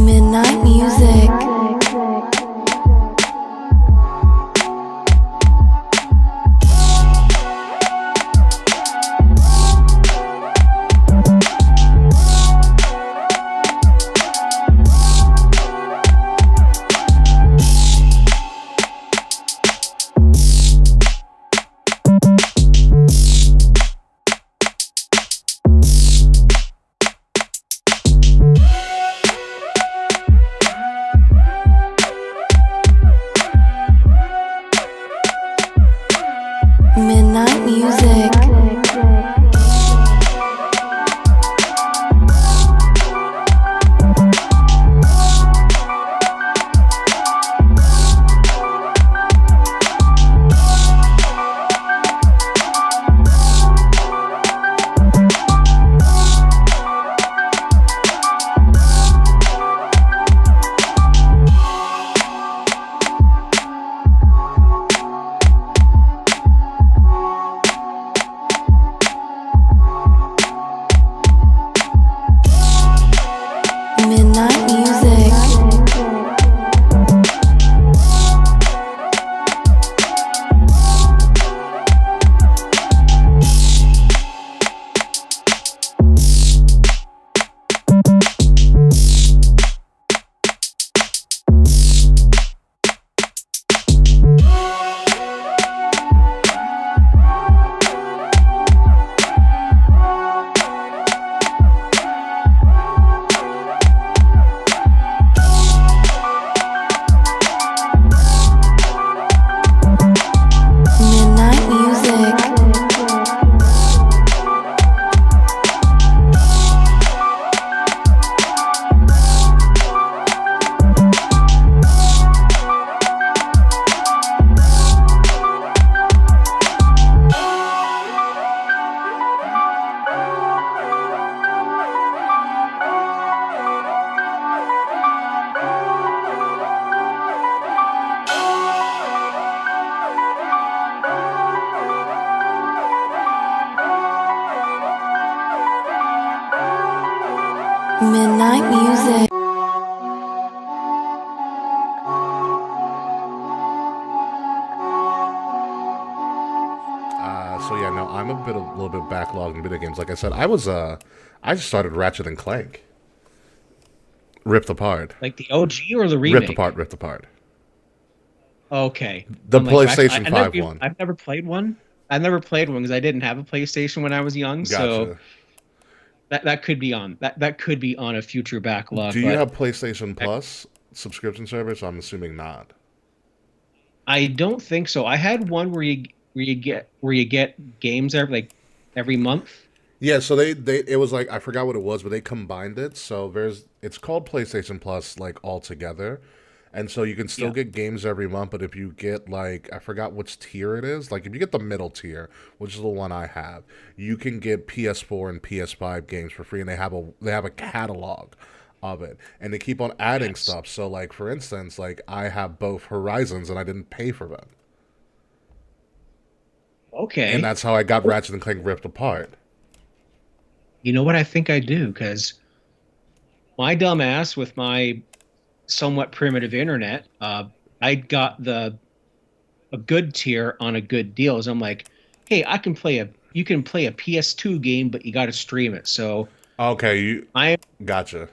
Midnight music. Midnight music. Midnight music. Midnight music. Midnight music. So yeah, no, I'm a little bit backlogged in video games. Like I said, I just started Ratchet and Clank. Ripped Apart. Like the OG or the remake? Ripped Apart. Okay. The I'm like, PlayStation 5 never, one. I've never played one. I've never played one because I didn't have a PlayStation when I was young. So that could be on that could be on a future backlog. Do you have PlayStation Plus subscription service? I'm assuming not. I don't think so. I had one where you get games every month. Yeah, so they it was like I forgot what it was, but they combined it. So it's called PlayStation Plus like all together. And so you can still get games every month, but if you get like I forgot which tier it is, like if you get the middle tier, which is the one I have, you can get PS4 and PS5 games for free, and they have a catalog of it, and they keep on adding stuff. So like for instance, like I have both Horizons, and I didn't pay for them. Okay. And that's how I got Ratchet and Clank Ripped Apart. You know what I think I do? Because my dumb ass with my somewhat primitive internet, I got a good tier on a good deal. So I'm like, hey, you can play a PS2 game, but you got to stream it. So okay, gotcha.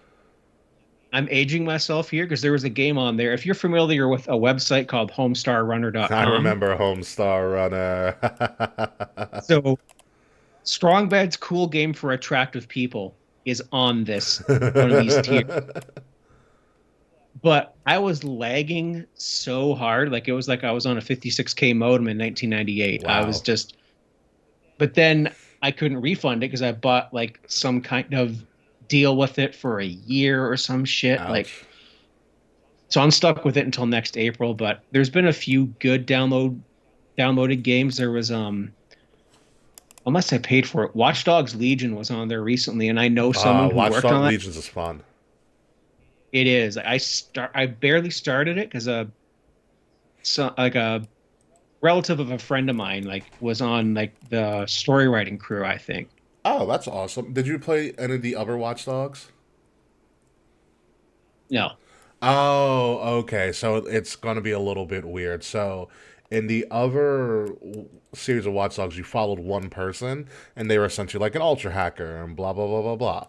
I'm aging myself here because there was a game on there. If you're familiar with a website called HomestarRunner.com, I remember Homestar Runner. So Strong Bed's cool game for attractive people is on this one of these tiers. But I was lagging so hard, like it was like I was on a 56K modem in 1998. Wow. I was just, but then I couldn't refund it because I bought like some kind of deal with it for a year or some shit. Ouch. Like, so I'm stuck with it until next April. But there's been a few good downloaded games. There was unless I paid for it, Watch Dogs Legion was on there recently, and I know someone who Watch worked Dogs on that. Legions is fun. It is. I barely started it because a relative of a friend of mine was on the story writing crew, I think. Oh, that's awesome. Did you play any of the other Watch Dogs? No. Oh, okay. So it's going to be a little bit weird. So in the other series of Watch Dogs, you followed one person, and they were essentially like an ultra hacker and blah blah blah blah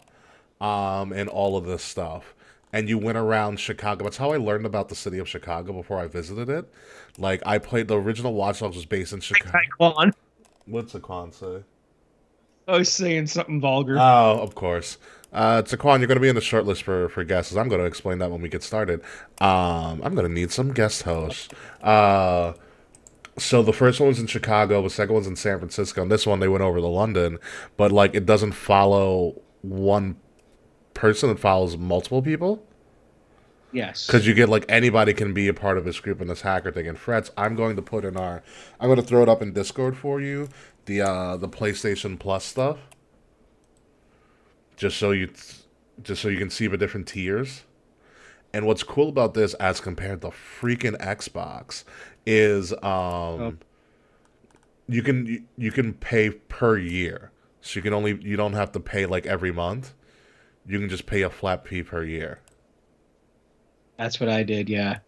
blah, and all of this stuff. And you went around Chicago. That's how I learned about the city of Chicago before I visited it. Like I played the original Watch Dogs was based in Chicago. Taekwon. What's a con say? I was saying something vulgar. Oh, of course. Taquan, you're going to be in the short list for guests. I'm going to explain that when we get started. I'm going to need some guest hosts. So the first one was in Chicago, the second one's in San Francisco, and this one they went over to London. But like, it doesn't follow one person; it follows multiple people. Yes. Because you get like anybody can be a part of this group in this hacker thing. And Fretz, I'm going to throw it up in Discord for you. The PlayStation Plus stuff. just so you just so you can see the different tiers. And what's cool about this as compared to freaking Xbox is Oh, you can pay per year. So you don't have to pay like every month. You can just pay a flat fee per year. that's what I did. Yeah.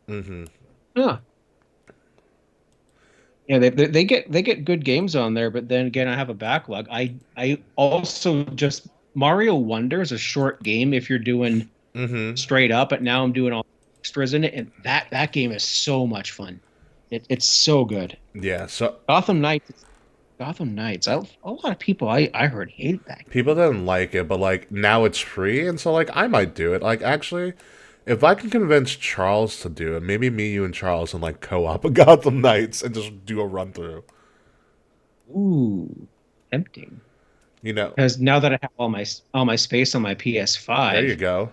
Hmm. Huh. Yeah, they get good games on there, but then again, I have a backlog. I also just Mario Wonder is a short game if you're doing Hmm. straight up, but now I'm doing all extras in it, and that game is so much fun. It's so good. Yeah, so Gotham Knights. Gotham Knights. A lot of people I heard hate that. people didn't like it, but like now it's free, and so like I might do it. Like actually, if I can convince Charles to do it, maybe me, you, and Charles and like co-op a Gotham Knights and just do a run through. Ooh, tempting. You know, Because now that I have all my space on my there you PS5, go.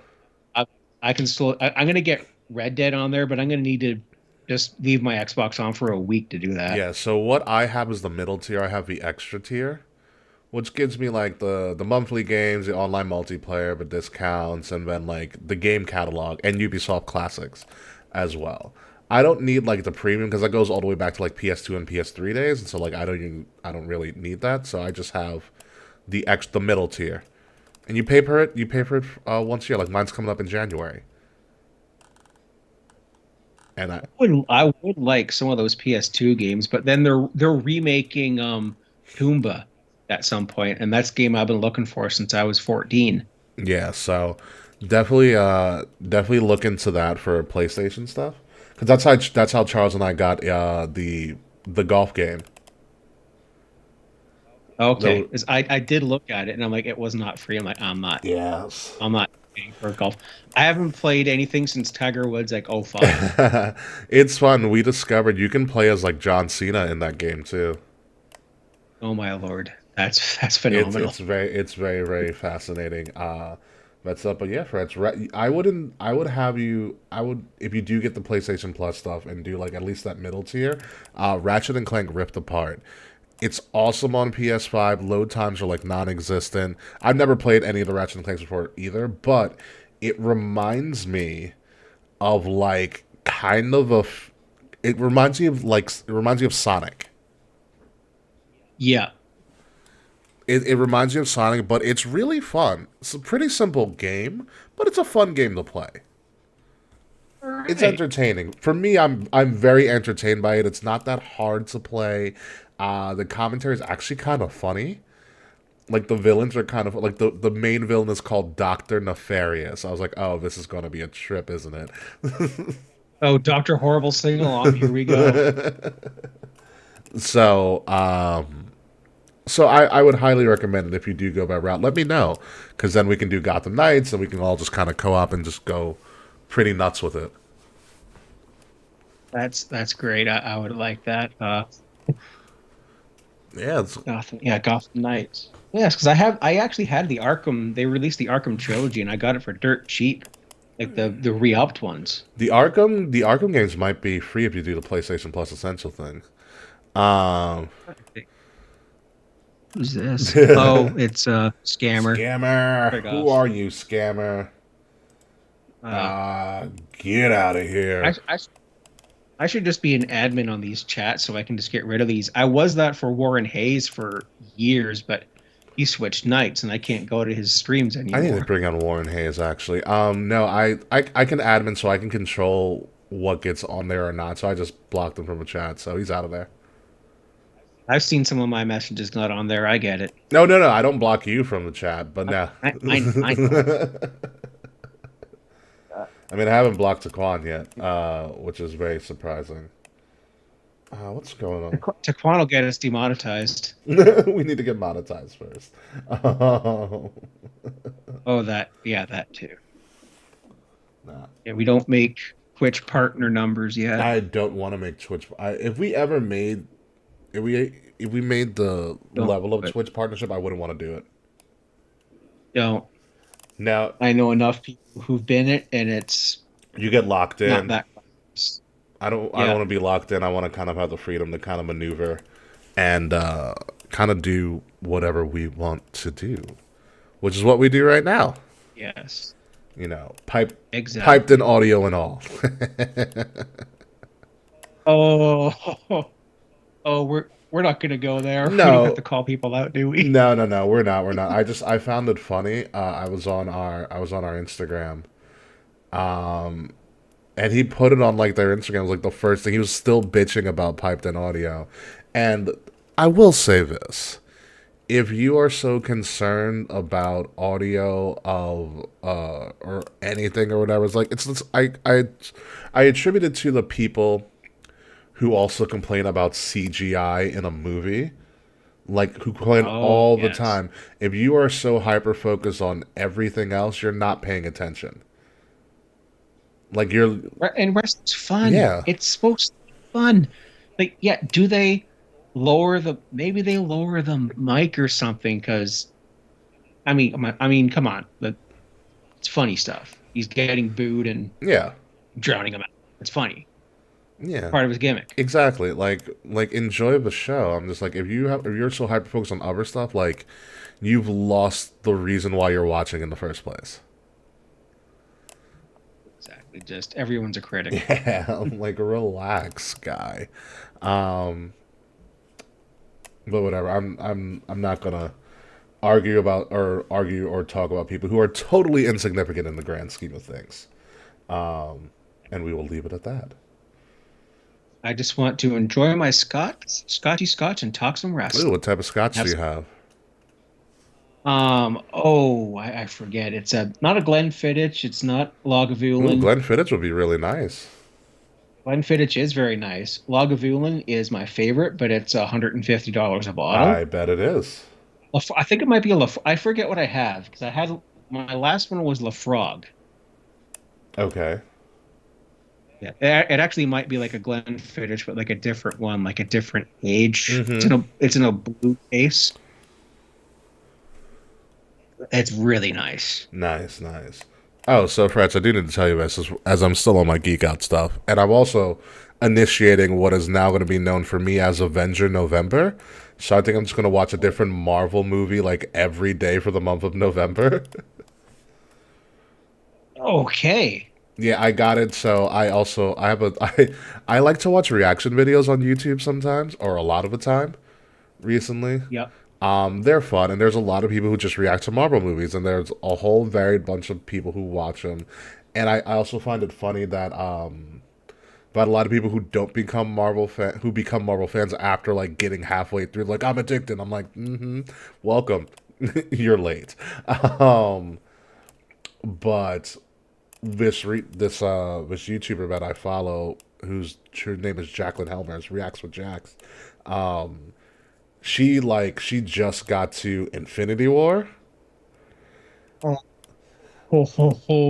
I, I can still. I'm gonna get Red Dead on there, but I'm gonna need to just leave my Xbox on for a week to do that. Yeah, so what I have is the middle tier. I have the extra tier, which gives me like the monthly games, the online multiplayer, the discounts, and then like the game catalog and Ubisoft classics as well. I don't need like the premium because that goes all the way back to like PS2 and PS3 days, and so like I don't really need that. So I just have the middle tier, and you pay for it once a year. Like mine's coming up in January, and I would like some of those PS2 games, but then they're remaking Toomba at some point, and that's a game I've been looking for since I was 14. yeah, so definitely look into that for PlayStation stuff because that's how Charles and I got the golf game. Okay, The 'cause I did look at it and I'm like, it was not free. I'm like, Yes. I'm not paying for golf. I haven't played anything since Tiger Woods like '05. It's fun. We discovered you can play as like John Cena in that game too. Oh my Lord, that's It's phenomenal. very fascinating. That's up, but yeah, Fred. I would if you do get the PlayStation Plus stuff and do like at least that middle tier. Ratchet and Clank Rift Apart. It's awesome on PS5. Load times are like non-existent. I've never played any of the Ratchet and Clanks before either, but it reminds me of like kind of it reminds me of Sonic. Yeah. It reminds me of Sonic, but it's really fun. It's a pretty simple game, but it's a fun game to play. All It's right. entertaining. For me, I'm very entertained by it. It's not that hard to play. The commentary is actually kind of funny. Like the villains are kind of like the main villain is called Doctor Nefarious. I was like, oh, this is going to be a trip, isn't it? Oh, Doctor Horrible sing along. Here we go. So, so I would highly recommend it if you do go that route. Let me know, because then we can do Gotham Knights, and we can all just kind of co-op and just go pretty nuts with it. That's great. I would like that. Yeah, it's, Gotham Knights. Yes, because I actually had the Arkham. They released the Arkham trilogy, and I got it for dirt cheap, like the re-upped ones. the Arkham games might be free if you do the PlayStation Plus Essential thing. Um, Who's this? Oh, it's a scammer. Scammer, Frick who off. are you, scammer? Uh, Get out of here. I should just be an admin on these chats so I can just get rid of these. I was that for Warren Hayes for years, but he switched nights, and I can't go to his streams I need to anymore. bring on Warren Hayes actually. No, I can admin so I can control what gets on there or not. So I just blocked him from the chat, so he's out of there. I've seen some of my messages not on there. I get it. No, no, no. I don't block you from the chat, but no. I know. I mean, I haven't blocked Taquan yet, which is very surprising. What's going on? Taquan will get us demonetized. We need to get monetized first. Oh, that too. Nah. Yeah, we don't make Twitch partner numbers yet. I don't want to make Twitch. If we ever made, if we made the Don't level of do it. Twitch partnership, I wouldn't want to do it. Don't. Now I know enough people who've been it, and it's you get locked not in. that. I don't Yeah. want to be locked in. I want to kind of have the freedom to kind of maneuver and kind of do whatever we want to do, which is what we do right now. Yes. You know, Exactly. piped in audio and all. Oh, oh, we're not gonna go there. We No. don't have to call people out, do we? No, we're not. I found it funny. I was on our Instagram. And he put it on like their Instagram. It was like the first thing. He was still bitching about piped in audio. And I will say this. If you are so concerned about audio of or anything or whatever, it's like I attribute it to the people who also complain about CGI in a movie. Like who complain all the yes. time. If you are so hyper focused on everything else, you're not paying attention. Like you're And wrestling's fun. Yeah. It's supposed to be fun. Like, yeah, do they maybe they lower the mic or something? Because, I mean, come on, it's funny stuff. He's getting booed and yeah. drowning him out. It's funny. Yeah. Part of his gimmick. Exactly. Like enjoy the show. I'm just like if you're so hyper focused on other stuff, like you've lost the reason why you're watching in the first place. Exactly. Just everyone's a critic. Yeah, I'm like relax, guy. But whatever. I'm not gonna argue or talk about people who are totally insignificant in the grand scheme of things. And we will leave it at that. I just want to enjoy my Scotchy Scotch and talk some wrestling. Ooh, what type of scotch do you have? I forget. It's not a Glenfiddich. It's not Ooh, Lagavulin. Glenfiddich would be really nice. Glenfiddich is very nice. Lagavulin is my favorite, but it's $150 a bottle. I bet it is. I think it might be I forget what I have because I had my last one was Lafrogue. Okay. Yeah, it actually might be like a Glenfiddich, but like a different one, like a different age. Mhm. It's in a blue case. It's really nice. Nice. Oh, so Fretz, I do need to tell you this as I'm still on my Geek Out stuff. And I'm also initiating what is now going to be known for me as Avenger November. So I think I'm just going to watch a different Marvel movie like every day for the month of November. Okay. Yeah, I got it. So I like to watch reaction videos on YouTube sometimes, or a lot of the time recently. Yep. They're fun, and there's a lot of people who just react to Marvel movies, and there's a whole varied bunch of people who watch them. And I also find it funny that but a lot of people who become Marvel fans after like getting halfway through, like I'm addicted. I'm like, welcome, you're late. But this YouTuber that I follow, whose true name is Jacqueline Helmers, Reacts with Jax. She just got to Infinity War. Oh,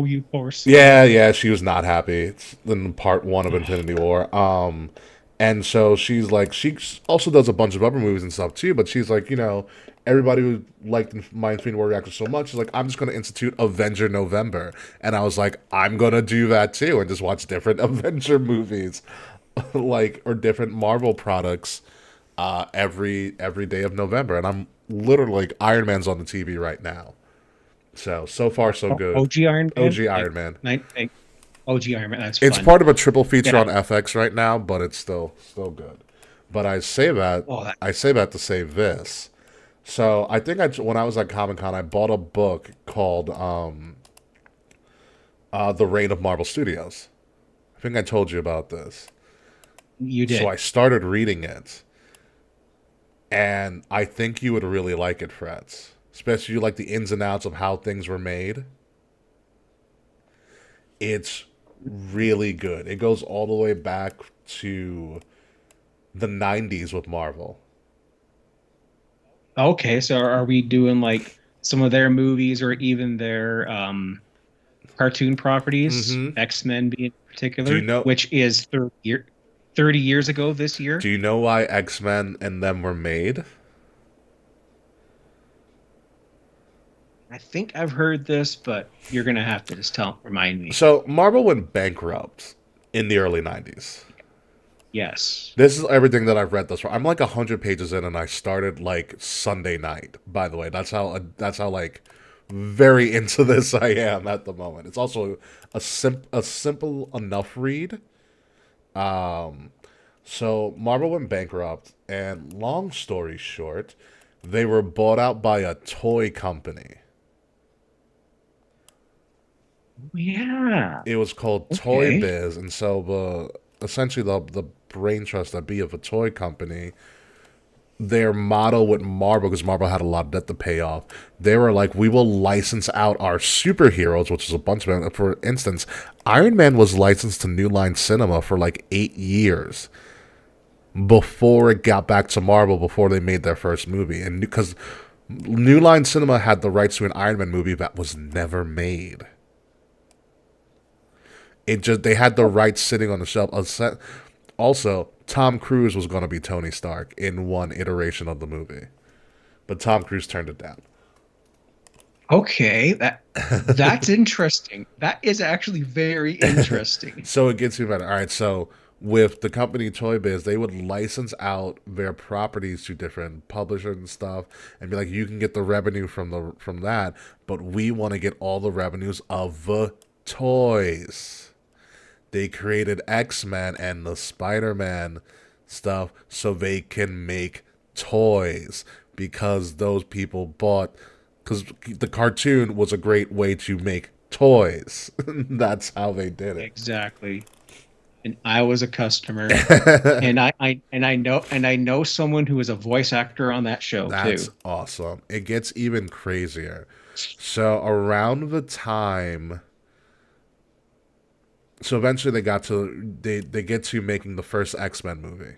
you poor soul. Yeah, she was not happy. It's in part one of Infinity War. And so she also does a bunch of other movies and stuff too, but she's like, everybody who liked my Infinity War reaction so much is like, I'm just going to institute Avenger November. And I was like, I'm going to do that too and just watch different Avenger movies or different Marvel products every day of November. And I'm literally like, Iron Man's on the TV right now. So far, so good. OG Iron Man? OG Iron Man. OG Iron Man, that's It's fun. part of a triple feature Yeah. on FX right now, but it's still good. But I say that to say this. So I think when I was at Comic Con, I bought a book called "The Reign of Marvel Studios." I think I told you about this. You So did. I started reading it, and I think you would really like it, Fretz. Especially you like the ins and outs of how things were made. It's really good. It goes all the way back to the '90s with Marvel. Okay, so are we doing like some of their movies or even their cartoon properties, Mm-hmm. X-Men being in Do you particular, know? which is 30 years ago this Do year? you know why X-Men and them were made? I think I've heard this, but you're gonna have to just remind me. So Marvel went bankrupt in the early '90s. Yes. This is everything that I've read thus far. I'm like 100 pages in, and I started like Sunday night. By the way, that's how like very into this I am at the moment. It's also a simple enough read. Um, so Marvel went bankrupt, and long story short, they were bought out by a toy company. Yeah. It was called Toy Okay. Biz, and so the essentially the brain trust that be of a toy company, their motto with Marvel, because Marvel had a lot of debt to pay off, they were like, we will license out our superheroes, which is a bunch of them. For instance, Iron Man was licensed to New Line Cinema for like 8 years before it got back to Marvel, before they made their first movie. And because New Line Cinema had the rights to an Iron Man movie that was never made. It just they had the rights sitting on the shelf. Also, Tom Cruise was going to be Tony Stark in one iteration of the movie, but Tom Cruise turned it down. Okay. That's interesting. That is actually very interesting. So it gets even better. All right, so with the company Toy Biz, they would license out their properties to different publishers and stuff, and be like, you can get the revenue from that, but we want to get all the revenues of the toys. They created X-Men and the Spider-Man stuff so they can make toys, because those people bought, because the cartoon was a great way to make toys. That's how they did it. Exactly. And I was a customer, and I know someone who is a voice actor on that show That's too. awesome. It gets even crazier. So around the time, so eventually they get to making the first X-Men movie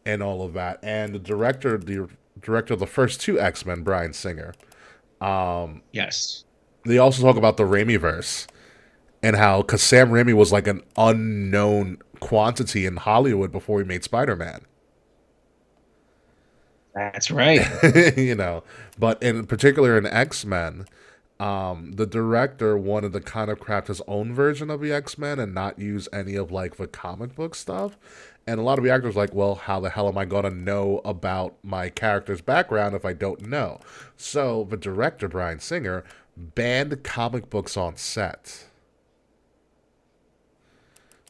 and all of that. And the director of the first two X-Men, Bryan Singer, Yes. they also talk about the Raimi verse and how, because Sam Raimi was like an unknown quantity in Hollywood before he made Spider-Man. That's right. you know, but in particular in X-Men, the director wanted to kind of craft his own version of the X-Men and not use any of like the comic book stuff. And a lot of the actors were like, well, how the hell am I going to know about my character's background if I don't know? So the director, Bryan Singer, banned comic books on set.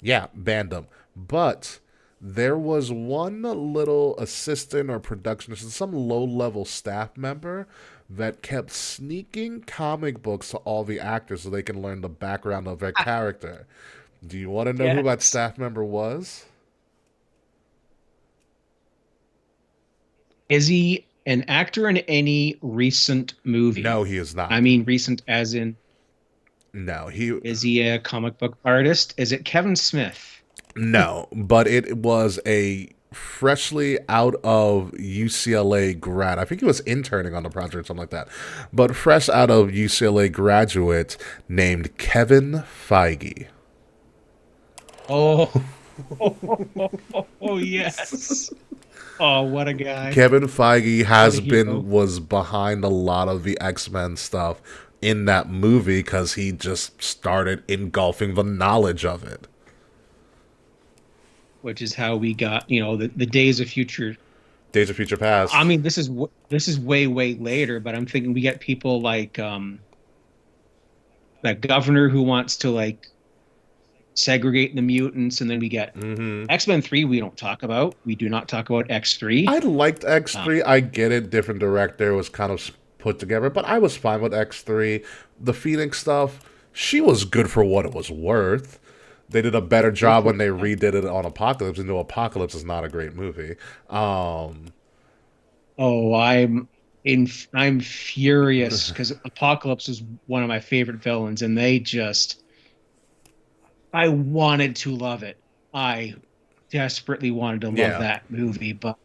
Yeah, banned them. But there was one little assistant or production assistant, some low level staff member that kept sneaking comic books to all the actors so they can learn the background of their character. Do you want to know who that Yes. staff member was? Is he an actor in any recent movie? No, he is I not. mean, recent as in, No, he is he a comic book artist? Is it Kevin Smith? no, but it was a freshly out of UCLA grad. I think he was interning on the project or something like that. But fresh out of UCLA graduate named Kevin Feige. Oh, oh yes. Oh, what a guy. Kevin Feige What a has hero. been was behind a lot of the X-Men stuff in that movie because he just started engulfing the knowledge of it. Which is how we got, the Days of Future. Days of Future I Past. mean, this is way, way later, but I'm thinking we get people like that governor who wants to like segregating the mutants, and then we get X-Men 3 we don't talk about. We do not talk about X3. I liked X3. I get it. Different director, was kind of put together, but I was fine with X3. The Phoenix stuff, she was good for what it was worth. They did a better job when they redid it on Apocalypse, and though Apocalypse is not a great movie. I'm furious because Apocalypse is one of my favorite villains, and I wanted to love it. I desperately wanted to love that movie, but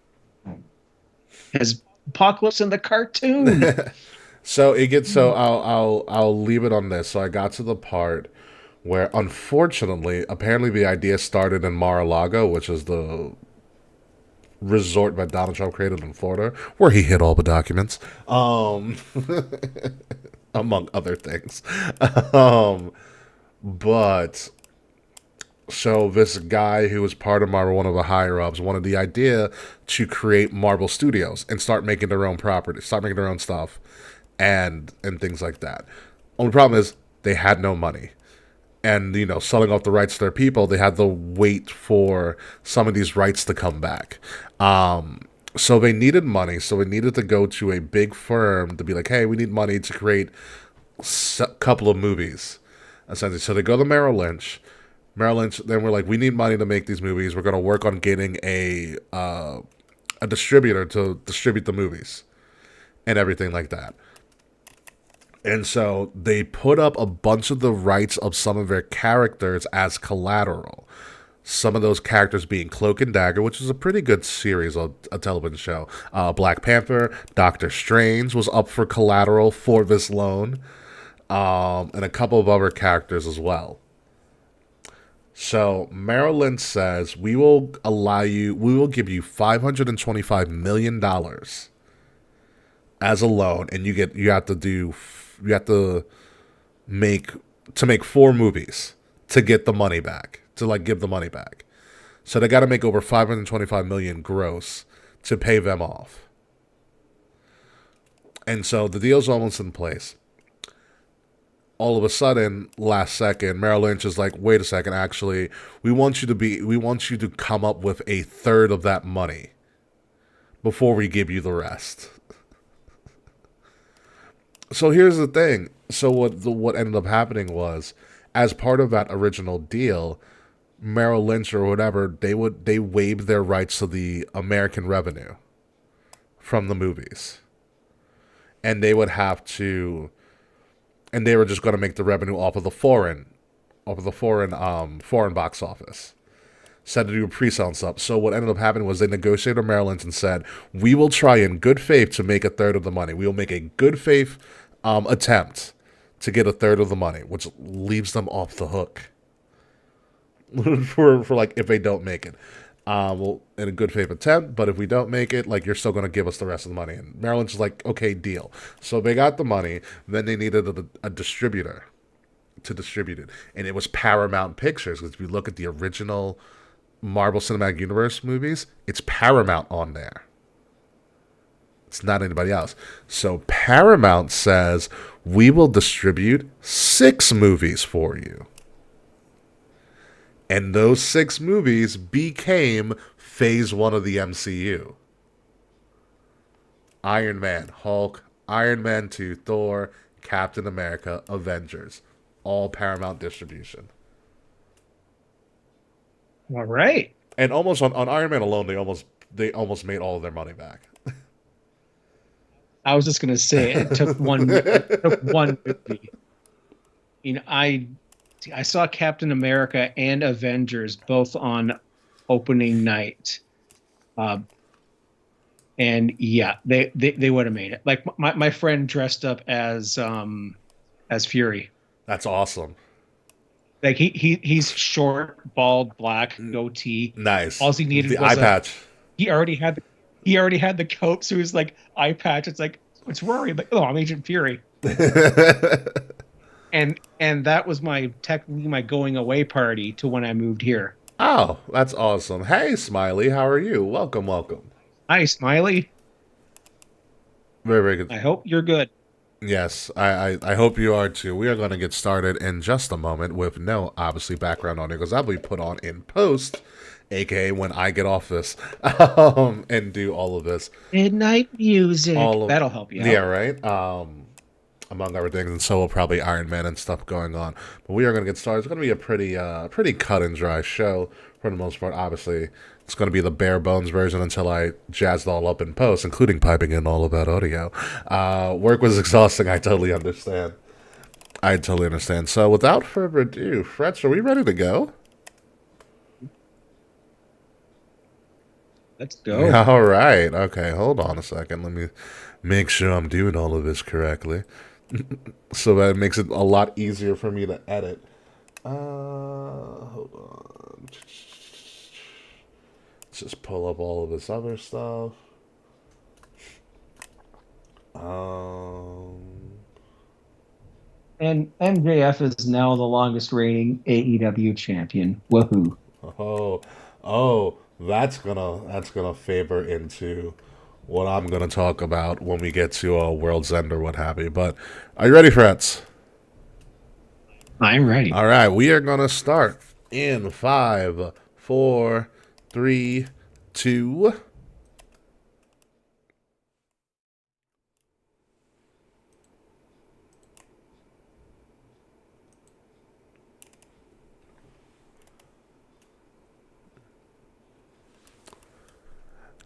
as Apocalypse in the cartoon. I'll leave it on this. So I got to the part where, unfortunately, apparently the idea started in Mar-a-Lago, which is the resort that Donald Trump created in Florida, where he hid all the documents, among other things. But so this guy who was part of Marvel, one of the higher ups, wanted the idea to create Marvel Studios and start making their own property, start making their own stuff, and things like that. Only problem is they had no money. And, selling off the rights to their people, they had to wait for some of these rights to come back. So they needed money. So they needed to go to a big firm to be like, hey, we need money to create a couple of movies, essentially. So they go to Merrill Lynch. Then we're like, we need money to make these movies. We're going to work on getting a distributor to distribute the movies and everything like that. And so they put up a bunch of the rights of some of their characters as collateral. Some of those characters being Cloak and Dagger, which is a pretty good series, a television show. Black Panther, Doctor Strange was up for collateral for this loan. And a couple of other characters as well. So Merrill Lynch says, we will give you $525 million as a loan, and you have to make 4 movies to get the money back, to give the money back. So they got to make over $525 million gross to pay them off. And so the deal's almost in place. All of a sudden, last second, Merrill Lynch is like, wait a second, actually, we want you to come up with a third of that money before we give you the rest. So here's the thing. So what ended up happening was, as part of that original deal, Merrill Lynch or whatever, they waived their rights to the American revenue from the movies. And they would have to, and they were just going to make the revenue off of the foreign box office. Said to do a pre-sale and stuff. So what ended up happening was they negotiated with Merrill Lynch and said, we will try in good faith to make a third of the money. We will make a good faith attempt to get a third of the money, which leaves them off the hook for if they don't make it. Well, in a good faith attempt, but if we don't make it, you're still going to give us the rest of the money. And Merrill Lynch is like, okay, deal. So they got the money. Then they needed a distributor to distribute it. And it was Paramount Pictures. Because if you look at the original Marvel Cinematic Universe movies, it's Paramount on there. It's not anybody else. So Paramount says, we will distribute 6 movies for you. And those 6 movies became Phase 1 of the MCU. Iron Man, Hulk, Iron Man 2, Thor, Captain America, Avengers. All Paramount distribution. All right. And almost on Iron Man alone, they almost made all of their money back. I was just gonna say it took one movie. I saw Captain America and Avengers both on opening night, and yeah, they would have made it. Like my friend dressed up as Fury. That's awesome. Like he's short, bald, black, goatee. Nice. All he needed the was eye patch. He already had the coat, so he's like eye patch. It's like, it's Rory. I'm like, oh, I'm Agent Fury. and that was technically my going away party to when I moved here. Oh, that's awesome. Hey, Smiley, how are you? Welcome. Hi, Smiley. Very, very good. I hope you're good. Yes, I hope you are too. We are going to get started in just a moment with no, obviously, background audio because that'll be put on in post, aka when I get off this and do all of this. Midnight music. All of, That'll help you yeah, out. right? Among other things, and so will probably Iron Man and stuff going on. But we are going to get started. It's going to be a pretty cut and dry show for the most part. Obviously, it's going to be the bare bones version until I jazz it all up in post, including piping in all of that audio. Work was exhausting. I totally understand. I totally understand. So, without further ado, Fretz, are we ready to go? Let's go. All right. Okay, hold on a second. Let me make sure I'm doing all of this correctly. So that makes it a lot easier for me to edit. Hold on. Let's just pull up all of this other stuff. Um, And MJF is now the longest reigning AEW champion. Woohoo. oh, that's gonna favor into what I'm gonna talk about when we get to World's End or what have you. But are you ready, Fretz? I'm ready. All right, we are gonna start in 5, 4, 3, 2.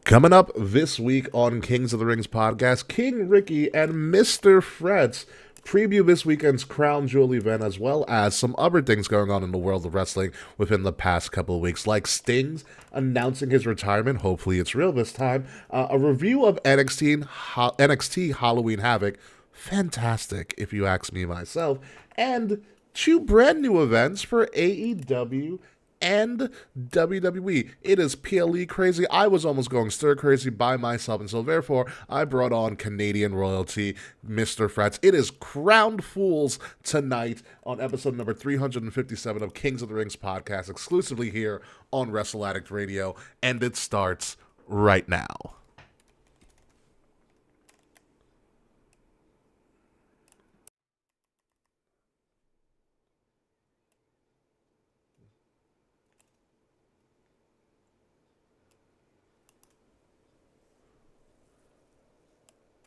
Coming up this week on Kings of the Rings podcast, King Rickie and Mr. Fretz preview this weekend's Crown Jewel event as well as some other things going on in the world of wrestling within the past couple of weeks, like Sting's announcing his retirement. Hopefully it's real this time. A review of NXT Halloween Havoc. Fantastic, if you ask me myself. And two brand new events for AEW and WWE. It is PLE crazy. I was almost going stir crazy by myself, and so therefore I brought on Canadian royalty, Mr. Fretz. It is Crowned Fools tonight on episode number 357 of Kings of the Rings podcast, exclusively here on Wrestle Addict Radio, and it starts right now.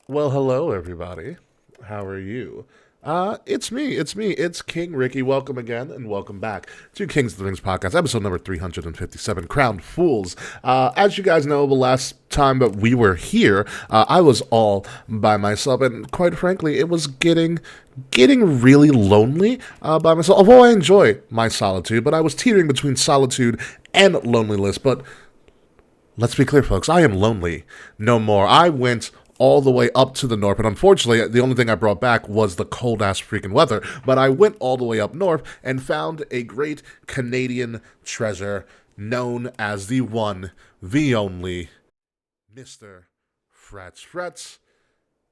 Well, hello, everybody. How are you? It's me. It's King Rickie. Welcome again, and welcome back to Kings of the Rings podcast, episode number 357, Crowned Fools. As you guys know, the last time that we were here, I was all by myself, and quite frankly, it was getting really lonely by myself. Although I enjoy my solitude, but I was teetering between solitude and loneliness. But let's be clear, folks, I am lonely no more. I went all the way up to the north, but unfortunately, the only thing I brought back was the cold-ass freaking weather. But I went all the way up north and found a great Canadian treasure known as the one, the only, Mr. Fretz. Fretz,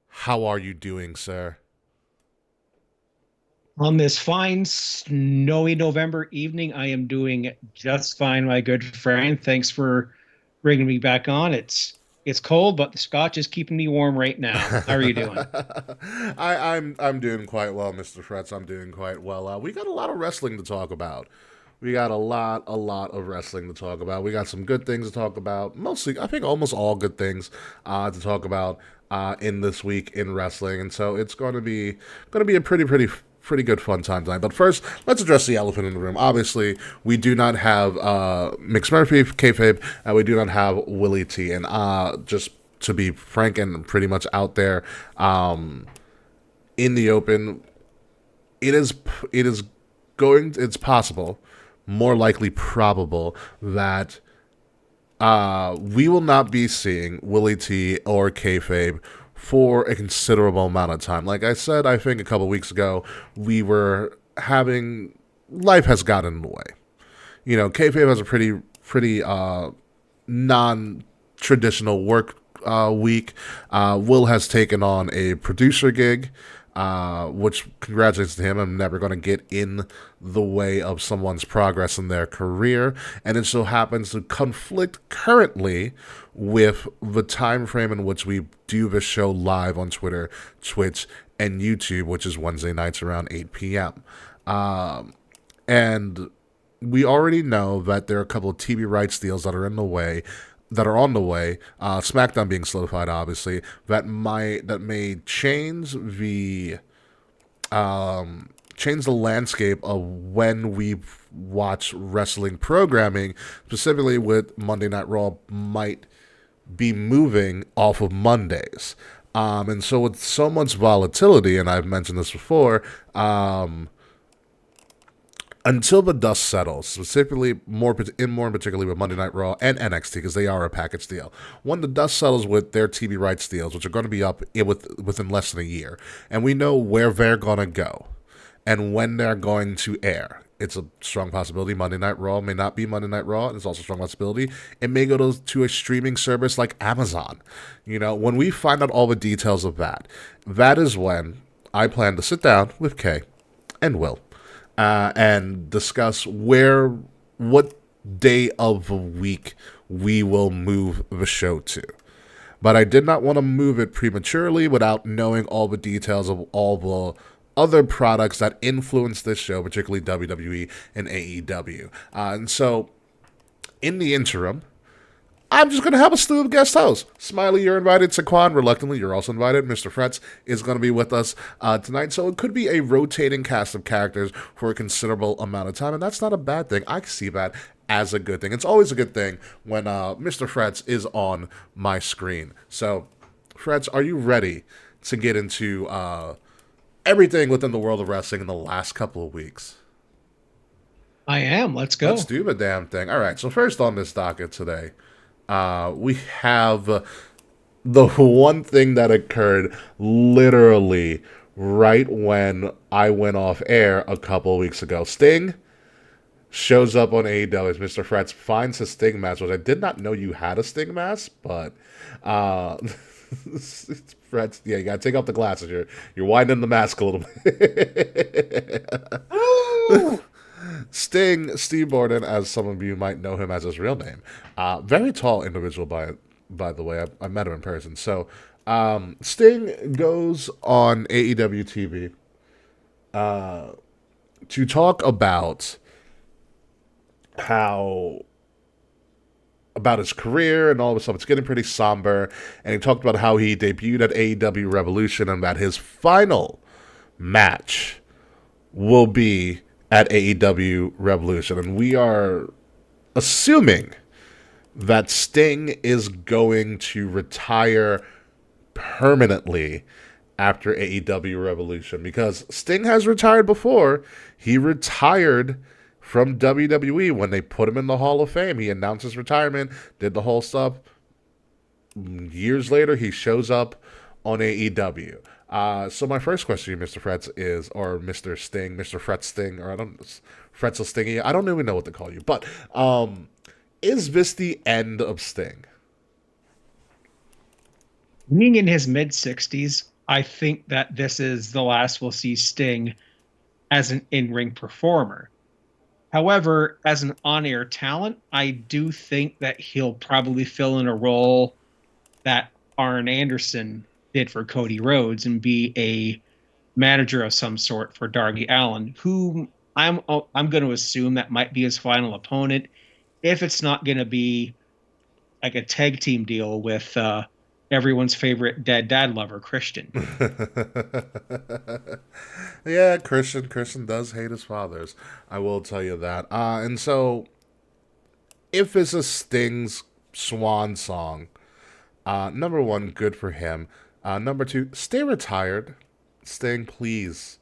how are you doing, sir? On this fine, snowy November evening, I am doing just fine, my good friend. Thanks for bringing me back on. It's cold, but the scotch is keeping me warm right now. How are you doing? I'm doing quite well, Mr. Fretz. I'm doing quite well. We got a lot of wrestling to talk about. We got a lot of wrestling to talk about. We got some good things to talk about. Mostly, I think almost all good things to talk about in this week in wrestling. And so it's going to be a pretty good fun time tonight. But first, let's address the elephant in the room. Obviously, we do not have Mix Murphy, kayfabe, and we do not have Willie T. And just to be frank and pretty much out there in the open, it's possible, more likely probable, that we will not be seeing Willie T or kayfabe for a considerable amount of time. Like I said, I think a couple weeks ago, life has gotten in the way. You know, kayfabe has a pretty non-traditional work week. Will has taken on a producer gig which congratulations to him. I'm never going to get in the way of someone's progress in their career, and it so happens to conflict currently with the time frame in which we do the show live on Twitter, Twitch, and YouTube, which is Wednesday nights around 8 p.m. And we already know that there are a couple of TV rights deals that are in the way, that are on the way. SmackDown being solidified, obviously, that may change the landscape of when we watch wrestling programming, specifically with Monday Night Raw might be moving off of Mondays. And so with so much volatility, and I've mentioned this before, until the dust settles, specifically more particularly with Monday Night Raw and NXT, because they are a package deal. When the dust settles with their TV rights deals, which are going to be up within less than a year, and we know where they're going to go and when they're going to air, it's a strong possibility Monday Night Raw may not be Monday Night Raw. And it's also a strong possibility it may go to a streaming service like Amazon. When we find out all the details of that, that is when I plan to sit down with Kay and Will and discuss what day of the week we will move the show to. But I did not want to move it prematurely without knowing all the details of all the other products that influence this show, particularly WWE and AEW. And so, in the interim, I'm just going to have a slew of guest hosts. Smiley, you're invited. Saquon, reluctantly, you're also invited. Mr. Fretz is going to be with us tonight. So it could be a rotating cast of characters for a considerable amount of time, and that's not a bad thing. I see that as a good thing. It's always a good thing when Mr. Fretz is on my screen. So, Fretz, are you ready to get into everything within the world of wrestling in the last couple of weeks? I am. Let's go. Let's do the damn thing. All right, so first on this docket today, we have the one thing that occurred literally right when I went off air a couple of weeks ago. Sting shows up on AEW. Mr. Fretz finds his Sting mask, which I did not know you had a Sting mask, but Fretz, yeah, you gotta take off the glasses. You're widening the mask a little bit. Sting, Steve Borden, as some of you might know him as his real name. Very tall individual, by the way. I met him in person. So, Sting goes on AEW TV to talk about about his career and all of stuff. It's getting pretty somber. And he talked about how he debuted at AEW Revolution and that his final match will be at AEW Revolution. And we are assuming that Sting is going to retire permanently after AEW Revolution, because Sting has retired before. He retired from WWE when they put him in the Hall of Fame. He announced his retirement, did the whole stuff. Years later, he shows up on AEW. So my first question to you, Mr. Fretz, is, or Mr. Sting, Mr. Fretz Sting, or Fretzel Stingy, I don't even know what to call you, but is this the end of Sting? Being in his mid-60s, I think that this is the last we'll see Sting as an in-ring performer. However, as an on-air talent, I do think that he'll probably fill in a role that Arn Anderson did for Cody Rhodes and be a manager of some sort for Darby Allin, who I'm going to assume that might be his final opponent, if it's not going to be like a tag team deal with everyone's favorite dead dad lover, Christian. Yeah, Christian does hate his fathers. I will tell you that. And so, if it's a Sting's swan song, number one, good for him. Number two, stay retired. Sting, please.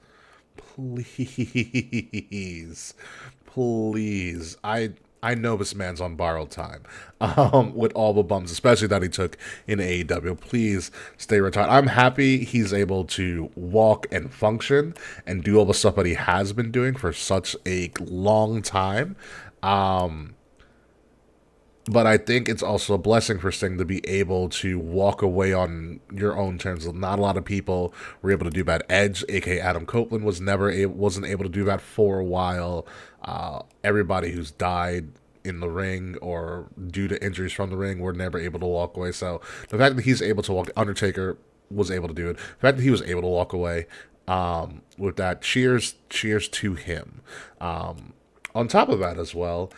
Please. I know this man's on borrowed time with all the bums, especially that he took in AEW. Please stay retired. I'm happy he's able to walk and function and do all the stuff that he has been doing for such a long time. But I think it's also a blessing for Sting to be able to walk away on your own terms. Not a lot of people were able to do that. Edge, aka Adam Copeland, wasn't able to do that for a while. Everybody who's died in the ring or due to injuries from the ring were never able to walk away. So the fact that he's able to walk, Undertaker was able to do it. The fact that he was able to walk away with that, cheers to him. On top of that as well,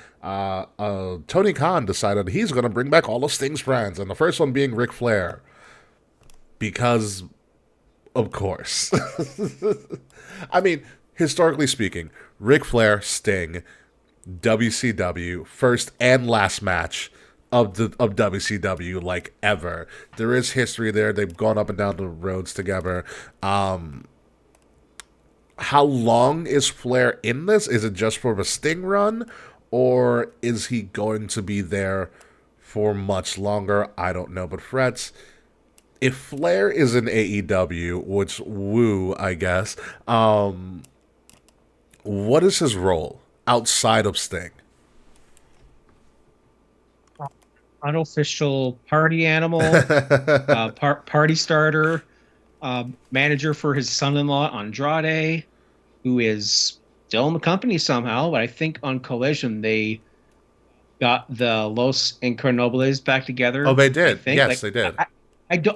Tony Khan decided he's going to bring back all of Sting's friends, and the first one being Ric Flair. Because, of course. I mean, historically speaking, Ric Flair, Sting, WCW, first and last match of WCW, like, ever. There is history there. They've gone up and down the roads together. How long is Flair in this? Is it just for the Sting run? Or is he going to be there for much longer? I don't know. But Fretz, if Flair is in AEW, which woo, I guess, what is his role outside of Sting? Unofficial party animal, party starter, manager for his son-in-law Andrade, who is still in the company somehow. But I think on Collision they got the Los Incarnables back together. Oh, they did. Yes, like, they did.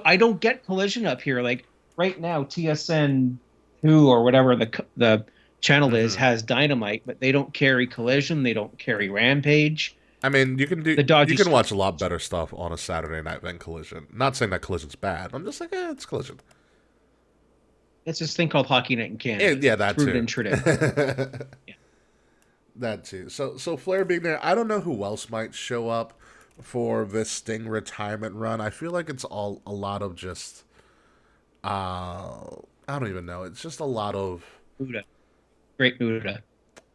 I don't get Collision up here. Like right now, TSN 2 or whatever the channel is has Dynamite, but they don't carry Collision. They don't carry Rampage. I mean, you can watch a lot better stuff on a Saturday night than Collision. Not saying that Collision's bad. I'm just like, it's Collision. It's this thing called Hockey Night in Canada. Yeah, that too. In tradition. Yeah. That too. So Flair being there, I don't know who else might show up for this Sting retirement run. I feel like it's all a lot of just, I don't even know. It's just a lot of Muda. Great Muda.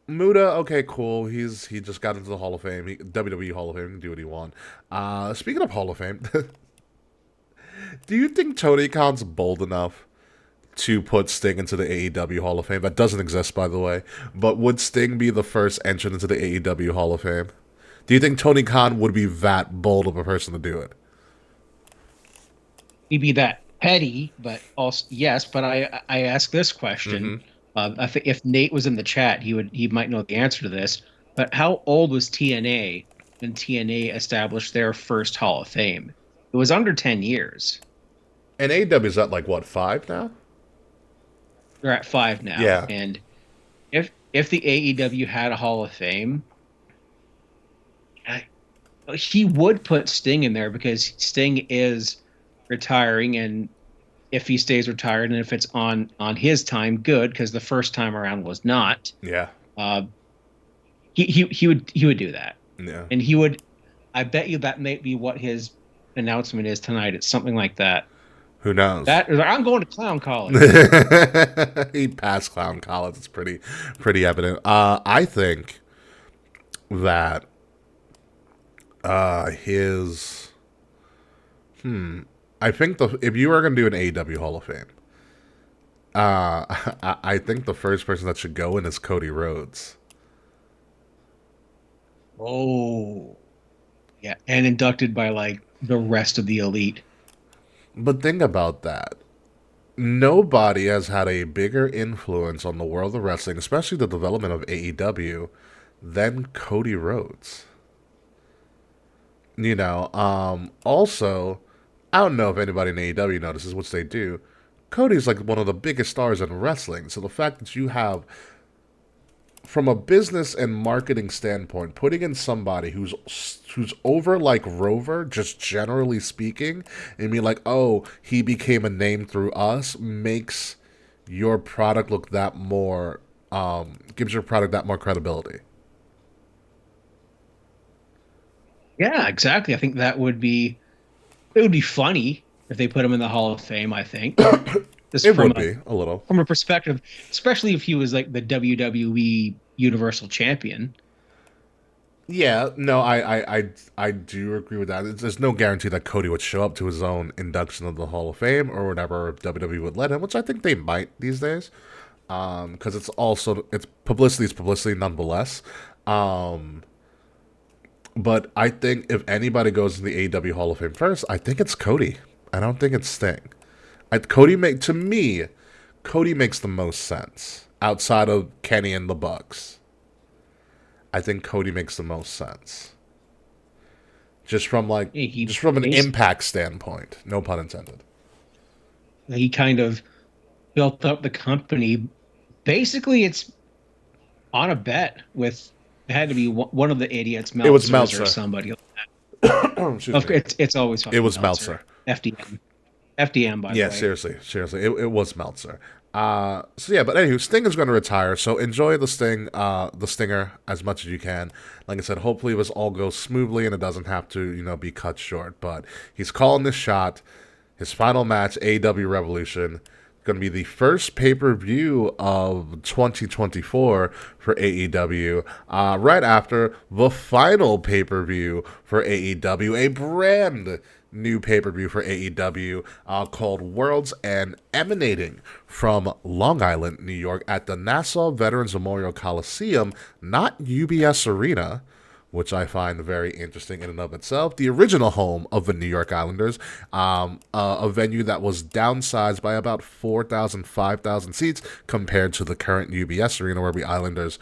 Muda, okay, cool. He just got into the Hall of Fame. WWE Hall of Fame, he can do what he wants. Speaking of Hall of Fame, do you think Tony Khan's bold enough to put Sting into the AEW Hall of Fame? That doesn't exist, by the way. But would Sting be the first entrant into the AEW Hall of Fame? Do you think Tony Khan would be that bold of a person to do it? He'd be that petty, but also yes. But I ask this question. Mm-hmm. I think if Nate was in the chat, he might know the answer to this. But how old was TNA when TNA established their first Hall of Fame? It was under 10 years. And AEW is at like what, 5 now? They're at 5 now. Yeah. And if the AEW had a Hall of Fame, he would put Sting in there because Sting is retiring, and if he stays retired and if it's on his time, good, because the first time around was not. Yeah. He would do that. Yeah. And he would. I bet you that may be what his announcement is tonight. It's something like that. Who knows? I'm going to clown college. He passed clown college. It's pretty evident. I think that his I think if you are going to do an AEW Hall of Fame, I think the first person that should go in is Cody Rhodes. Oh, yeah, and inducted by like the rest of the elite. But think about that. Nobody has had a bigger influence on the world of wrestling, especially the development of AEW, than Cody Rhodes. You know, also, I don't know if anybody in AEW notices, which they do, Cody's like one of the biggest stars in wrestling. So the fact that you have, from a business and marketing standpoint, putting in somebody who's over like Rover, just generally speaking, and being like, oh, he became a name through us, makes your product look that more, gives your product that more credibility. Yeah, exactly. I think it would be funny if they put him in the Hall of Fame, I think. It would be a little. From a perspective, especially if he was like the WWE Universal Champion. Yeah, no, I do agree with that. There's no guarantee that Cody would show up to his own induction of the Hall of Fame or whatever WWE would let him, which I think they might these days. Because it's publicity nonetheless. But I think if anybody goes in the AEW Hall of Fame first, I think it's Cody. I don't think it's Sting. To me, Cody makes the most sense outside of Kenny and the Bucks. I think Cody makes the most sense. Just from an impact standpoint, no pun intended. He kind of built up the company. Basically, it's on a bet with it had to be one of the idiots, It was Meltzer Meltzer. or somebody like that. Excuse me. It's always It was Meltzer. FDM, by the Yeah, way. seriously, it was Meltzer. So yeah, but anywho, Sting is going to retire. So enjoy the Stinger as much as you can. Like I said, hopefully this all goes smoothly and it doesn't have to, be cut short. But he's calling this shot. His final match, AEW Revolution, going to be the first pay-per-view of 2024 for AEW. Right after the final pay-per-view for AEW, a brand new pay-per-view for AEW called World's End, emanating from Long Island, New York, at the Nassau Veterans Memorial Coliseum, not UBS Arena, which I find very interesting in and of itself. The original home of the New York Islanders, a venue that was downsized by about 4,000, 5,000 seats compared to the current UBS Arena where the Islanders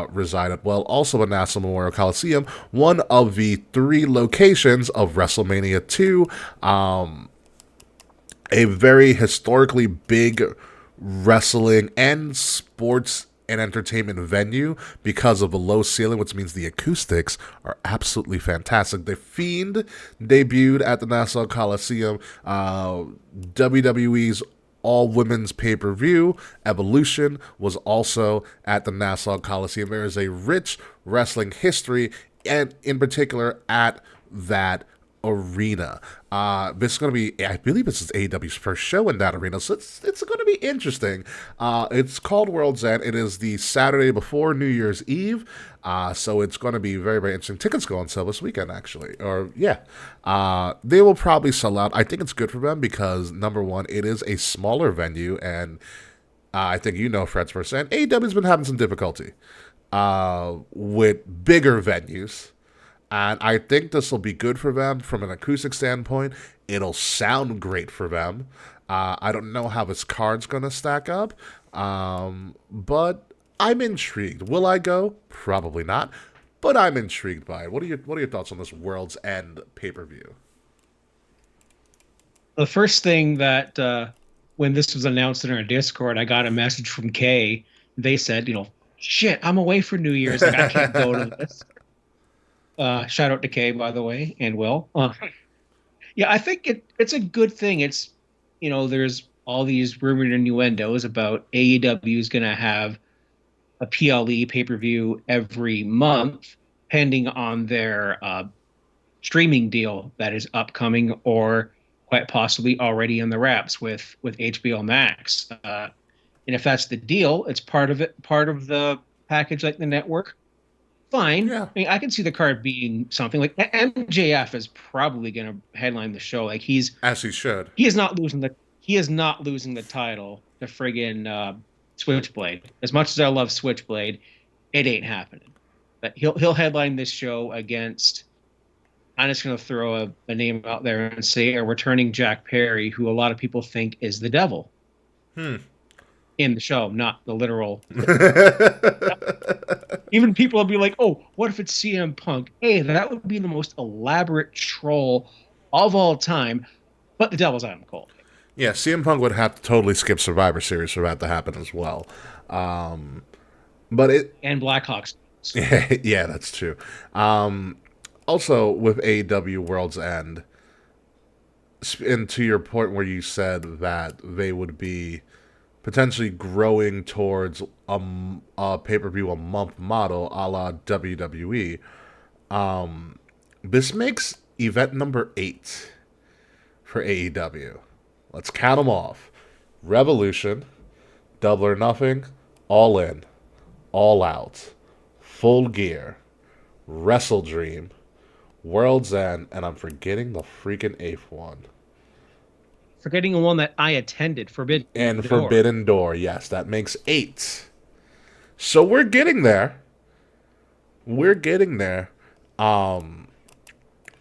resided. Well, also the Nassau Memorial Coliseum, one of the 3 locations of WrestleMania 2, a very historically big wrestling and sports and entertainment venue because of the low ceiling, which means the acoustics are absolutely fantastic. The Fiend debuted at the Nassau Coliseum. WWE's all-women's pay-per-view, Evolution, was also at the Nassau Coliseum. There is a rich wrestling history, and in particular at that arena. This is going to be, I believe this is AEW's first show in that arena, so it's going to be interesting. It's called World's End. It is the Saturday before New Year's Eve, so it's going to be very, very interesting. Tickets go on sale this weekend, actually. They will probably sell out. I think it's good for them because, number one, it is a smaller venue, and I think Fretz firsthand, AEW's been having some difficulty with bigger venues. And I think this will be good for them from an acoustic standpoint. It'll sound great for them. I don't know how this card's going to stack up, but I'm intrigued. Will I go? Probably not, but I'm intrigued by it. What are your thoughts on this World's End pay-per-view? The first thing that when this was announced in our Discord, I got a message from Kay. They said, shit, I'm away for New Year's. Like, I can't go to this. Shout out to Kay, by the way, and Will. Yeah, I think it's a good thing. It's, there's all these rumored innuendos about AEW is going to have a PLE pay-per-view every month, pending on their streaming deal that is upcoming or quite possibly already in the wraps with HBO Max. And if that's the deal, it's part of the package like the network. Fine. Yeah. I mean, I can see the card being something like MJF is probably going to headline the show. Like as he should. He is not losing the title to friggin' Switchblade. As much as I love Switchblade, it ain't happening. But he'll headline this show against. I'm just going to throw a name out there and say a returning Jack Perry, who a lot of people think is the devil. In the show, not the literal. Even people will be like, oh, what if it's CM Punk? Hey, that would be the most elaborate troll of all time, but the devil's Adam Cole. Yeah, CM Punk would have to totally skip Survivor Series for that to happen as well. And Blackhawks. Yeah, that's true. Also, with AEW World's End, and to your point where you said that they would be potentially growing towards a pay-per-view a month model a la WWE. This makes event number 8 for AEW. Let's count them off. Revolution, Double or Nothing, All In, All Out, Full Gear, Wrestle Dream, World's End, and I'm forgetting the freaking 8th one. Forgetting the one that I attended, Forbidden Door. Forbidden Door, yes, that makes 8. So we're getting there.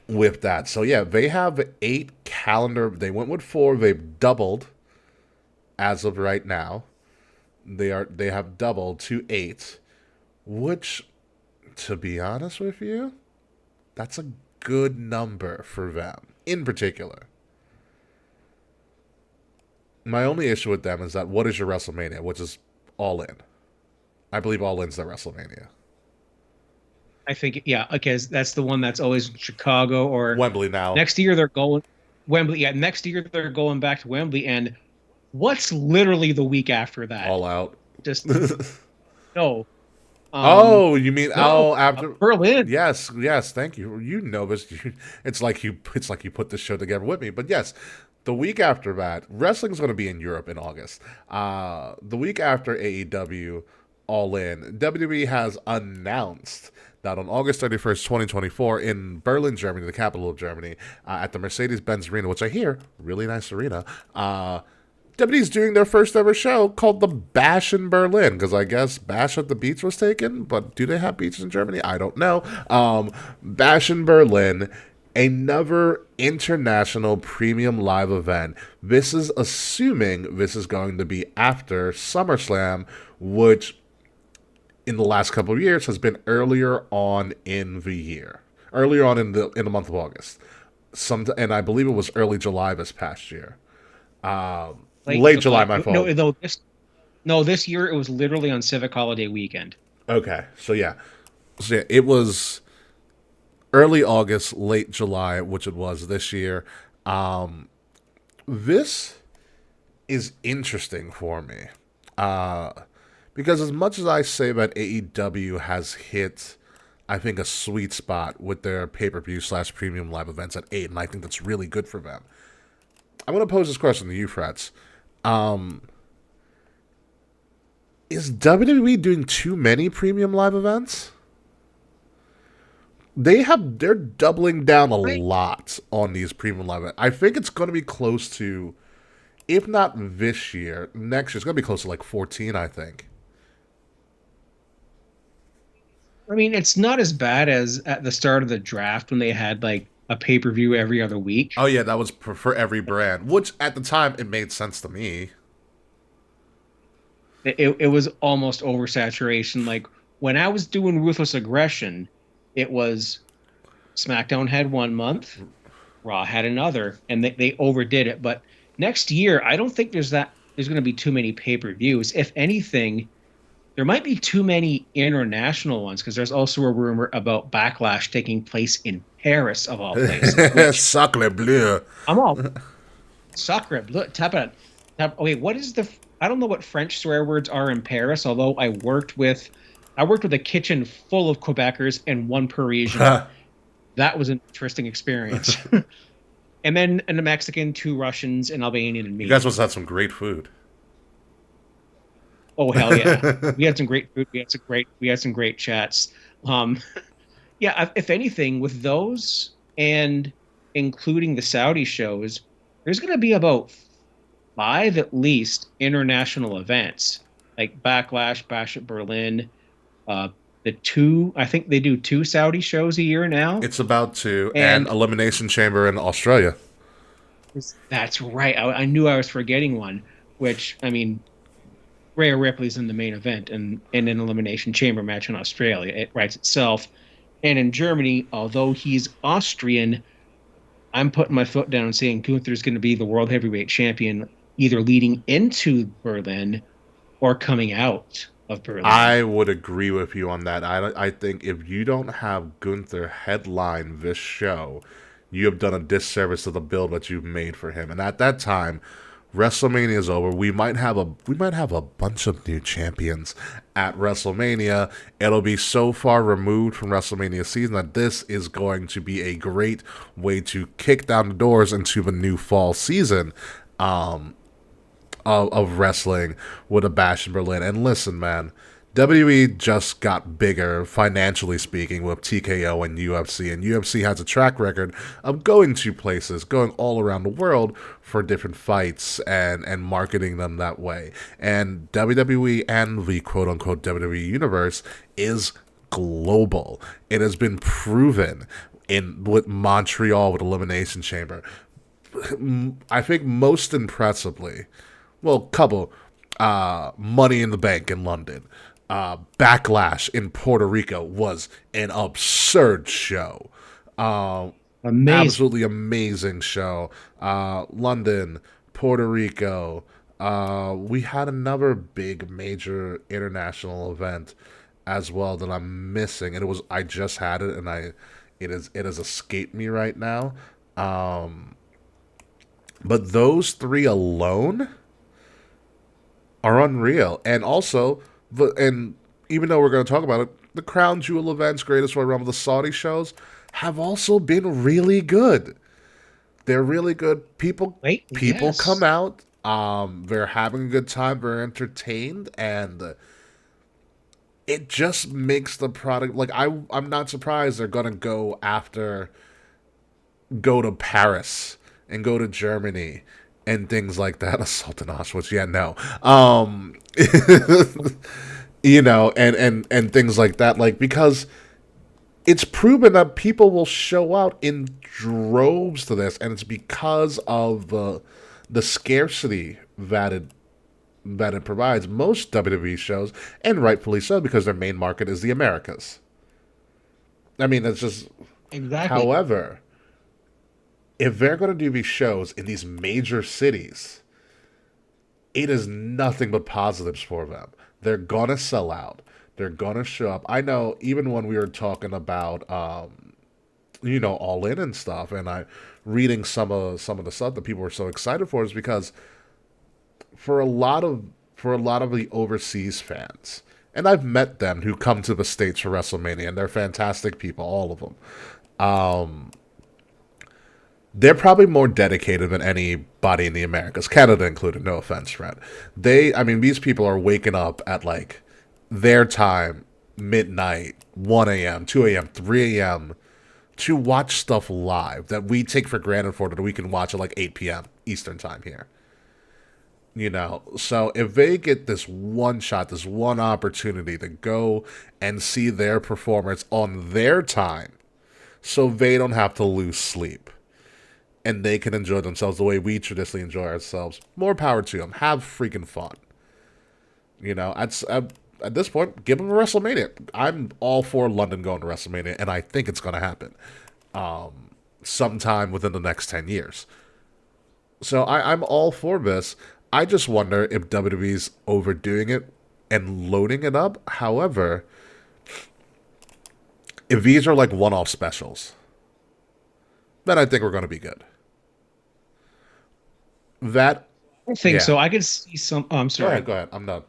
with that. So yeah, they have 8 calendar. They went with 4. They've doubled as of right now. They have doubled to 8, which, to be honest with you, that's a good number for them in particular. My only issue with them is that what is your WrestleMania, which is All In. I believe All In's their WrestleMania. I think, yeah, because that's the one that's always in Chicago or Wembley now. next year they're going Wembley. Yeah, next year they're going back to Wembley. And what's literally the week after that? All Out. Just no. You mean after Berlin? Yes, thank you. You know this. It's like you put this show together with me. But yes, the week after that, wrestling's going to be in Europe in August. The week after AEW All In, WWE has announced that on August 31st, 2024, in Berlin, Germany, the capital of Germany, at the Mercedes-Benz Arena, which I hear, really nice arena, WWE's doing their first ever show called The Bash in Berlin, because I guess Bash at the Beach was taken, but do they have beaches in Germany? I don't know. Bash in Berlin, another international premium live event. This is assuming this is going to be after SummerSlam, which in the last couple of years has been earlier on in the year. Earlier on in the month of August. And I believe it was early July this past year. Late July, my fault. This year it was literally on Civic Holiday weekend. Okay, so yeah, it was early August, late July, which it was this year. This is interesting for me, because as much as I say that AEW has hit, I think, a sweet spot with their pay-per-view / premium live events at 8, and I think that's really good for them. I'm going to pose this question to you, Fretz. Is WWE doing too many premium live events? They're doubling down a lot on these premium live events. I think it's going to be close to, if not this year, next year, it's going to be close to like 14, I think. I mean, it's not as bad as at the start of the draft when they had like a pay-per-view every other week. Oh yeah, that was for every brand, which at the time it made sense to me. It was almost oversaturation. Like when I was doing Ruthless Aggression, it was SmackDown had 1 month, Raw had another, and they overdid it. But next year, I don't think there's going to be too many pay-per-views. If anything, there might be too many international ones, because there's also a rumor about Backlash taking place in Paris, of all places. Sacre bleu. I'm all sacre bleu. Okay, what is I don't know what French swear words are in Paris, although I worked with a kitchen full of Quebecers and one Parisian. That was an interesting experience. And then a Mexican, 2 Russians, an Albanian, and me. You guys must have had some great food. Oh hell yeah! We had some great food. We had some great chats. Yeah, if anything, with those and including the Saudi shows, there's going to be about 5 at least international events, like Backlash, Bash at Berlin. I think they do 2 Saudi shows a year now. It's about to, and Elimination Chamber in Australia. That's right. I knew I was forgetting one, which, I mean, Rhea Ripley's in the main event and an Elimination Chamber match in Australia. It writes itself. And in Germany, although he's Austrian, I'm putting my foot down and saying Gunther's going to be the World Heavyweight Champion, either leading into Berlin or coming out of Berlin. I would agree with you on that. I think if you don't have Gunther headline this show, you have done a disservice to the build that you've made for him. And at that time, WrestleMania is over. We might have a bunch of new champions at WrestleMania. It'll be so far removed from WrestleMania season that this is going to be a great way to kick down the doors into the new fall season of wrestling with a Bash in Berlin. And listen, man, WWE just got bigger, financially speaking, with TKO and UFC. And UFC has a track record of going to places, going all around the world for different fights and marketing them that way. And WWE and the quote-unquote WWE universe is global. It has been proven with Montreal with Elimination Chamber. I think most impressively, well, couple, Money in the Bank in London, Backlash in Puerto Rico was an absurd show. Amazing. Absolutely amazing show. London, Puerto Rico. We had another big major international event as well that I'm missing, and I just had it, and it has escaped me right now. But those three alone are unreal, and also and even though we're going to talk about it, the Crown Jewel events, Greatest Royal Rumble, the Saudi shows have also been really good. They're really good. People Yes. come out. They're having a good time. They're entertained, and it just makes the product like I'm not surprised they're gonna go to Paris and go to Germany and things like that. Assault in Auschwitz, yeah, no. And things like that, like, because it's proven that people will show out in droves to this, and it's because of the scarcity that it provides most WWE shows, and rightfully so, because their main market is the Americas. I mean, it's just. Exactly. However, if they're going to do these shows in these major cities, it is nothing but positives for them. They're going to sell out. They're going to show up. I know even when we were talking about, All In and stuff, and I reading some of the stuff that people were so excited for is because for a lot of the overseas fans, and I've met them who come to the States for WrestleMania, and they're fantastic people, all of them. They're probably more dedicated than anybody in the Americas, Canada included. No offense, Fred. These people are waking up at like their time, midnight, 1 a.m., 2 a.m., 3 a.m. to watch stuff live that we take for granted that we can watch at like 8 p.m. Eastern time here. So if they get this one shot, this one opportunity to go and see their performance on their time, so they don't have to lose sleep, and they can enjoy themselves the way we traditionally enjoy ourselves, more power to them. Have freaking fun. At this point, give them a WrestleMania. I'm all for London going to WrestleMania, and I think it's going to happen sometime within the next 10 years. So I'm all for this. I just wonder if WWE's overdoing it and loading it up. However, if these are like one-off specials, then I think we're going to be good. I think so. I could see some. Oh, I'm sorry. Go ahead. I'm done.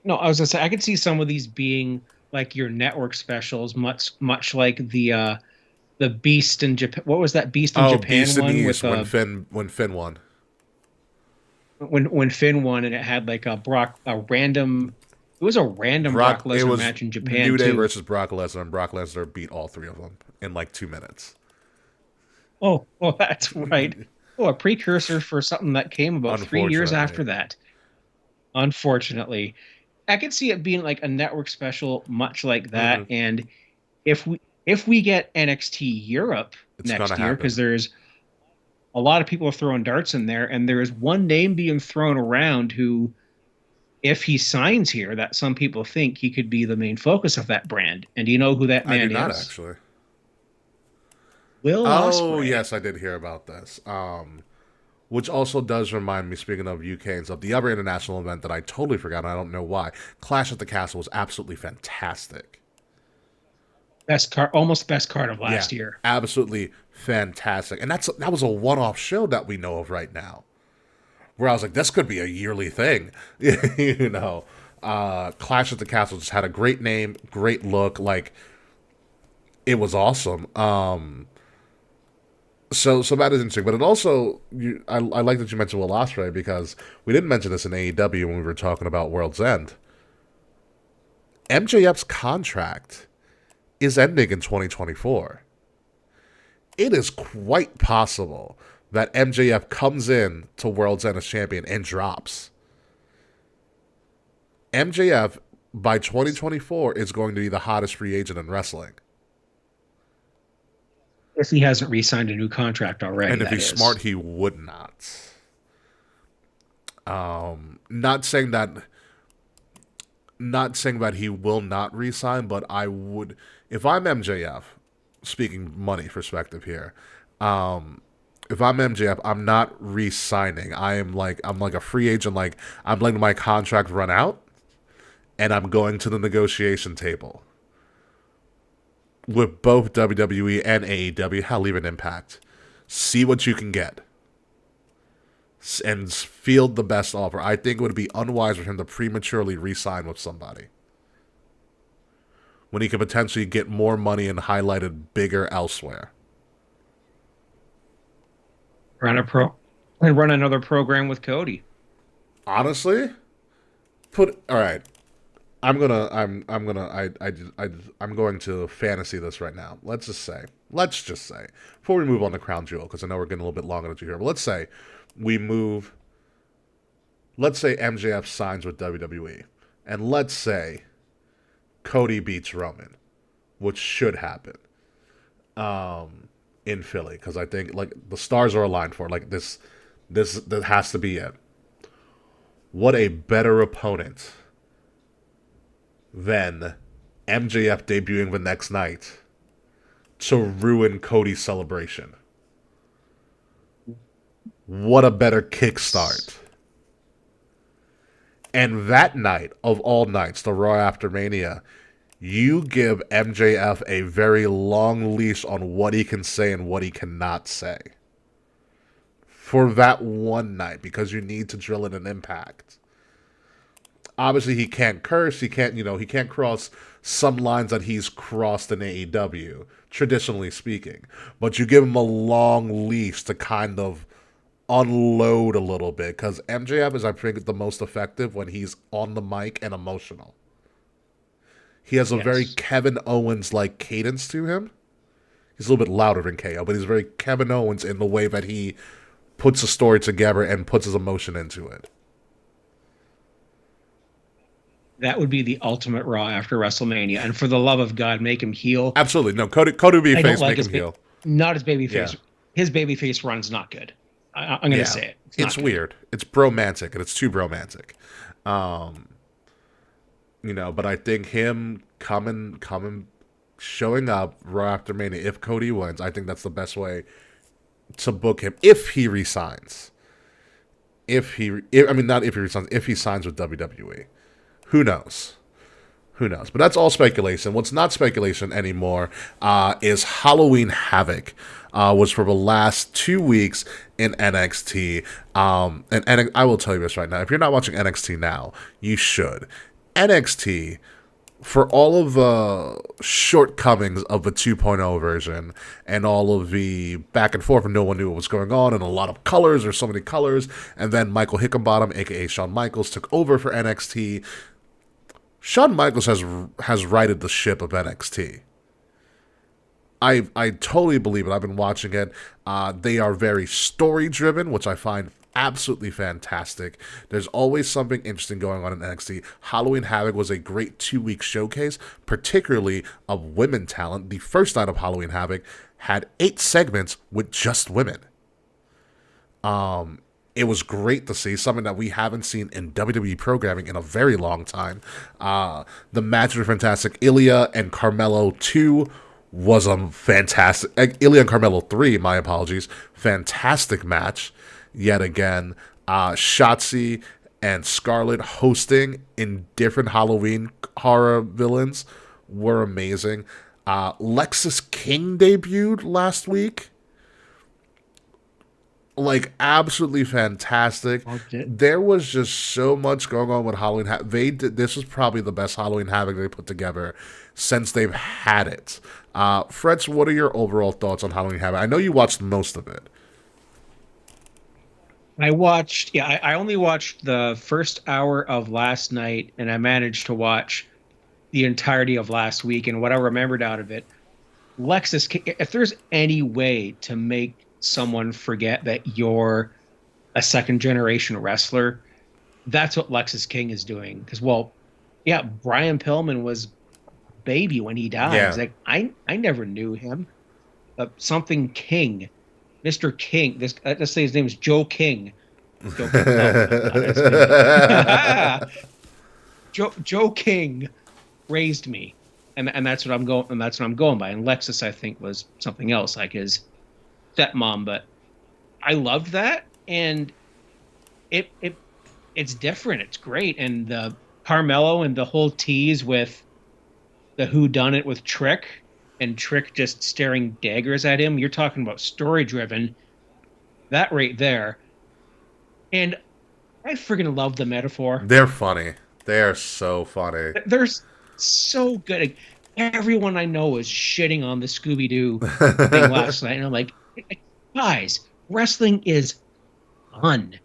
No, I was gonna say I could see some of these being like your network specials, much like the Beast in Japan. What was that Beast in Japan Beast one in the East, with when Finn won? When Finn won, and it had like a random. It was a random Brock Lesnar match in Japan. New Day versus Brock Lesnar, and Brock Lesnar beat all three of them in like 2 minutes. Oh, well, that's right. Oh, a precursor for something that came about 3 years after that. Unfortunately, I could see it being like a network special, much like that. Mm-hmm. And if we get NXT Europe next year, because there's a lot of people are throwing darts in there, and there is one name being thrown around who, if he signs here, that some people think he could be the main focus of that brand. And do you know who that man is? I do not, actually. Will Ospreay. Oh, yes, I did hear about this. Which also does remind me, speaking of UK and stuff, the other international event that I totally forgot, and I don't know why, Clash at the Castle was absolutely fantastic. Almost best card of last year. Absolutely fantastic. And that was a one-off show that we know of right now, where I was like, this could be a yearly thing. Clash at the Castle just had a great name, great look, like, it was awesome. So that is interesting, but it also I like that you mentioned Will Ospreay, because we didn't mention this in AEW when we were talking about World's End. MJF's contract is ending in 2024. It is quite possible that MJF comes in to World's End as champion and drops. MJF by 2024 is going to be the hottest free agent in wrestling. If he hasn't re-signed a new contract already, And if that he's is. smart, he would not. Not saying that. Not saying that he will not resign, but I would, if I'm MJF, speaking money perspective here. If I'm MJF, I'm not re-signing. I'm like a free agent. Like, I'm letting my contract run out, and I'm going to the negotiation table with both WWE and AEW. Hell, even Impact. See what you can get and field the best offer. I think it would be unwise for him to prematurely re-sign with somebody when he could potentially get more money and highlighted bigger elsewhere. Run another program with Cody. Honestly, all right. I'm going to fantasy this right now. Let's just say, before we move on to Crown Jewel, because I know we're getting a little bit long into here, but let's say MJF signs with WWE, and let's say Cody beats Roman, which should happen, in Philly, because I think like the stars are aligned for it. Like this that has to be it. What a better opponent than MJF debuting the next night to ruin Cody's celebration. What a better kickstart. And that night of all nights, the Raw after Mania, you give MJF a very long leash on what he can say and what he cannot say. For that one night, because you need to drill in an Impact. Obviously, he can't curse. He can't cross some lines that he's crossed in AEW, traditionally speaking. But you give him a long leash to kind of unload a little bit, because MJF is, I think, the most effective when he's on the mic and emotional. He has a very Kevin Owens-like cadence to him. He's a little bit louder than KO, but he's very Kevin Owens in the way that he puts a story together and puts his emotion into it. That would be the ultimate Raw after WrestleMania. And for the love of God, make him heel. Absolutely. No, Cody would be a face, make him heel. Not his babyface. Yeah. His babyface run's not good. I'm going to say it. It's weird. It's bromantic, and it's too bromantic. But I think him showing up Raw after Mania, if Cody wins, I think that's the best way to book him if he resigns. If he signs with WWE. Who knows? But that's all speculation. What's not speculation anymore is Halloween Havoc, was for the last 2 weeks in NXT. And I will tell you this right now. If you're not watching NXT now, you should. NXT, for all of the shortcomings of the 2.0 version and all of the back and forth and no one knew what was going on and a lot of colors, there's so many colors, and then Michael Hickenbottom, a.k.a. Shawn Michaels, took over for NXT. Shawn Michaels has righted the ship of NXT. I totally believe it. I've been watching it. They are very story-driven, which I find absolutely fantastic. There's always something interesting going on in NXT. Halloween Havoc was a great 2-week showcase, particularly of women talent. The first night of Halloween Havoc had 8 segments with just women. It was great to see, something that we haven't seen in WWE programming in a very long time. The match was fantastic. Ilya and Carmelo 2 was a fantastic... Ilya and Carmelo 3, my apologies. Fantastic match, yet again. Shotzi and Scarlett hosting in different Halloween horror villains were amazing. Lexis King debuted last week. Like, absolutely fantastic. There was just so much going on with Halloween Havoc. This was probably the best Halloween Havoc they put together since they've had it. Fretz, what are your overall thoughts on Halloween Havoc? I know you watched most of it. I only watched the first hour of last night, and I managed to watch the entirety of last week. And what I remembered out of it, Lexis King, if there's any way to make someone forget that you're a second generation wrestler, that's what Lexis King is doing. Because, well, yeah, Brian Pillman was baby when he died. It's Yeah. like I never knew him. Something King, Mr. King. This let's say his name is Joe King. Joe King. No, no, not his name. Joe King raised me, and that's what I'm going. And that's what I'm going by. And Lexus, I think, was something else, like his stepmom. But I loved that, and it it's different. It's great, and the Carmelo and the whole tease with the who done it with Trick, and Trick just staring daggers at him. You're talking about story driven. That right there, and I freaking love the metaphor. They're funny. They are so funny. They're so good. Everyone I know is shitting on the Scooby Doo thing last night, and I'm like, guys, wrestling is fun.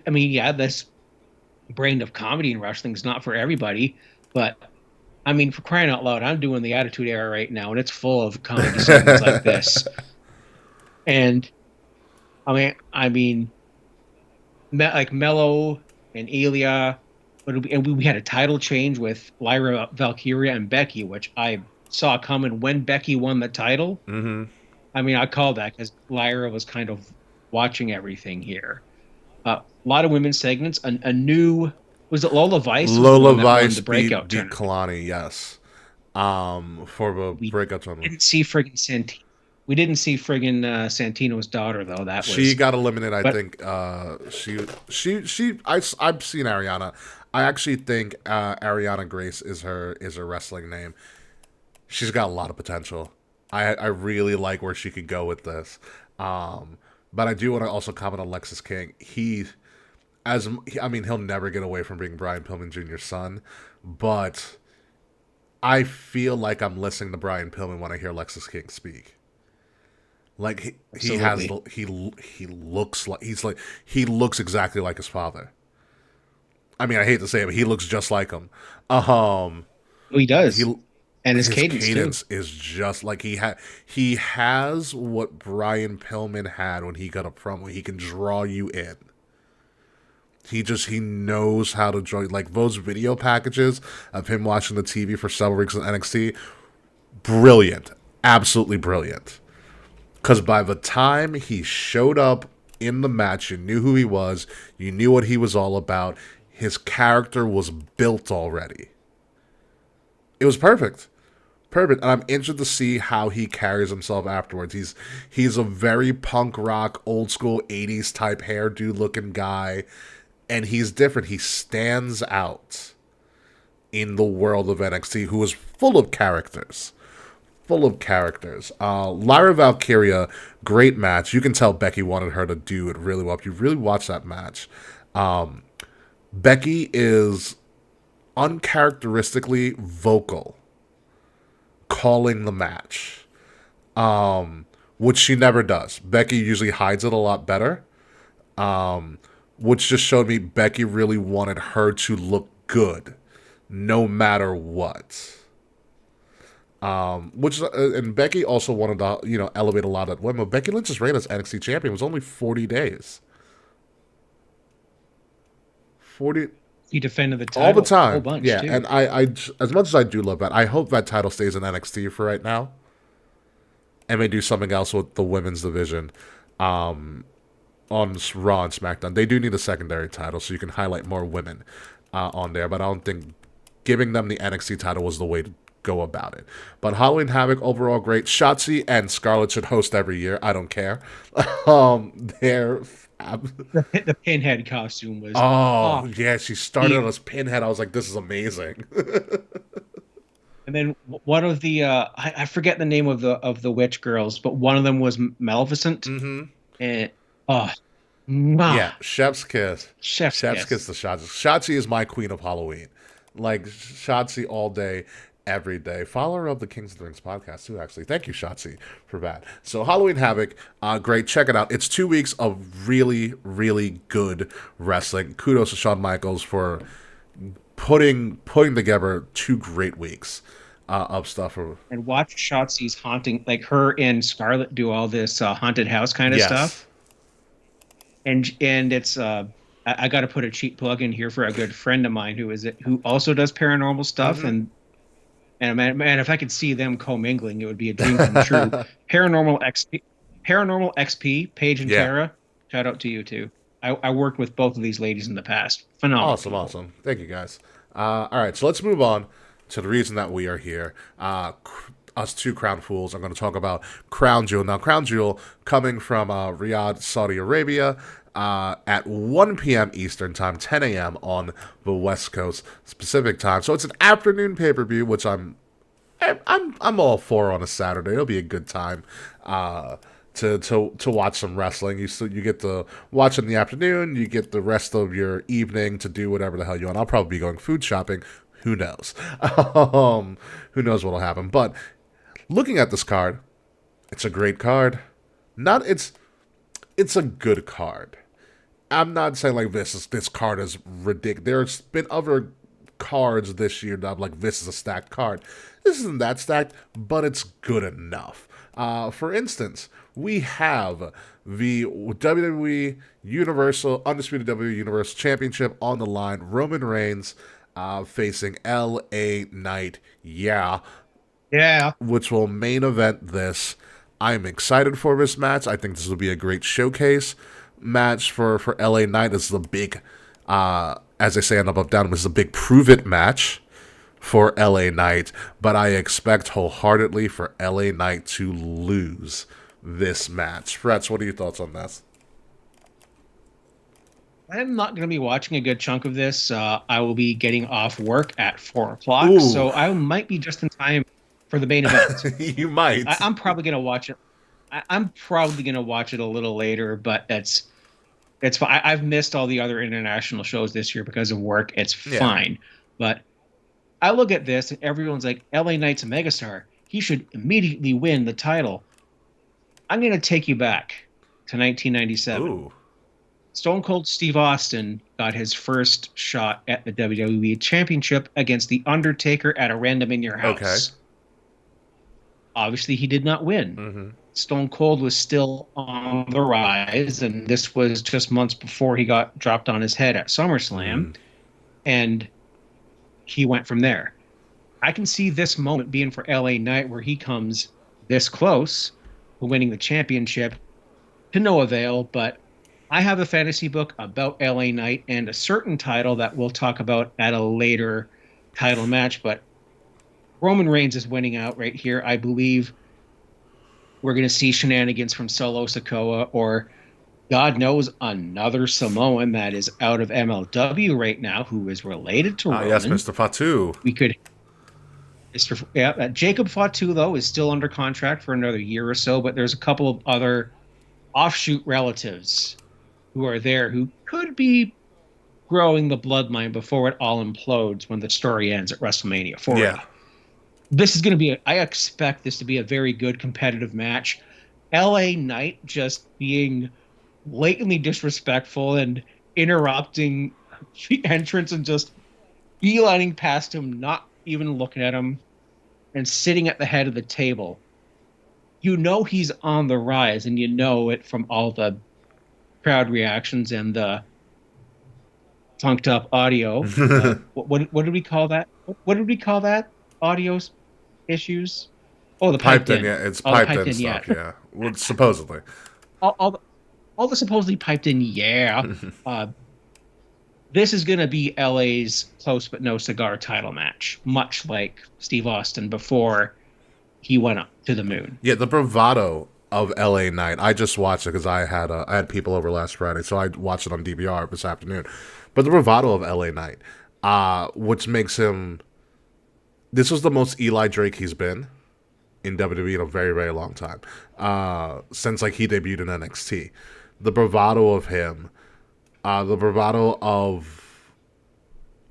I mean, yeah, this brand of comedy in wrestling is not for everybody, but I mean, for crying out loud, I'm doing the Attitude Era right now, and it's full of comedy segments like this. And I mean, like Mello and Elia, and we had a title change with Lyra Valkyria and Becky, which I saw coming when Becky won the title. Mm-hmm. I mean, I called that because Lyra was kind of watching everything here. A lot of women's segments. A new, was it Lola Vice? Lola Was the one that won Vice the breakout beat tournament. Kalani, yes. For the We breakout tournament. didn't see friggin' Santino. We didn't see friggin' Santino's daughter though. That was She got eliminated. I but- think. I've seen Ariana. I actually think Ariana Grace is her wrestling name. She's got a lot of potential. I really like where she could go with this. But I do want to also comment on Lexus King. He'll never get away from being Brian Pillman Jr.'s son, but I feel like I'm listening to Brian Pillman when I hear Lexus King speak. Like he looks exactly like his father. I mean, I hate to say it, but he looks just like him. he does, He and his his cadence, too. is just like he has what Brian Pillman had when he got up front, where he can draw you in. He knows how to draw, like those video packages of him watching the TV for several weeks in NXT. Brilliant, absolutely brilliant. Because by the time he showed up in the match, you knew who he was, you knew what he was all about. His character was built already. It was perfect. Perfect. And I'm interested to see how he carries himself afterwards. He's a very punk rock, old school 80s type hairdo looking guy. And he's different. He stands out in the world of NXT, who is full of characters. Full of characters. Lyra Valkyria, great match. You can tell Becky wanted her to do it really well. If you really watch that match, Becky is uncharacteristically vocal, calling the match, which she never does. Becky usually hides it a lot better, which just showed me Becky really wanted her to look good, no matter what. And Becky also wanted to, elevate a lot of women. Becky Lynch's reign as NXT champion was only 40 days. 40 He defended the title all the a time. whole bunch, Yeah, too. and I, as much as I do love that, I hope that title stays in NXT for right now, and they do something else with the women's division, on Raw and SmackDown. They do need a secondary title so you can highlight more women on there, but I don't think giving them the NXT title was the way to go about it. But Halloween Havoc, overall great. Shotzi and Scarlett should host every year. I don't care. They're The pinhead costume was yeah, she started as Pinhead. I was like, this is amazing. And then one of the I forget the name of the witch girls, but one of them was Maleficent. Mm-hmm. And Yeah, Chef's Kiss. Chef's Kiss kiss. to Shotzi. Shotzi is my queen of Halloween. Like, Shotzi all day, every day. Follower of the Kings of the Rings podcast, too, actually. Thank you, Shotzi, for that. So, Halloween Havoc, great. Check it out. It's 2 weeks of really, really good wrestling. Kudos to Shawn Michaels for putting together 2 great weeks of stuff. And watch Shotzi's haunting, like her and Scarlett do all this haunted house kind of Yes. stuff. And it's I I got to put a cheap plug in here for a good friend of mine who also does paranormal stuff, and man, if I could see them commingling, it would be a dream come true. Paranormal XP, Paige and Yeah. Tara. Shout out to you too. I worked with both of these ladies in the past. Phenomenal. Awesome, people. awesome. Thank you, guys. All right, so let's move on to the reason that we are here. Us two Crown Fools are going to talk about Crown Jewel. Now, Crown Jewel coming from Riyadh, Saudi Arabia, at 1 p.m. Eastern Time, 10 a.m. on the West Coast Pacific Time. So it's an afternoon pay-per-view, which I'm all for on a Saturday. It'll be a good time. To watch some wrestling. You get to watch in the afternoon. You get the rest of your evening to do whatever the hell you want. I'll probably be going food shopping. Who knows? Who knows what'll happen? But looking at this card, it's a great card. It's a good card. I'm not saying like this card is ridiculous. There's been other cards this year that I'm like, this is a stacked card. This isn't that stacked, but it's good enough. For instance, we have the WWE Undisputed WWE Universal Championship on the line. Roman Reigns facing LA Knight, Yeah. which will main event this. I'm excited for this match. I think this will be a great showcase match for LA Knight. This is a big, as they say on Up Up Down, this is a big prove it match for LA Knight, but I expect wholeheartedly for LA Knight to lose this match. Fretz, what are your thoughts on this? I'm not going to be watching a good chunk of this. I will be getting off work at 4 o'clock, Ooh. so I might be just in time for the main event. You might. I'm probably going to watch it. I'm probably going to watch it a little later, but it's fine. I've missed all the other international shows this year because of work. It's fine, but I look at this and everyone's like, LA Knight's a megastar. He should immediately win the title. I'm going to take you back to 1997. Ooh. Stone Cold Steve Austin got his first shot at the WWE Championship against The Undertaker at a Random in Your House. Okay. Obviously, he did not win. Mm-hmm. Stone Cold was still on the rise, and this was just months before he got dropped on his head at SummerSlam. And he went from there. I can see this moment being for LA Knight where he comes this close to winning the championship to no avail, but I have a fantasy book about LA Knight and a certain title that we'll talk about at a later title match, but Roman Reigns is winning out right here. I believe we're going to see shenanigans from Solo Sikoa or God knows another Samoan that is out of MLW right now who is related to Roman. Yes, Mr. Fatu. We could... Jacob Fatu, though, is still under contract for another year or so, but there's a couple of other offshoot relatives who are there who could be growing the bloodline before it all implodes when the story ends at WrestleMania 40. Yeah. This is going to be I expect this to be a very good competitive match. LA Knight just being blatantly disrespectful and interrupting the entrance and just beelining past him, not even looking at him, and sitting at the head of the table. You know he's on the rise, and you know it from all the crowd reactions and the funked up audio. What did we call that? What did we call that? Audio issues? Oh, the piped in. Yeah, it's piped in stuff, yeah. Well, supposedly. All the supposedly piped in, yeah. This is going to be LA's close but no cigar title match, much like Steve Austin before he went up to the moon. Yeah, the bravado of LA Knight. I just watched it because I had people over last Friday, so I watched it on DVR this afternoon. But the bravado of LA Knight, which makes him... This was the most Eli Drake he's been in WWE in a very, very long time. Since like he debuted in NXT. The bravado of him, the bravado of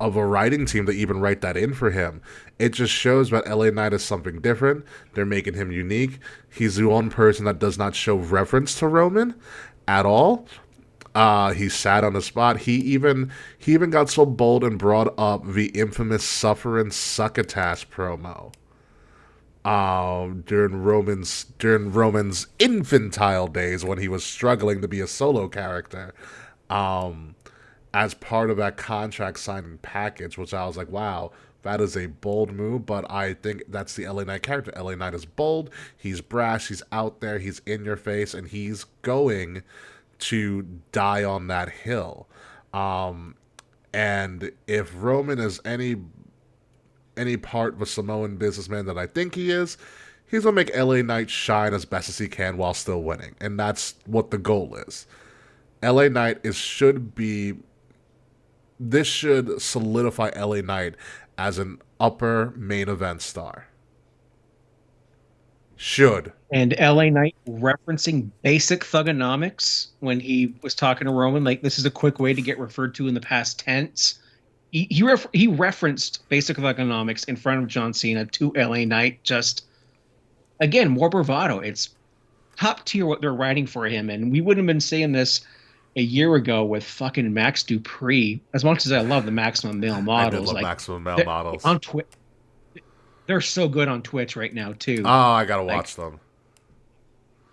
a writing team to even write that in for him. It just shows that LA Knight is something different. They're making him unique. He's the one person that does not show reverence to Roman at all. He sat on the spot. He even got so bold and brought up the infamous Suffer and Succotash promo. During Roman's infantile days when he was struggling to be a solo character. as part of that contract signing package, which I was like, wow, that is a bold move, but I think that's the LA Knight character. LA Knight is bold, he's brash, he's out there, he's in your face, and he's going to die on that hill. And if Roman is any part of a Samoan businessman that I think he is, he's gonna make LA Knight shine as best as he can while still winning, and that's what the goal is. LA Knight this should solidify LA Knight as an upper main event star. Should. And LA Knight referencing basic thugonomics when he was talking to Roman, like this is a quick way to get referred to in the past tense. He referenced basic thugonomics in front of John Cena to LA Knight. Just again, more bravado. It's top tier what they're writing for him, and we wouldn't have been saying this a year ago with fucking Max Dupree. As much as I love the Maximum Male models, I did love like, Maximum Male models on Twitch. They're so good on Twitch right now too. Oh, I gotta watch them.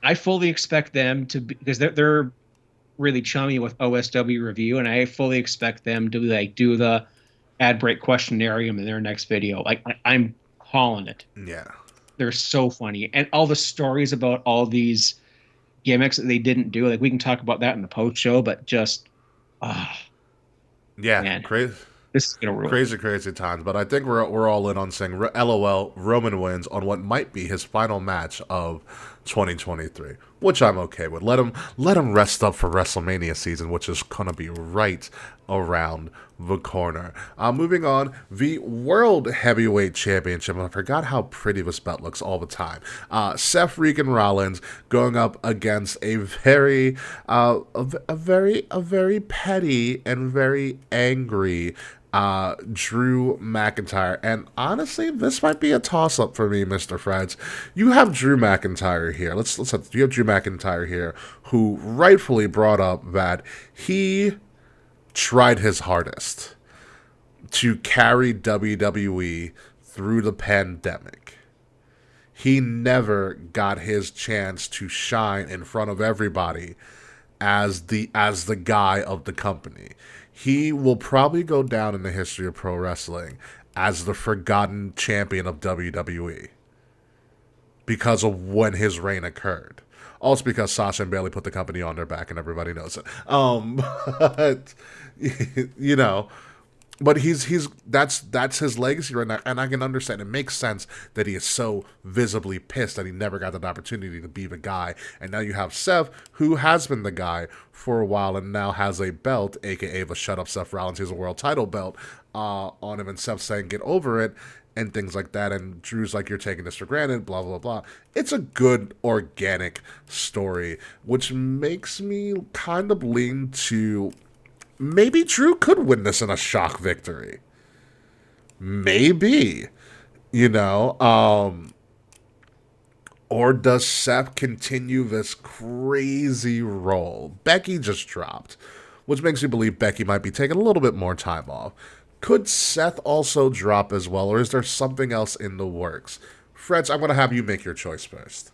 I fully expect them to be, because they're really chummy with OSW review, and I fully expect them to like do the ad break questionarium in their next video. Like I'm calling it. Yeah, they're so funny, and all the stories about all these gimmicks that they didn't do. Like we can talk about that in the post show, but just yeah, man. Crazy. This is gonna rule. Crazy times, but I think we're all in on saying LOL. Roman wins on what might be his final match of 2023, which I'm okay with. Let him rest up for WrestleMania season, which is gonna be right around the corner. Moving on, the World Heavyweight Championship. I forgot how pretty this belt looks all the time. Seth freaking Rollins going up against a very petty and very angry Drew McIntyre. And honestly, this might be a toss-up for me, Mr. Fretz. You have Drew McIntyre here. You have Drew McIntyre here, who rightfully brought up that he tried his hardest to carry WWE through the pandemic. He never got his chance to shine in front of everybody as the guy of the company. He will probably go down in the history of pro wrestling as the forgotten champion of WWE because of when his reign occurred. Also because Sasha and Bayley put the company on their back and everybody knows it. But you know, but that's his legacy right now, and I can understand. It makes sense that he is so visibly pissed that he never got that opportunity to be the guy. And now you have Seth, who has been the guy for a while and now has a belt, aka the Shut Up Seth Rollins. He has a world title belt on him, and Seth saying get over it and things like that. And Drew's like, you're taking this for granted, blah, blah, blah. It's a good organic story, which makes me kind of lean to maybe Drew could win this in a shock victory. Maybe. You know, or does Seth continue this crazy role? Becky just dropped, which makes me believe Becky might be taking a little bit more time off. Could Seth also drop as well, or is there something else in the works? Fretz, I'm going to have you make your choice first.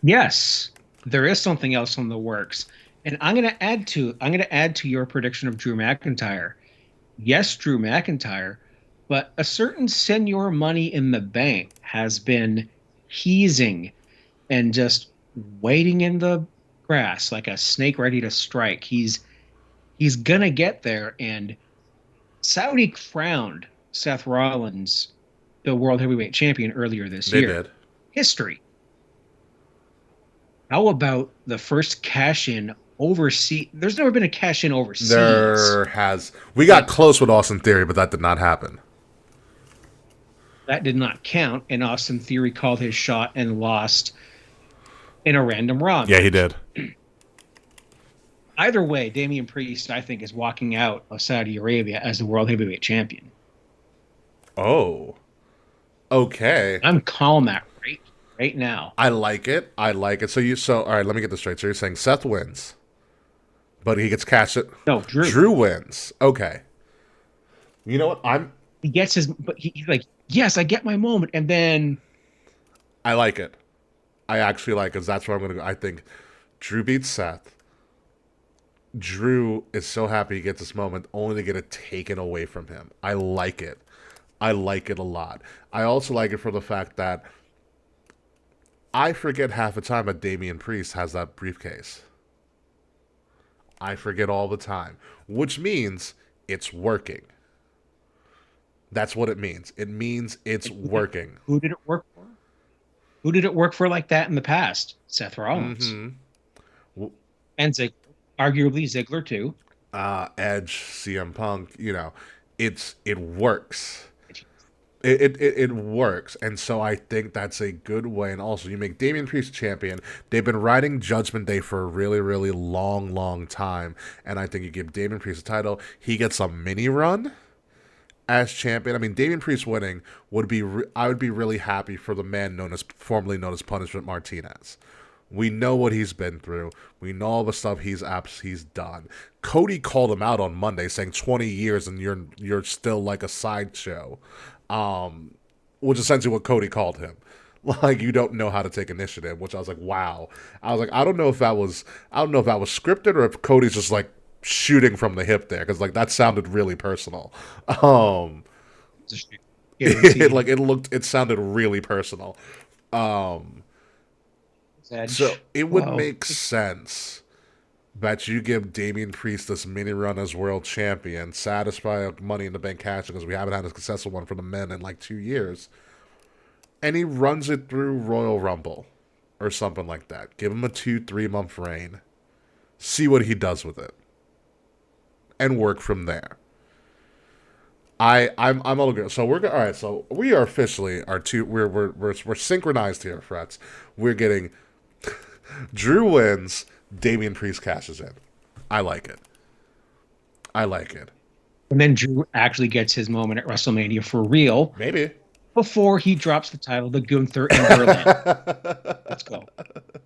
Yes, there is something else in the works. And I'm going to add to your prediction of Drew McIntyre. Yes, Drew McIntyre, but a certain Senor Money in the Bank has been teasing and just waiting in the grass like a snake ready to strike. He's going to get there, and Saudi crowned Seth Rollins the World Heavyweight Champion earlier this year. They did. History. How about the first cash-in overseas? There's never been a cash-in overseas. There has. We got close with Austin Theory, but that did not happen. That did not count, and Austin Theory called his shot and lost in a random Raw. Yeah, he did. Either way, Damian Priest, I think, is walking out of Saudi Arabia as the World Heavyweight Champion. Oh. Okay. I'm calling that right now. I like it. So all right, let me get this straight. So you're saying Seth wins, but he gets cashed. No, Drew. Drew wins. Okay. You know what? He gets his, but he's like, yes, I get my moment, and then I like it. I actually like it. 'Cause that's where I'm going to go. I think Drew beats Seth. Drew is so happy he gets this moment only to get it taken away from him. I like it. I like it a lot. I also like it for the fact that I forget half the time that Damian Priest has that briefcase. I forget all the time, which means it's working. That's what it means. It means it's working. Who did it work for? Who did it work for like that in the past? Seth Rollins Mm-hmm. and Ziggler, arguably Ziggler too. Edge, CM Punk, it works. It works, and so I think that's a good way. And also, you make Damian Priest champion. They've been riding Judgment Day for a really, really long time, and I think you give Damian Priest a title. He gets a mini run as champion. I mean, Damian Priest winning would be. I would be really happy for the man formerly known as Punishment Martinez. We know what he's been through. We know all the stuff he's done. Cody called him out on Monday, saying 20 years and you're still like a sideshow, which is essentially what Cody called him. Like, you don't know how to take initiative, which I was like, wow. I was like, I don't know if that was scripted or if Cody's just like shooting from the hip there, because like that sounded really personal. It sounded really personal. So it would make sense that you give Damian Priest this mini run as world champion, satisfy a Money in the Bank cash because we haven't had a successful one for the men in like 2 years, and he runs it through Royal Rumble or something like that. Give him a 2-3 month reign, see what he does with it, and work from there. I'm all good. So all right. So we are officially we're synchronized here, Fretz. We're getting Drew wins, Damian Priest cashes in. I like it. And then Drew actually gets his moment at WrestleMania for real. Maybe. Before he drops the title to Gunther in Berlin. Let's go.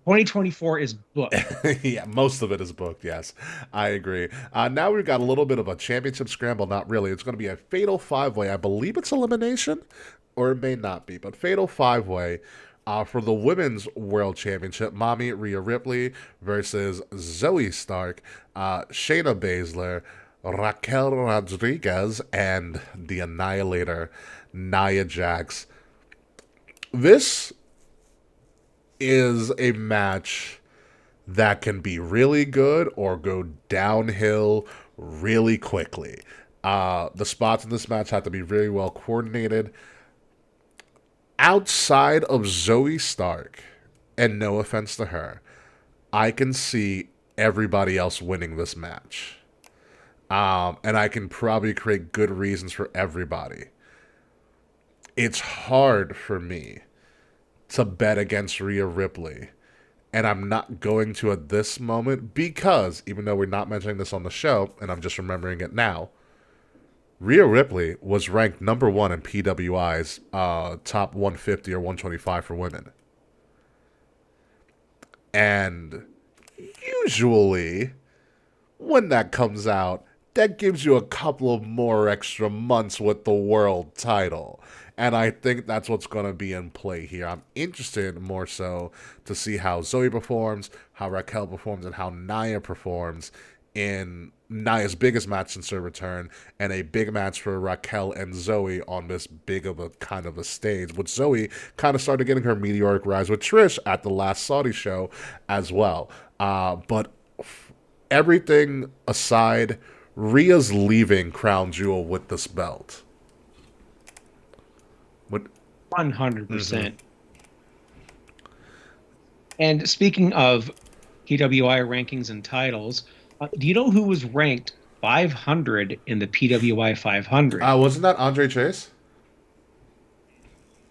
2024 is booked. Yeah, most of it is booked, yes. I agree. Now we've got a little bit of a championship scramble. Not really. It's going to be a fatal 5-way. I believe it's elimination, or it may not be. But fatal 5-way for the Women's World Championship. Mommy Rhea Ripley versus Zoe Stark, Shayna Baszler, Raquel Rodriguez, and the Annihilator, Nia Jax. This is a match that can be really good or go downhill really quickly. The spots in this match have to be very well coordinated. Outside of Zoe Stark, and no offense to her, I can see everybody else winning this match. And I can probably create good reasons for everybody. It's hard for me to bet against Rhea Ripley, and I'm not going to at this moment because, even though we're not mentioning this on the show, and I'm just remembering it now, Rhea Ripley was ranked number 1 in PWI's top 150 or 125 for women. And usually, when that comes out, that gives you a couple of more extra months with the world title. And I think that's what's going to be in play here. I'm interested more so to see how Zoe performs, how Raquel performs, and how Nia performs in Nia's biggest match since her return, and a big match for Raquel and Zoe on this big of a kind of a stage. With Zoe kind of started getting her meteoric rise with Trish at the last Saudi show as well. But everything aside, Rhea's leaving Crown Jewel with this belt. 100%. And speaking of PWI rankings and titles, do you know who was ranked 500 in the PWI 500? Wasn't that Andre Chase?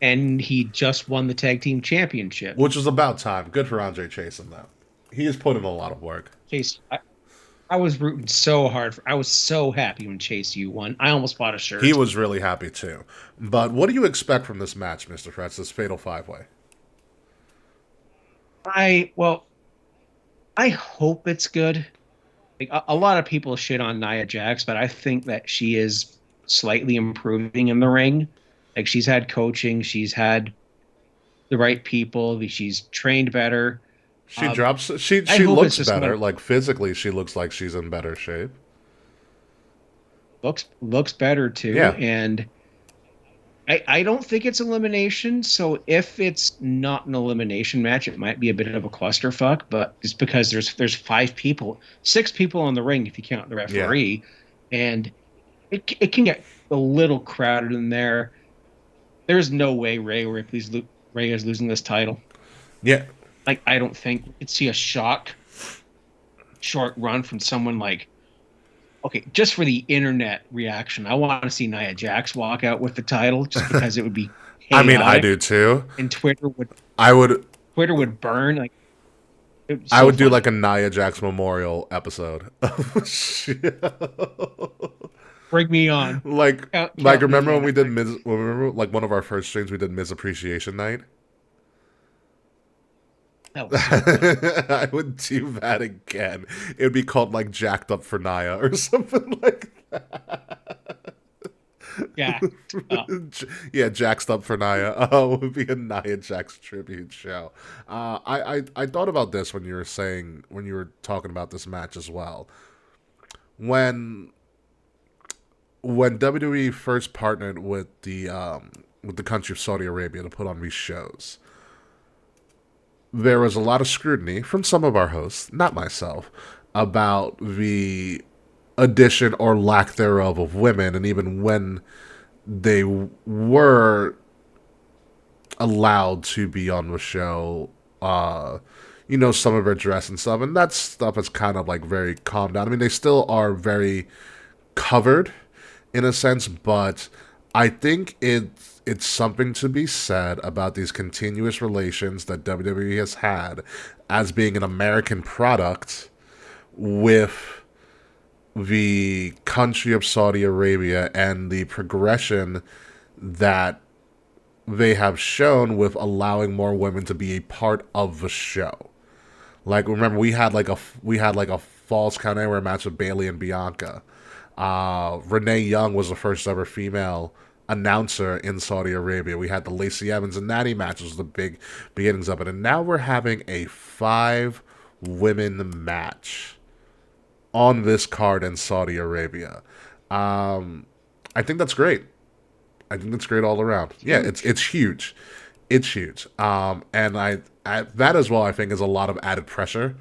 And he just won the tag team championship. Which was about time. Good for Andre Chase in that. He has put in a lot of work. Chase, I was rooting so hard. I was so happy when Chase U won. I almost bought a shirt. He was really happy too. But what do you expect from this match, Mr. Fretz, this fatal 5-way? I hope it's good. Like, a lot of people shit on Nia Jax, but I think that she is slightly improving in the ring. Like, she's had coaching, she's had the right people, she's trained better. She drops. She hope it's looks just better. one Like physically, she looks like she's in better shape. looks better too, Yeah. and I don't think it's elimination. So if it's not an elimination match, it might be a bit of a clusterfuck. But it's because there's 5 people, 6 people on the ring if you count the Yeah. referee, and it can get a little crowded in there. There's no way Ray is losing this title. Yeah. Like I don't think we could see a short run from someone like. Okay, just for the internet reaction, I want to see Nia Jax walk out with the title just because it would be I mean, I chaotic, do too. and I would. Twitter would burn. Like it would be I so would do funny. like a Nia Jax memorial episode. Bring me on. Like remember me when we in. did remember like one of our first streams we did Miz Appreciation Night? That was so funny. I would do that again. It would be called like Jacked Up for Nia or something like Yeah. yeah, Jacked Up for Nia. It would be a Nia Jax tribute show. I thought about this when you were talking about this match as well. When WWE first partnered with the country of Saudi Arabia to put on these shows, there was a lot of scrutiny from some of our hosts, not myself, about the addition or lack thereof of women, and even when they were allowed to be on the show, some of their dress and stuff, and that stuff is kind of like very calmed down. I mean, they still are very covered in a sense, but I think it's something to be said about these continuous relations that WWE has had as being an American product with the country of Saudi Arabia and the progression that they have shown with allowing more women to be a part of the show. Like remember we had like a false count anywhere match with Bayley and Bianca. Renee Young was the first ever female announcer in Saudi Arabia. We had the Lacey Evans and Natty match was the big beginnings of it, and now we're having a 5-women match on this card in Saudi Arabia. I think that's great. I think that's great all around. Yeah, it's huge. It's huge. And I that as well I think is a lot of added pressure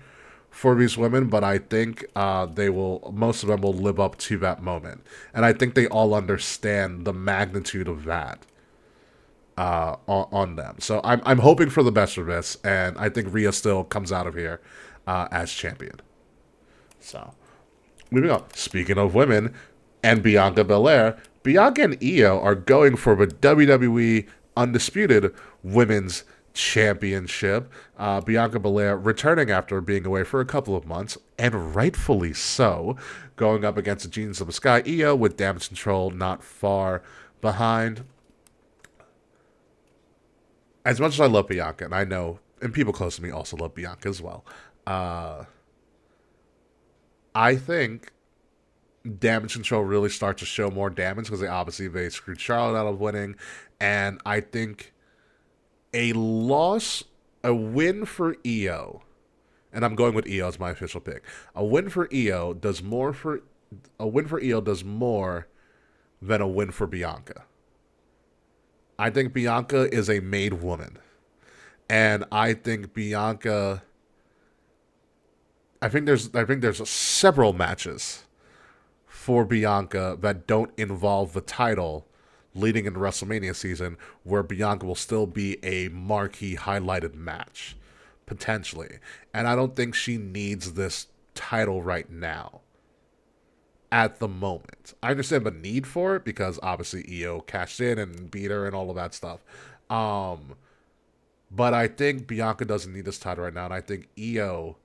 for these women, but I think most of them will live up to that moment. And I think they all understand the magnitude of that on them. So I'm hoping for the best for this, and I think Rhea still comes out of here as champion. So, moving on. Speaking of women and Bianca Belair, Bianca and Io are going for the WWE Undisputed Women's Championship. Bianca Belair returning after being away for a couple of months, and rightfully so, going up against the Genius of the Sky. Io with Damage Control not far behind. As much as I love Bianca, and I know, and people close to me also love Bianca as well, I think Damage Control really starts to show more damage because they screwed Charlotte out of winning, and I think a win for Io, and I'm going with Io as my official pick. A win for Io does more than a win for Bianca. I think Bianca is a made woman, and I think Bianca. I think there's several matches for Bianca that don't involve the title leading into WrestleMania season where Bianca will still be a marquee highlighted match, potentially. And I don't think she needs this title right now at the moment. I understand the need for it because obviously Io cashed in and beat her and all of that stuff. But I think Bianca doesn't need this title right now, and I think Io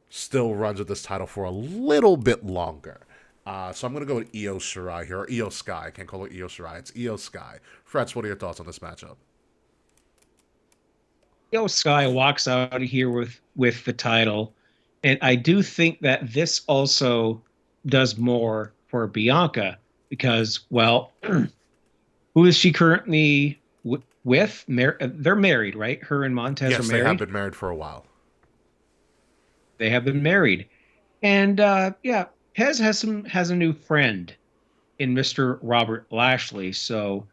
still runs with this title for a little bit longer. So I'm going to go with Io Shirai here, or Io Sky. I can't call her Io Shirai. It's Io Sky. Fretz, what are your thoughts on this matchup? Io Sky walks out of here with the title, and I do think that this also does more for Bianca because, well, who is she currently with? They're married, right? Her and Montez are married. Yes, they have been married for a while. They have been married. And yeah, Pez has a new friend in Mr. Robert Lashley. So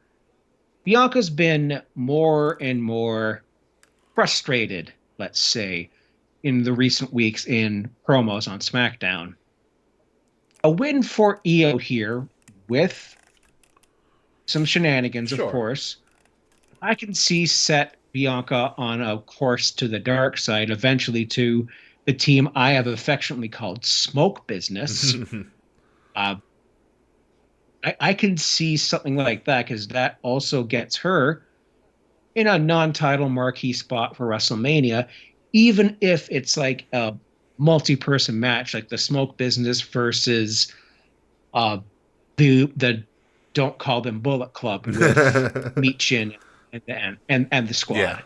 Bianca's been more and more frustrated, let's say, in the recent weeks in promos on SmackDown. A win for Io here with some shenanigans, of Sure. course. I can see set Bianca on a course to the dark side, eventually to the team I have affectionately called Smoke Business. Uh, I can see something like that because that also gets her in a non-title marquee spot for WrestleMania, even if it's like a multi-person match, like the Smoke Business versus uh, the Don't Call Them Bullet Club with Meat Chin and the Yeah. squad.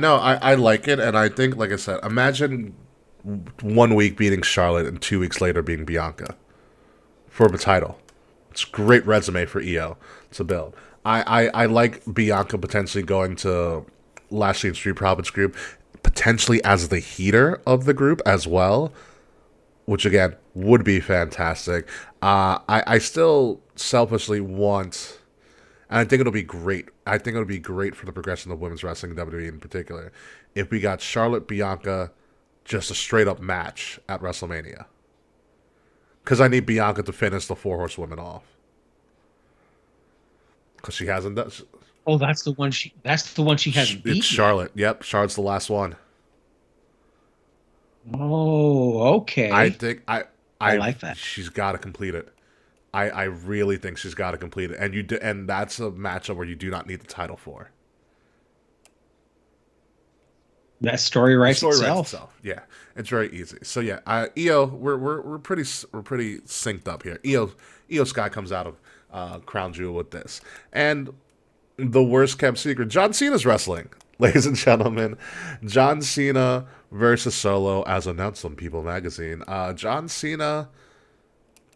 No, I like it, and I think, like I said, imagine 1 week beating Charlotte and 2 weeks later being Bianca for the title. It's a great resume for EO to build. I like Bianca potentially going to Lashley and Street Profits group, potentially as the heater of the group as well, which again would be fantastic. I still selfishly want, and I think it'll be great. I think it'll be great for the progression of women's wrestling in WWE in particular if we got Charlotte Bianca just a straight up match at WrestleMania. Because I need Bianca to finish the Four Horsewomen off. Because she hasn't done. Oh, that's the one she. That's the one she hasn't beaten. It's Charlotte. Yep, Charlotte's the last one. Oh, okay. I think I like that. She's got to complete it. I really think she's got to complete it, and and that's a matchup where you do not need the title for. That story writes The story itself. writes itself. Yeah, it's very easy. So yeah, EO, we're pretty synced up here. EO Sky comes out of Crown Jewel with this, and the worst kept secret. John Cena's wrestling, ladies and gentlemen. John Cena versus Solo, as announced on People Magazine. John Cena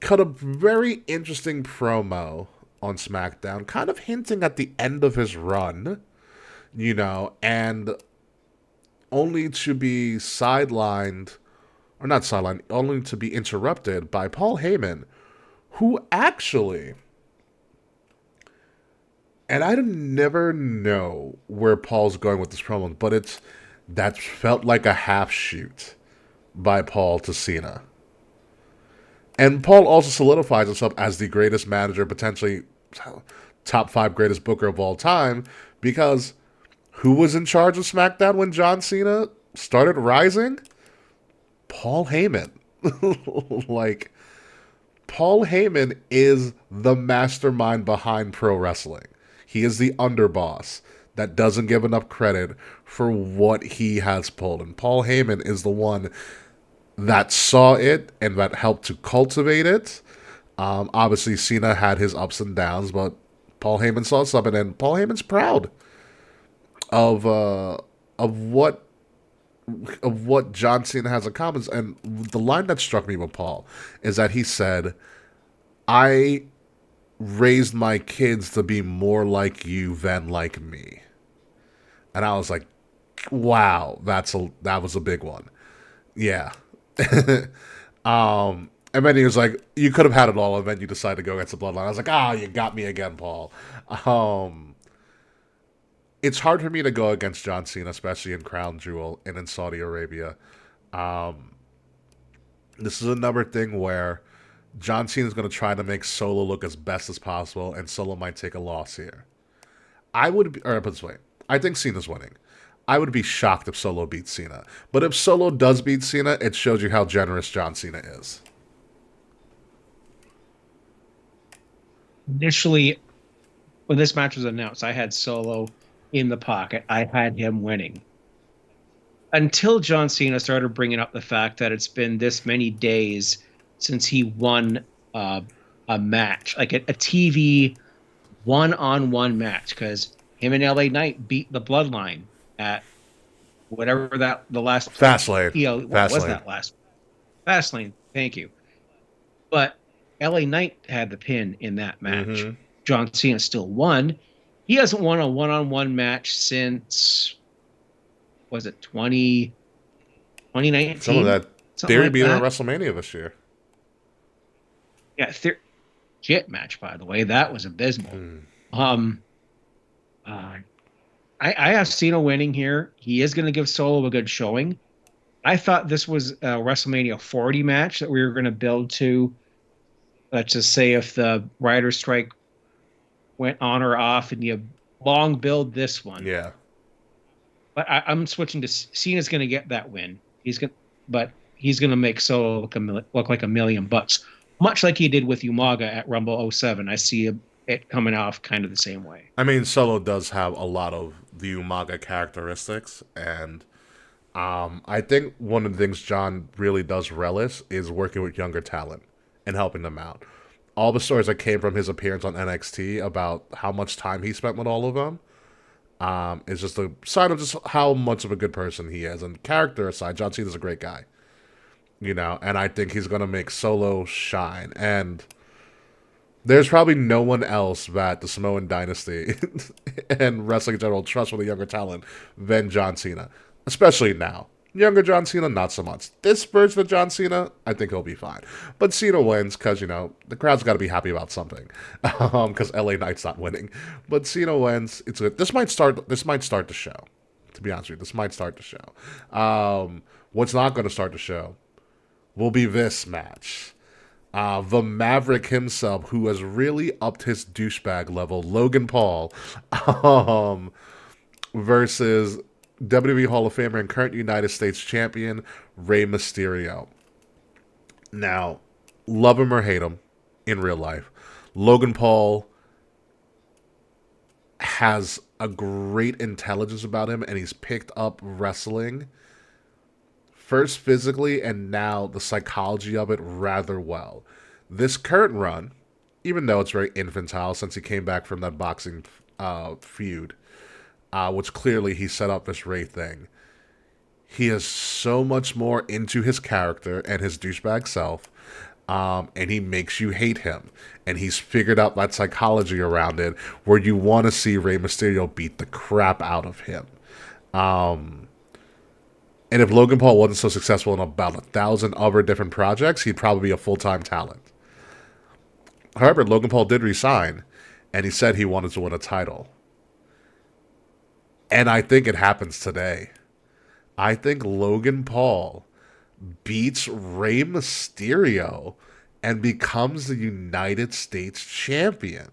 cut a very interesting promo on SmackDown, kind of hinting at the end of his run, and only to be sidelined, or not sidelined, only to be interrupted by Paul Heyman, who actually, and I never know where Paul's going with this promo, but that felt like a half shoot by Paul to Cena. And Paul also solidifies himself as the greatest manager, potentially top 5 greatest booker of all time, because who was in charge of SmackDown when John Cena started rising? Paul Heyman. Like, Paul Heyman is the mastermind behind pro wrestling. He is the underboss that doesn't give enough credit for what he has pulled. And Paul Heyman is the one that saw it and that helped to cultivate it. Obviously, Cena had his ups and downs, but Paul Heyman saw something, and Paul Heyman's proud of what John Cena has in common. And the line that struck me with Paul is that he said, "I raised my kids to be more like you than like me," and I was like, "Wow, that was a big one." Yeah. And then he was like, "You could have had it all, and then you decided to go against the bloodline." I was like, you got me again, Paul." It's hard for me to go against John Cena, especially in Crown Jewel and in Saudi Arabia. This is another thing where John Cena is going to try to make Solo look as best as possible, and Solo might take a loss here. Put it this way, I think Cena's winning. I would be shocked if Solo beats Cena. But if Solo does beat Cena, it shows you how generous John Cena is. Initially, when this match was announced, I had Solo in the pocket. I had him winning. Until John Cena started bringing up the fact that it's been this many days since he won a match, like a TV one-on-one match, because him and LA Knight beat the Bloodline at whatever the last Fastlane. What was that last? Fastlane. Thank you. But LA Knight had the pin in that match. Mm-hmm. John Cena still won. He hasn't won a one-on-one match since, was it 20? Some of 2019, that something Theory like beat him at that. WrestleMania this year. Yeah, shit match, by the way. That was abysmal. Um, uh, I have Cena winning here. He is going to give Solo a good showing. I thought this was a WrestleMania 40 match that we were going to build to. Let's just say if the writer's strike went on or off, and you long build this one. Yeah. But I'm switching to Cena's going to get that win. But he's going to make Solo look like $1,000,000, much like he did with Umaga at Rumble '07. I see it coming off kind of the same way. I mean, Solo does have a lot of the Umaga characteristics, and I think one of the things John really does relish is working with younger talent and helping them out. All the stories that came from his appearance on NXT about how much time he spent with all of them is just a sign of just how much of a good person he is. And character aside, John Cena's a great guy, and I think he's going to make Solo shine. And there's probably no one else that the Samoan dynasty and wrestling in general trust with a younger talent than John Cena, especially now. Younger John Cena, not so much. This version of John Cena, I think he'll be fine. But Cena wins because, the crowd's got to be happy about something. Because LA Knight's not winning. But Cena wins. It's good. This might start the show. To be honest with you, this might start the show. What's not going to start the show will be this match. The Maverick himself, who has really upped his douchebag level, Logan Paul, versus WWE Hall of Famer and current United States champion, Rey Mysterio. Now, love him or hate him in real life, Logan Paul has a great intelligence about him, and he's picked up wrestling, first physically and now the psychology of it, rather well. This current run, even though it's very infantile since he came back from that boxing feud, which clearly he set up this Ray thing, he is so much more into his character and his douchebag self, and he makes you hate him. And he's figured out that psychology around it where you want to see Rey Mysterio beat the crap out of him. And if Logan Paul wasn't so successful in about 1,000 other different projects, he'd probably be a full-time talent. However, Logan Paul did resign, and he said he wanted to win a title. And I think it happens today. I think Logan Paul beats Rey Mysterio and becomes the United States champion.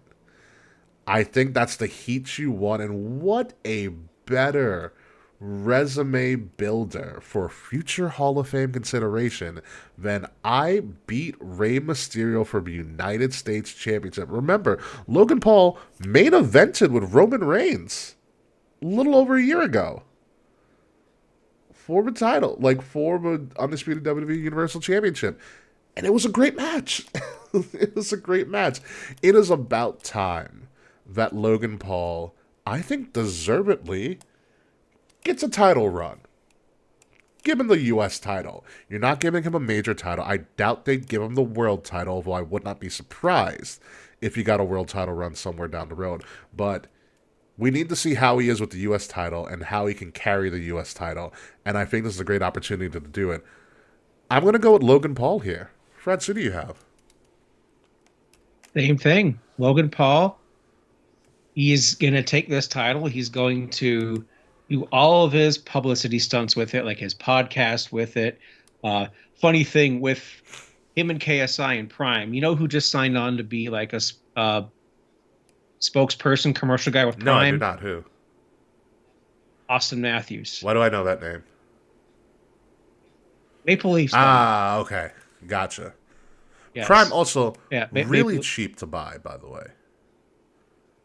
I think that's the heat you want, and what a better resume builder for future Hall of Fame consideration than I beat Rey Mysterio for the United States Championship. Remember, Logan Paul main evented with Roman Reigns a little over a year ago for the title, for the undisputed WWE Universal Championship. And it was a great match. It was a great match. It is about time that Logan Paul, I think deservedly, gets a title run. Give him the U.S. title. You're not giving him a major title. I doubt they'd give him the world title, although I would not be surprised if he got a world title run somewhere down the road. But we need to see how he is with the U.S. title and how he can carry the U.S. title. And I think this is a great opportunity to do it. I'm going to go with Logan Paul here. Fretz, who do you have? Same thing. Logan Paul, he's going to take this title. He's going to do all of his publicity stunts with it, like his podcast with it. Funny thing with him and KSI and Prime, you know who just signed on to be like a spokesperson, commercial guy with Prime? No, I do not. Who? Austin Matthews. Why do I know that name? Maple Leafs. Ah, okay. Gotcha. Yes. Prime also really Maple cheap to buy, by the way.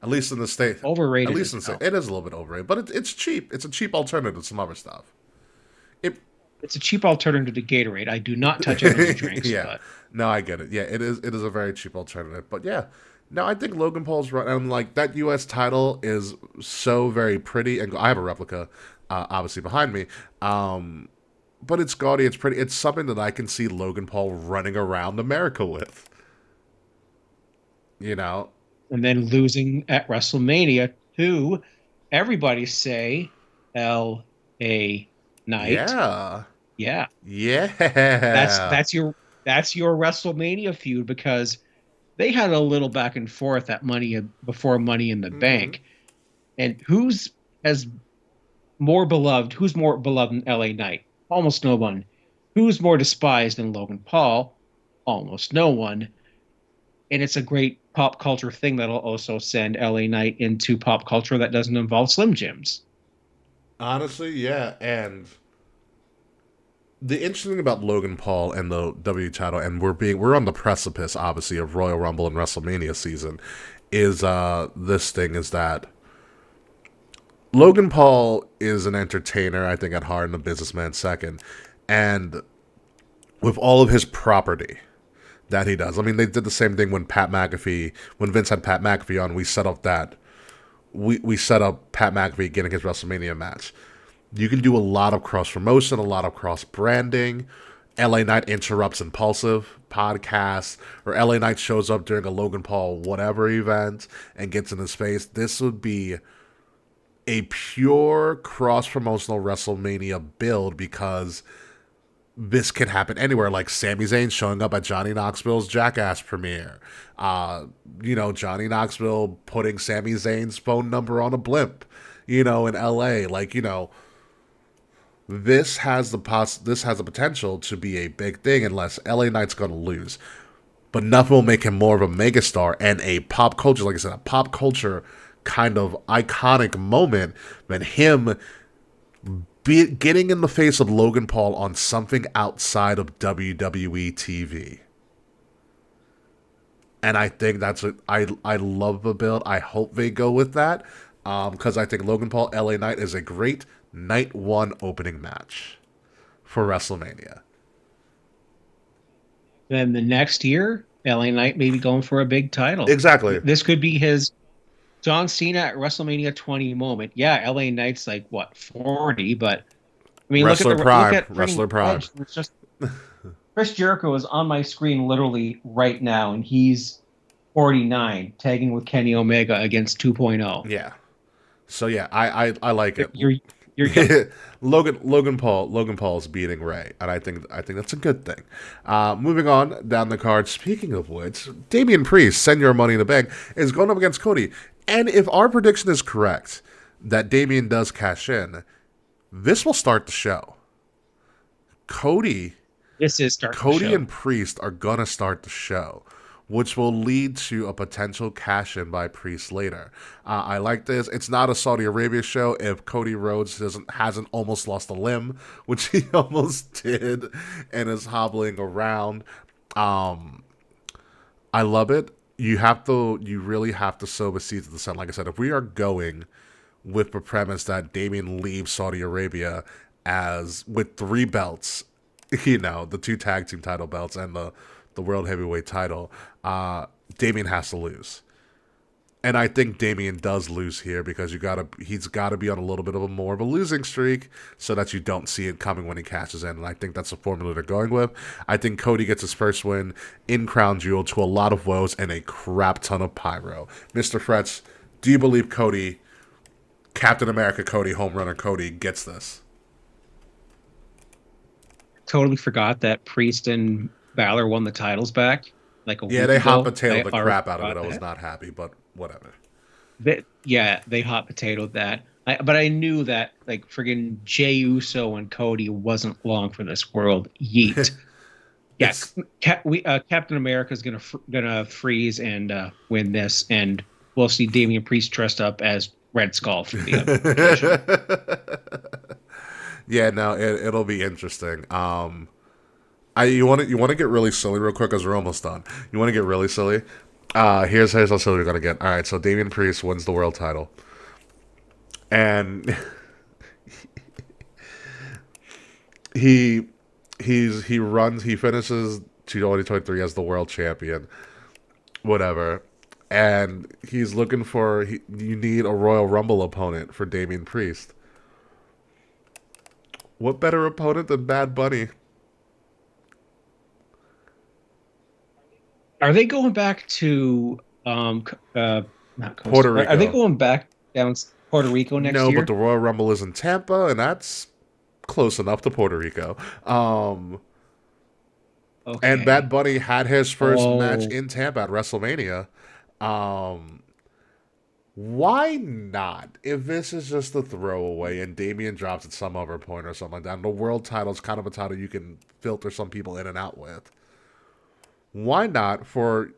At least in the state. Overrated. At least in the state. It is a little bit overrated, but it's cheap. It's a cheap alternative to some other stuff. It's a cheap alternative to Gatorade. I do not touch energy drinks. Yeah. But. No, I get it. Yeah, it is a very cheap alternative. But yeah. No, I think Logan Paul's right. And that U.S. title is so very pretty. And I have a replica, obviously, behind me. But it's gaudy. It's pretty. It's something that I can see Logan Paul running around America with. And then losing at WrestleMania to, everybody say, L.A. Knight. Yeah. Yeah, that's Yeah. that's your that's your WrestleMania feud because they had a little back and forth at before Money in the Hmm. Bank, and as who's more beloved than LA Knight? Almost no one. Who's more despised than Logan Paul? Almost no one. And it's a great pop culture thing that'll also send LA Knight into pop culture that doesn't involve Slim Jims. Honestly, yeah. And the interesting thing about Logan Paul and the W title, and we're on the precipice, obviously, of Royal Rumble and WrestleMania season, is this thing is that Logan Paul is an entertainer, I think, at heart, and a businessman second. And with all of his property that he does, I mean, they did the same thing when Vince had Pat McAfee on, we set up Pat McAfee getting his WrestleMania match. You can do a lot of cross promotion, a lot of cross branding. LA Knight interrupts Impulsive podcasts, or LA Knight shows up during a Logan Paul whatever event and gets in his face. This would be a pure cross promotional WrestleMania build because this can happen anywhere. Like Sami Zayn showing up at Johnny Knoxville's Jackass premiere. Johnny Knoxville putting Sami Zayn's phone number on a blimp, in LA. This has the potential to be a big thing unless LA Knight's going to lose. But nothing will make him more of a megastar and a pop culture, like I said, a pop culture kind of iconic moment than him getting in the face of Logan Paul on something outside of WWE TV. And I think I love the build. I hope they go with that because I think Logan Paul LA Knight is a great night one opening match for WrestleMania. Then the next year, LA Knight may be going for a big title. Exactly. This could be his John Cena at WrestleMania 20 moment. Yeah, LA Knight's like what 40, but I mean, Wrestler look Prime. at Wrestler Prime. Edge. It's just Chris Jericho is on my screen literally right now, and he's 49, tagging with Kenny Omega against 2.0. Yeah. So yeah, I like it. You're Logan Paul is beating Ray, and I think that's a good thing. Moving on down the card. Speaking of which, Damian Priest, send your money in the bank, is going up against Cody. And if our prediction is correct that Damian does cash in, this will start the show. Cody and Priest are gonna start the show, which will lead to a potential cash-in by Priest later. I like this. It's not a Saudi Arabia show if Cody Rhodes hasn't almost lost a limb, which he almost did, and is hobbling around. I love it. You really have to sow the seeds of the sun. Like I said, if we are going with the premise that Damian leaves Saudi Arabia with 3 belts, the 2 tag team title belts and the world heavyweight title, Damian has to lose. And I think Damian does lose here because he's gotta be on a little bit of more of a losing streak so that you don't see it coming when he cashes in. And I think that's the formula they're going with. I think Cody gets his first win in Crown Jewel to a lot of woes and a crap ton of pyro. Mr. Fretz, do you believe Cody, Captain America Cody, Home Runner Cody, gets this? totally forgot that Priest and Balor won the titles back like a week Yeah, they ago. hot potatoed the I crap out of it. forgot I was that. not happy, but whatever. They hot potatoed that. But I knew that like friggin' Jey Uso and Cody wasn't long for this world. Yeet. Yeah, It's Captain America is gonna freeze and win this, and we'll see Damian Priest dressed up as Red Skull for the occasion. yeah, no, it'll be interesting. You want to get really silly real quick because we're almost done. You want to get really silly? Here's how silly we're gonna get. All right, so Damian Priest wins the world title, and he finishes 2023 as the world champion, whatever, and he's looking for you need a Royal Rumble opponent for Damian Priest. What better opponent than Bad Bunny? Are they going back to not Costa Puerto Rico. Are they going back down Puerto Rico next No, year? but the Royal Rumble is in Tampa, and that's close enough to Puerto Rico. And Okay. Bad Bunny had his first match Oh, in Tampa at WrestleMania. Um, why not? If this is just a throwaway and Damian drops at some other point or something like that, and the world title is kind of a title you can filter some people in and out with, why not for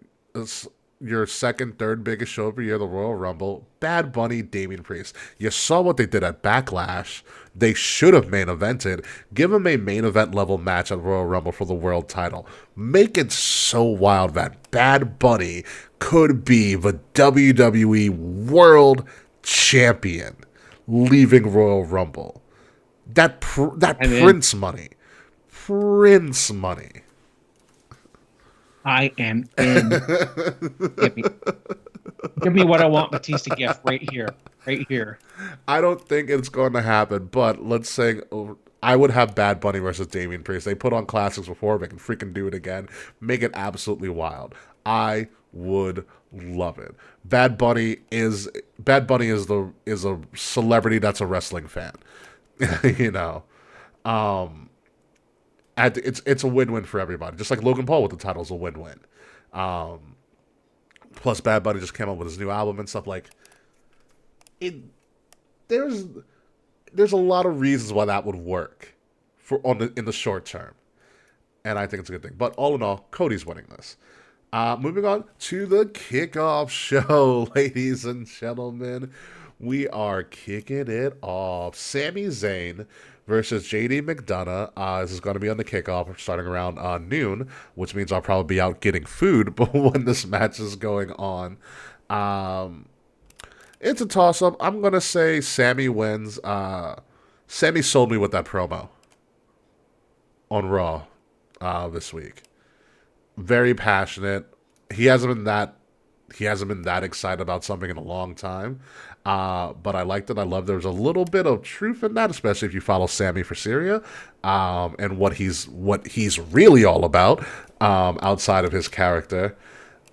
your second, third biggest show of the year, the Royal Rumble, Bad Bunny, Damian Priest? You saw what they did at Backlash. They should have main evented. Give them a main event level match at Royal Rumble for the world title. Make it so wild that Bad Bunny could be the WWE World Champion leaving Royal Rumble. That I'm in. Prince money. Prince money. I am in. Give me, give me what I want, Batista gift right here. Right here. I don't think it's going to happen, but let's say I would have Bad Bunny versus Damian Priest. They put on classics before, they can freaking do it again. Make it absolutely wild. I would love it. Bad Bunny is a celebrity that's a wrestling fan. you know. It's a win-win for everybody. Just like Logan Paul with the title is a win-win. Plus Bad Bunny just came up with his new album and stuff like it. There's a lot of reasons why that would work in the short term, and I think it's a good thing. But all in all, Cody's winning this. Moving on to the kickoff show, ladies and gentlemen, we are kicking it off. Sami Zayn versus JD McDonough. This is going to be on the kickoff starting around noon, which means I'll probably be out getting food but when this match is going on. It's a toss-up. I'm going to say Sami wins. Sami sold me with that promo on Raw this week. Very passionate. He hasn't been that excited about something in a long time. But I liked it. I love there's a little bit of truth in that, especially if you follow Sami for Syria, and what he's really all about, outside of his character.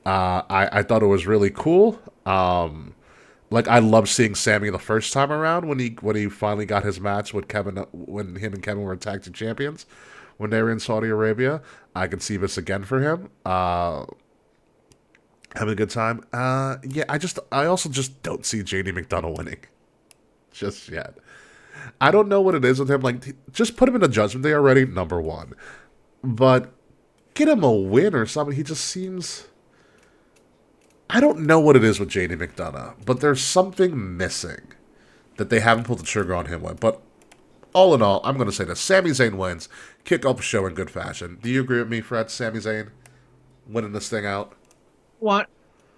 I thought it was really cool. Like I loved seeing Sami the first time around when he finally got his match with Kevin, when him and Kevin were tag team champions when they were in Saudi Arabia. I can see this again for him. Having a good time. Yeah, I also just don't see JD McDonough winning just yet. I don't know what it is with him. Like, just put him in the Judgment Day already, number one. But get him a win or something. He just seems... I don't know what it is with JD McDonough, but there's something missing that they haven't pulled the trigger on him with. But all in all, I'm going to say this. Sami Zayn wins. Kick off a show in good fashion. Do you agree with me, Fretz? Sami Zayn winning this thing out?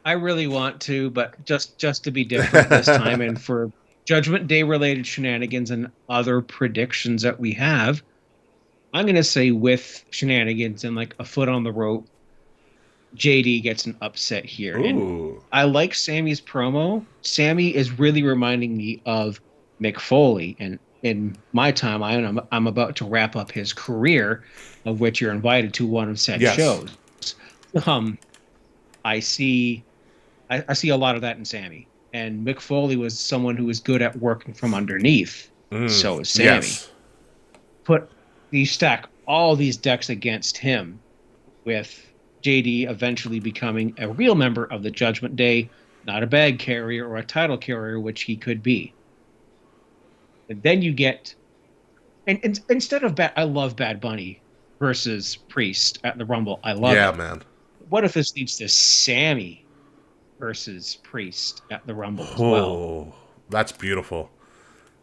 I really want to, but just to be different this time, and for Judgment Day related shenanigans and other predictions that we have, I'm going to say with shenanigans and like a foot on the rope, JD gets an upset here. Ooh. And I like Sammy's promo. Sami is really reminding me of Mick Foley, and in my time, I'm about to wrap up his career, of which you're invited to one of said shows. I see a lot of that in Sami. And Mick Foley was someone who was good at working from underneath. So is Sami. Yes. You stack all these decks against him, with JD eventually becoming a real member of the Judgment Day, not a bag carrier or a title carrier, which he could be. And then you get... And instead of... I love Bad Bunny versus Priest at the Rumble. I love it. Yeah, man. What if this leads to Sami versus Priest at the Rumble as well? That's beautiful.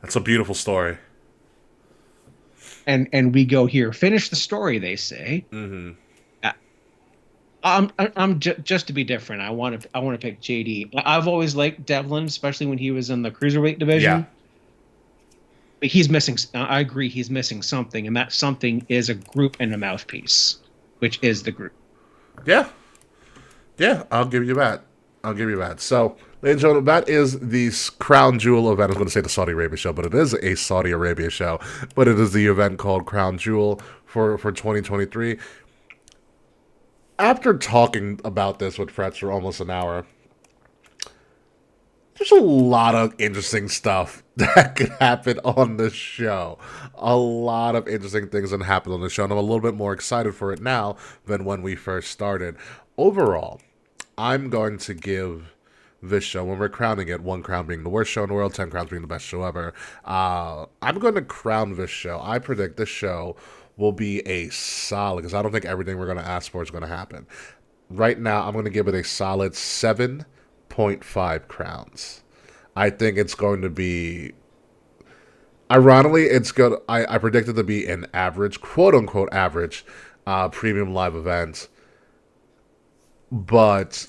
That's a beautiful story. And we go here. Finish the story, they say. Mm-hmm. I'm just to be different. I want to pick JD. I've always liked Devlin, especially when he was in the cruiserweight division. Yeah. But he's missing. I agree. He's missing something, and that something is a group and a mouthpiece, which is the group. Yeah. Yeah, I'll give you that. So, ladies and gentlemen, that is the Crown Jewel event. I was going to say the Saudi Arabia show, but it is a Saudi Arabia show. But it is the event called Crown Jewel for 2023. After talking about this with Fretz for almost an hour, there's there's a lot of interesting stuff that could happen on the show. A lot of interesting things that happen on the show, and I'm a little bit more excited for it now than when we first started. Overall, I'm going to give this show, when we're crowning it, 1 crown being the worst show in the world, 10 crowns being the best show ever, I'm going to crown this show. I predict this show will be a solid, because I don't think everything we're going to ask for is going to happen. Right now, I'm going to give it a solid 7.5 crowns. I think it's going to be, ironically, it's good. I predict it to be an average, quote unquote average, premium live event. But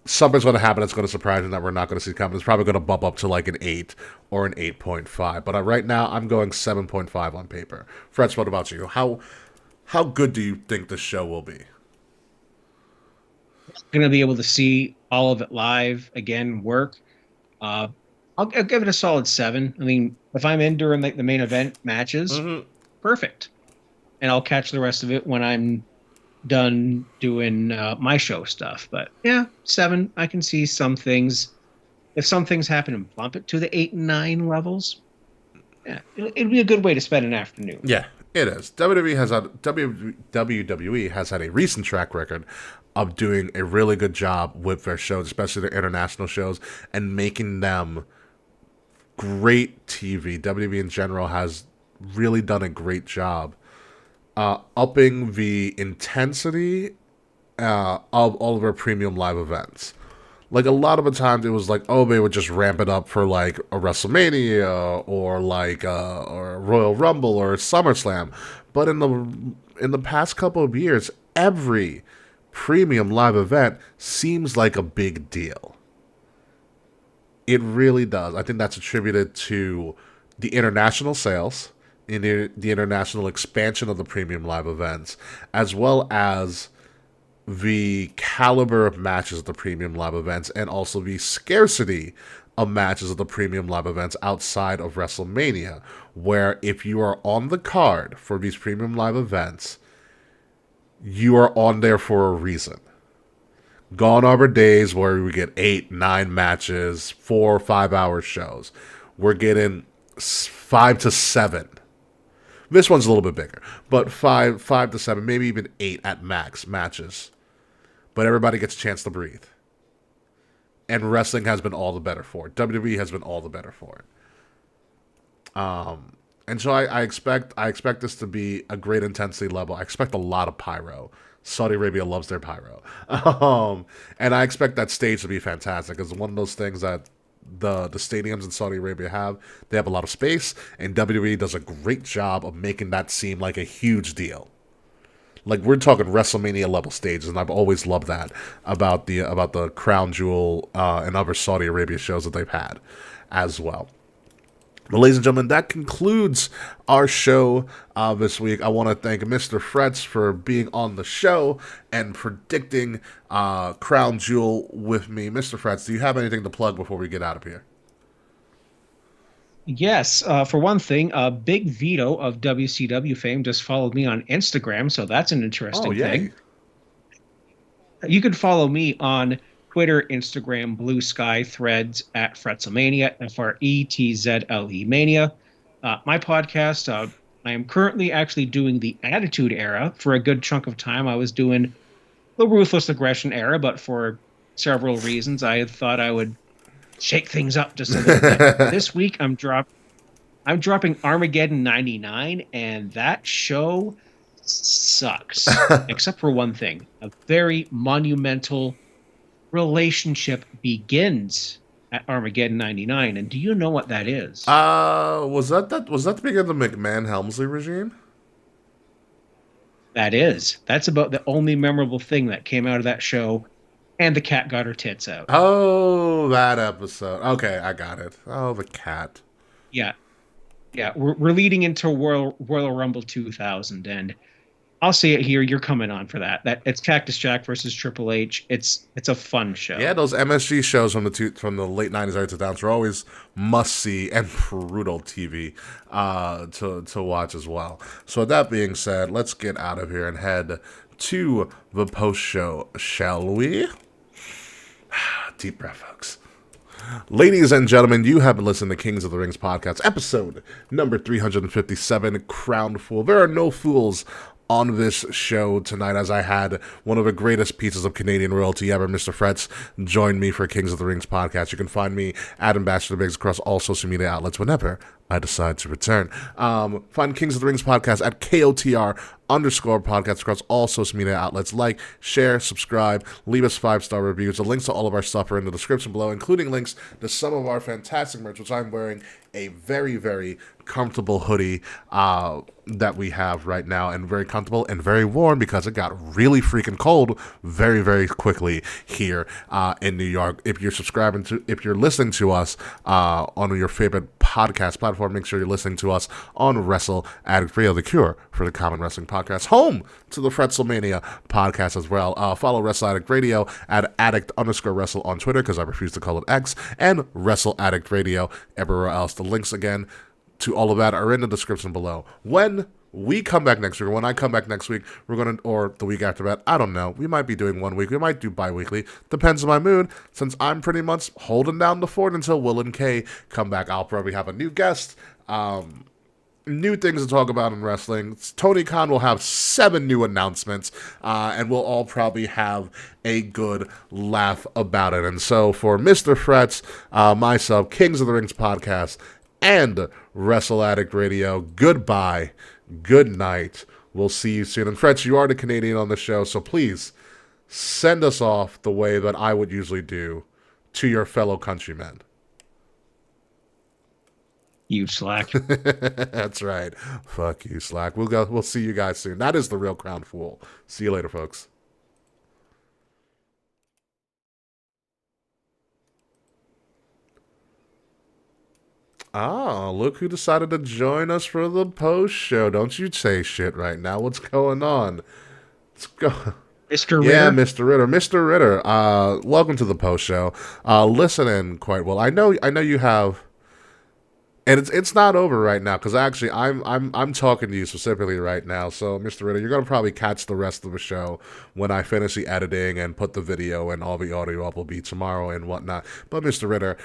something's going to happen that's going to surprise me that we're not going to see coming. It's probably going to bump up to like an 8 or an 8.5. But right now, I'm going 7.5 on paper. Fretz, what about you? How good do you think the show will be? Going to be able to see all of it live again work. I'll give it a solid 7. I mean, if I'm in during like the main event matches, perfect. And I'll catch the rest of it when I'm done doing my show stuff. But yeah, 7. I can see some things. If some things happen and bump it to the 8 and 9 levels, yeah, it'd be a good way to spend an afternoon. Yeah, it is. WWE has had a recent track record of doing a really good job with their shows, especially their international shows, and making them great TV. WWE in general has really done a great job upping the intensity of all of our premium live events. Like, a lot of the times it was like, oh, they would just ramp it up for like a WrestleMania or like or a Royal Rumble or a SummerSlam. But in the past couple of years, every premium live event seems like a big deal. It really does. I think that's attributed to the international sales, in the international expansion of the premium live events, as well as the caliber of matches of the premium live events, and also the scarcity of matches of the premium live events outside of WrestleMania, where if you are on the card for these premium live events, you are on there for a reason. Gone are the days where we get 8, 9 matches, 4 or 5 hour shows. We're getting 5 to 7. This one's a little bit bigger, but 5 to 7, maybe even 8 at max matches. But everybody gets a chance to breathe. And wrestling has been all the better for it. WWE has been all the better for it. And so I expect this to be a great intensity level. I expect a lot of pyro. Saudi Arabia loves their pyro. And I expect that stage to be fantastic. It's one of those things that the stadiums in Saudi Arabia have. They have a lot of space, and WWE does a great job of making that seem like a huge deal. Like, we're talking WrestleMania level stages, and I've always loved that about the Crown Jewel and other Saudi Arabia shows that they've had as well. But ladies and gentlemen, that concludes our show this week. I want to thank Mr. Fretz for being on the show and predicting Crown Jewel with me. Mr. Fretz, do you have anything to plug before we get out of here? Yes. For one thing, Big Vito of WCW fame just followed me on Instagram, so that's an interesting thing. You can follow me on Twitter, Instagram, Blue Sky, Threads at Fretzlemania, Fretzle Mania. My podcast, I am currently actually doing the Attitude Era. For a good chunk of time, I was doing the Ruthless Aggression Era, but for several reasons, I thought I would shake things up just a little bit. This week, I'm dropping Armageddon 99, and that show sucks, except for one thing. A very monumental relationship begins at Armageddon 99, and do you know what that is? Was that the beginning of the McMahon-Helmsley regime? That's about the only memorable thing that came out of that show, and the cat got her tits out. Oh, that episode. Okay, I got it. Oh, the cat. Yeah, we're leading into Royal Rumble 2000, and I'll say it here. You're coming on for that. It's Cactus Jack versus Triple H. It's a fun show. Yeah, those MSG shows from the late 90s, early 2000s were always must see and brutal TV to watch as well. So with that being said, let's get out of here and head to the post show, shall we? Deep breath, folks. Ladies and gentlemen, you have been listening to Kings of the Rings podcast, episode number 357, Crown Fool. There are no fools on this show tonight, as I had one of the greatest pieces of Canadian royalty ever, Mr. Fretz, join me for Kings of the Rings podcast. You can find me at Ambassador Biggs across all social media outlets whenever I decide to return. Find Kings of the Rings podcast at KOTR _podcast across all social media outlets. Like, share, subscribe, leave us 5-star reviews. The links to all of our stuff are in the description below, including links to some of our fantastic merch, which I'm wearing a very, very comfortable hoodie that we have right now, and very comfortable and very warm because it got really freaking cold very, very quickly here in New York. If you're listening to us on your favorite podcast platform, make sure you're listening to us on Wrestle Addict Radio, the cure for the common wrestling podcast, home to the Fretzlemania podcast as well. Follow Wrestle Addict Radio at addict_wrestle on Twitter, because I refuse to call it X, and Wrestle Addict Radio everywhere else. The links again to all of that are in the description below. When we come back next week, or when I come back next week, or the week after that, I don't know. We might be doing 1 week. We might do bi-weekly. Depends on my mood. Since I'm pretty much holding down the fort until Will and Kay come back, I'll probably have a new guest, new things to talk about in wrestling. Tony Khan will have 7 new announcements, and we'll all probably have a good laugh about it. And so for Mr. Fretz, myself, Kings of the Rings podcast, and Wrestle Addict Radio, goodbye, good night. We'll see you soon. And Fretz, you are the Canadian on the show, so please send us off the way that I would usually do to your fellow countrymen. You slack. That's right. Fuck you, slack. We'll see you guys soon. That is the real Crown Fool. See you later, folks. Look who decided to join us for the post show. Don't you say shit right now. What's going on? Let's go. Mr. Ritter? Yeah, Mr. Ritter. Mr. Ritter, welcome to the post show. Listening quite well. I know you have, and it's not over right now, because actually I'm talking to you specifically right now. So, Mr. Ritter, you're gonna probably catch the rest of the show when I finish the editing and put the video and all the audio up. Will be tomorrow and whatnot. But Mr. Ritter,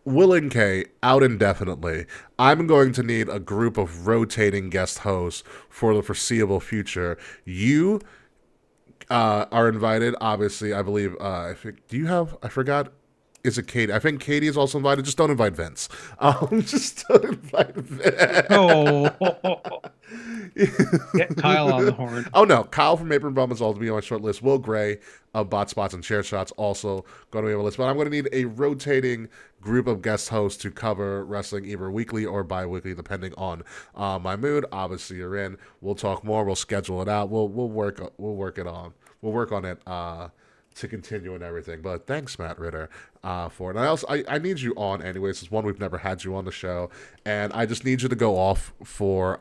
Will and Kay out indefinitely. I'm going to need a group of rotating guest hosts for the foreseeable future. You are invited, obviously. I believe. I forgot. Is it Katie? I think Katie is also invited. Just don't invite Vince. Just don't invite Vince. Oh. Get Kyle on the horn. Oh, no. Kyle from Apron Bum is also be on my short list. Will Gray of Bot Spots and Chair Shots also going to be on my list. But I'm going to need a rotating group of guest hosts to cover wrestling either weekly or bi-weekly, depending on my mood. Obviously, you're in. We'll talk more. We'll schedule it out. We'll work it on. We'll work on it to continue and everything. But thanks, Matt Ritter, for it. And I need you on anyways. It's one, we've never had you on the show, and I just need you to go off for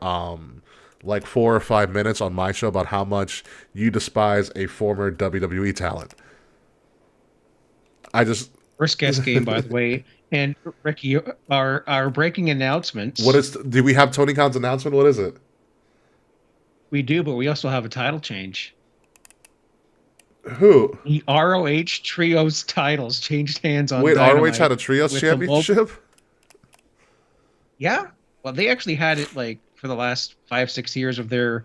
like 4 or 5 minutes on my show about how much you despise a former WWE talent. First guest game, by the way. And Ricky, our breaking announcements. Do we have Tony Khan's announcement? What is it? We do, but we also have a title change. Who? The ROH Trios titles changed hands on Wait, Dynamite ROH had a Trios championship? Yeah. Well, they actually had it like for the last 5-6 years of their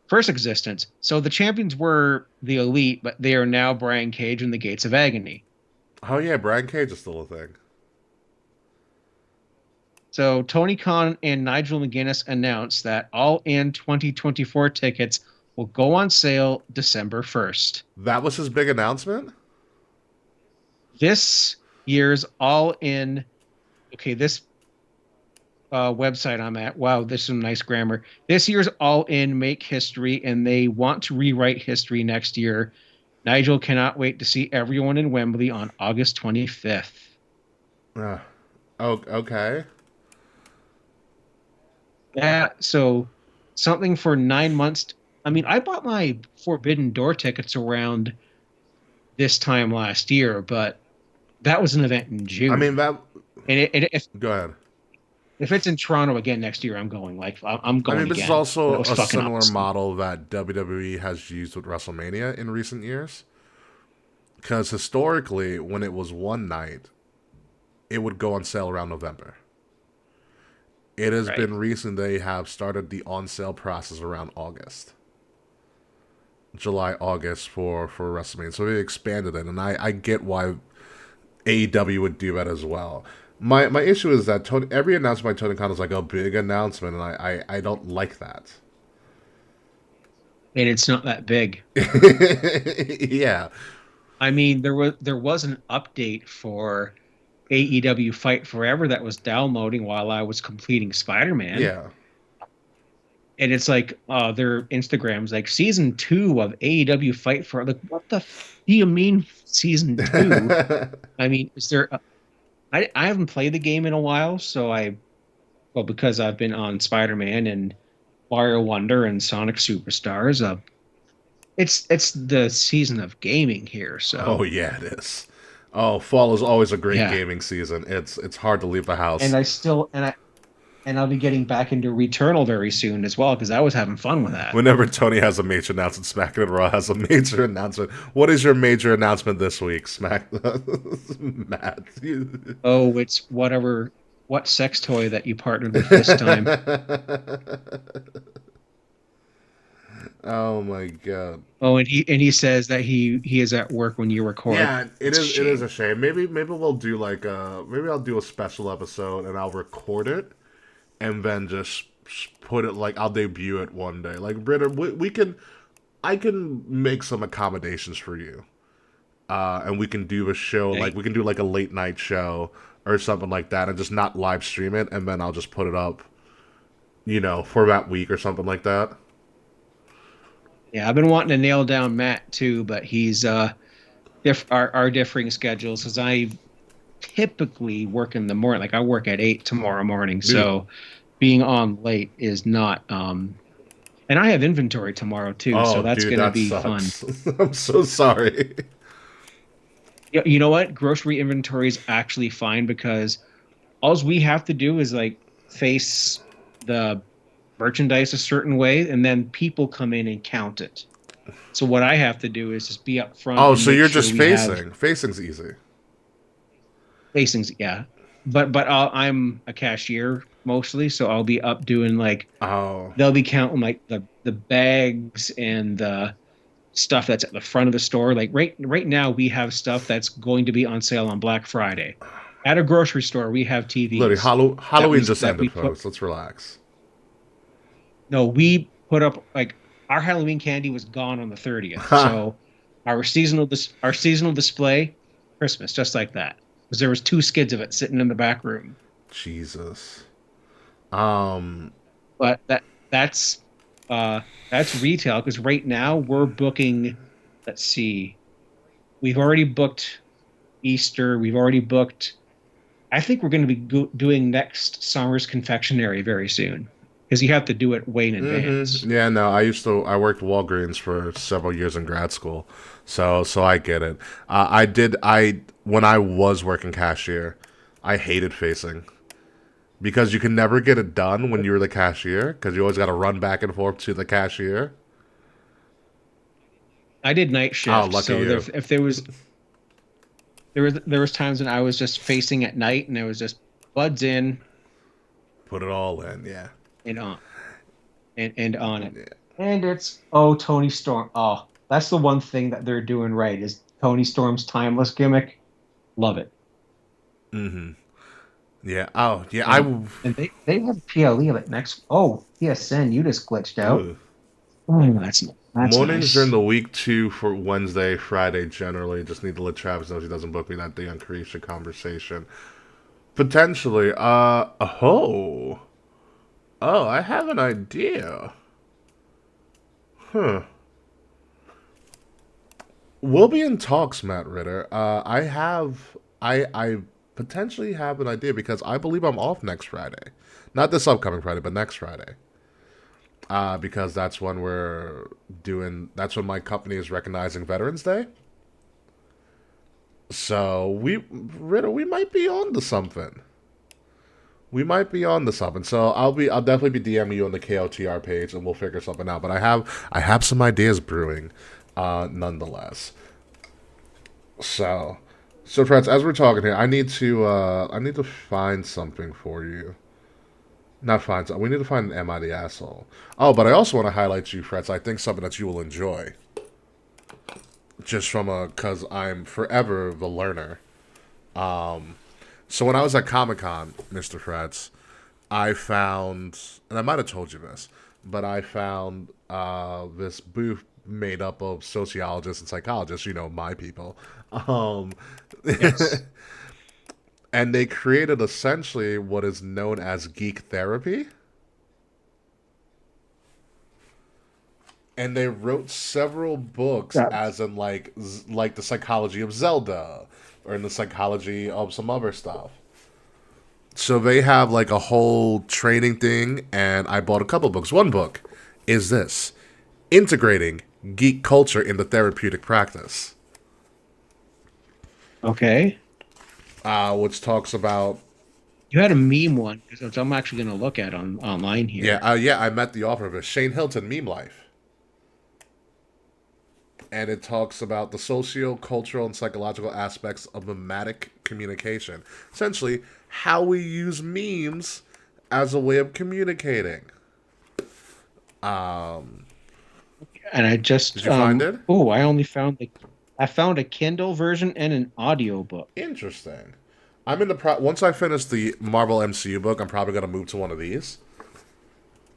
first existence. So the champions were the Elite, but they are now Brian Cage and the Gates of Agony. Oh, yeah, Brian Cage is still a thing. So Tony Khan and Nigel McGuinness announced that All In 2024 tickets will go on sale December 1st. That was his big announcement? This year's All In... Okay, this website I'm at. Wow, this is some nice grammar. This year's All In make history, and they want to rewrite history next year. Nigel cannot wait to see everyone in Wembley on August 25th. Okay. Yeah, so something for 9 months. I mean, I bought my Forbidden Door tickets around this time last year, but that was an event in June. I mean, that... Go ahead. If it's in Toronto again next year, I'm going. I'm going. I mean, this again. is also a similar model that WWE has used with WrestleMania in recent years. Because historically, when it was one night, it would go on sale around November. It has Right. been recent they have started the on sale process around August. July, August for WrestleMania. So they expanded it, and I get why AEW would do that as well. My issue is that every announcement by Tony Khan is like a big announcement, and I don't like that. And it's not that big. Yeah, I mean, there was an update for AEW Fight Forever that was downloading while I was completing Spider-Man. yeah. And it's like their Instagrams like season 2 of AEW Fight For, like what the do you mean season 2? I mean, is there I haven't played the game in a while, so well, because I've been on Spider-Man and Mario Wonder and Sonic Superstars. It's the season of gaming here, Oh so yeah, it is. Oh, fall is always a great yeah. gaming season. It's hard to leave the And house. I still and I'll be getting back into Returnal very soon as well because I was having fun with that. Whenever Tony has a major announcement, SmackDown and Raw has a major announcement. What is your major announcement this week, Matt? Oh, it's what sex toy that you partnered with this time. Oh my god. Oh, and he says that he is at work when you record. Yeah, It's a it is shame. a shame. Maybe we'll do like maybe I'll do a special episode and I'll record it and then just put it like I'll debut it one day. Like Britta, we can I can make some accommodations for you. And we can do a show like Hey, we can do like a late night show or something like that and just not live stream it and then I'll just put it up, for that week or something like that. yeah, I've been wanting to nail down Matt too, but he's our differing schedules because I typically work in the morning. Like I work at 8 tomorrow morning, Dude. so being on late is not. And I have inventory tomorrow too, so Oh, that's dude, gonna that be fun. sucks. I'm so sorry. You know what? Grocery inventory is actually fine because all we have to do is like face the merchandise a certain way, and then people come in and count it. So what I have to do is just be up front Oh, and so make you're sure just we have facing. Facing's easy. facings. Yeah, but I'm a cashier mostly, so I'll be up doing like Oh. they'll be counting like the bags and the stuff that's at the front of the store. Like right now we have stuff that's going to be on sale on Black Friday. At a grocery store, we have Literally, TVs Halloween just that we ended, put. folks. Let's relax. No, we put up like our Halloween candy was gone on the 30th. Ha! So our seasonal display, Christmas, just like that. Because there was 2 skids of it sitting in the back room. Jesus. Um. But that's that's retail because right now we're booking, let's see, we've already booked Easter, we've already booked I think we're going to be doing next summer's confectionery very soon because you have to do it way in advance. Yeah. No. I worked Walgreens for several years in grad school, so I get it. I did. When I was working cashier, I hated facing because you can never get it done when you're the cashier because you always got to run back and forth to the cashier. I did night Oh, shift, lucky so you. if there was times when I was just facing at night and it was just buds in Put it all in. Yeah. and on and on it. Yeah. And it's Tony Storm. Oh, that's the one thing that they're doing right is Tony Storm's timeless gimmick. Love it. Mm-hmm. Yeah. Oh, yeah. And they have PLE like next. Oh, PSN, you just glitched out. Ugh. Oh, that's Mornings nice. during the week too for Wednesday, Friday generally. Just need to let Travis know he doesn't book me that day on Creation Conversation. Potentially. Oh. Oh, I have an idea. Huh. We'll be in talks, Matt Ritter. I potentially have an idea because I believe I'm off next Friday. Not this upcoming Friday, but next Friday. Because that's when my company is recognizing Veterans Day. So we might be on to something. We might be on to something. So I'll definitely be DMing you on the KOTR page and we'll figure something out. But I have some ideas brewing, nonetheless. So, so friends, as we're talking here, I need to find something for you. Not find something. We need to find an Am I the Asshole? Oh, but I also want to highlight you, Fretz. I think something that you will enjoy. Just from cause I'm forever the learner. So when I was at Comic Con, Mr. Fretz, I found, and I might have told you this, but I found this booth made up of sociologists and psychologists, my people. Um, Yes. and they created essentially what is known as geek therapy. And they wrote several books, Yeah. as in like the psychology of Zelda, or in the psychology of some other stuff. So they have like a whole training thing, and I bought a couple books. One book is this: Integrating Geek Culture into Therapeutic Practice, Okay. which talks about You had a meme one because I'm actually going to look at on online here. yeah, I met the author of it, Shane Hilton, Meme Life, and it talks about the socio-cultural and psychological aspects of mimetic communication. Essentially, how we use memes as a way of communicating. And I just Did you find it? oh, I found a Kindle version and an audio book. Interesting. I'm in the once I finish the Marvel MCU book, I'm probably gonna move to one of these.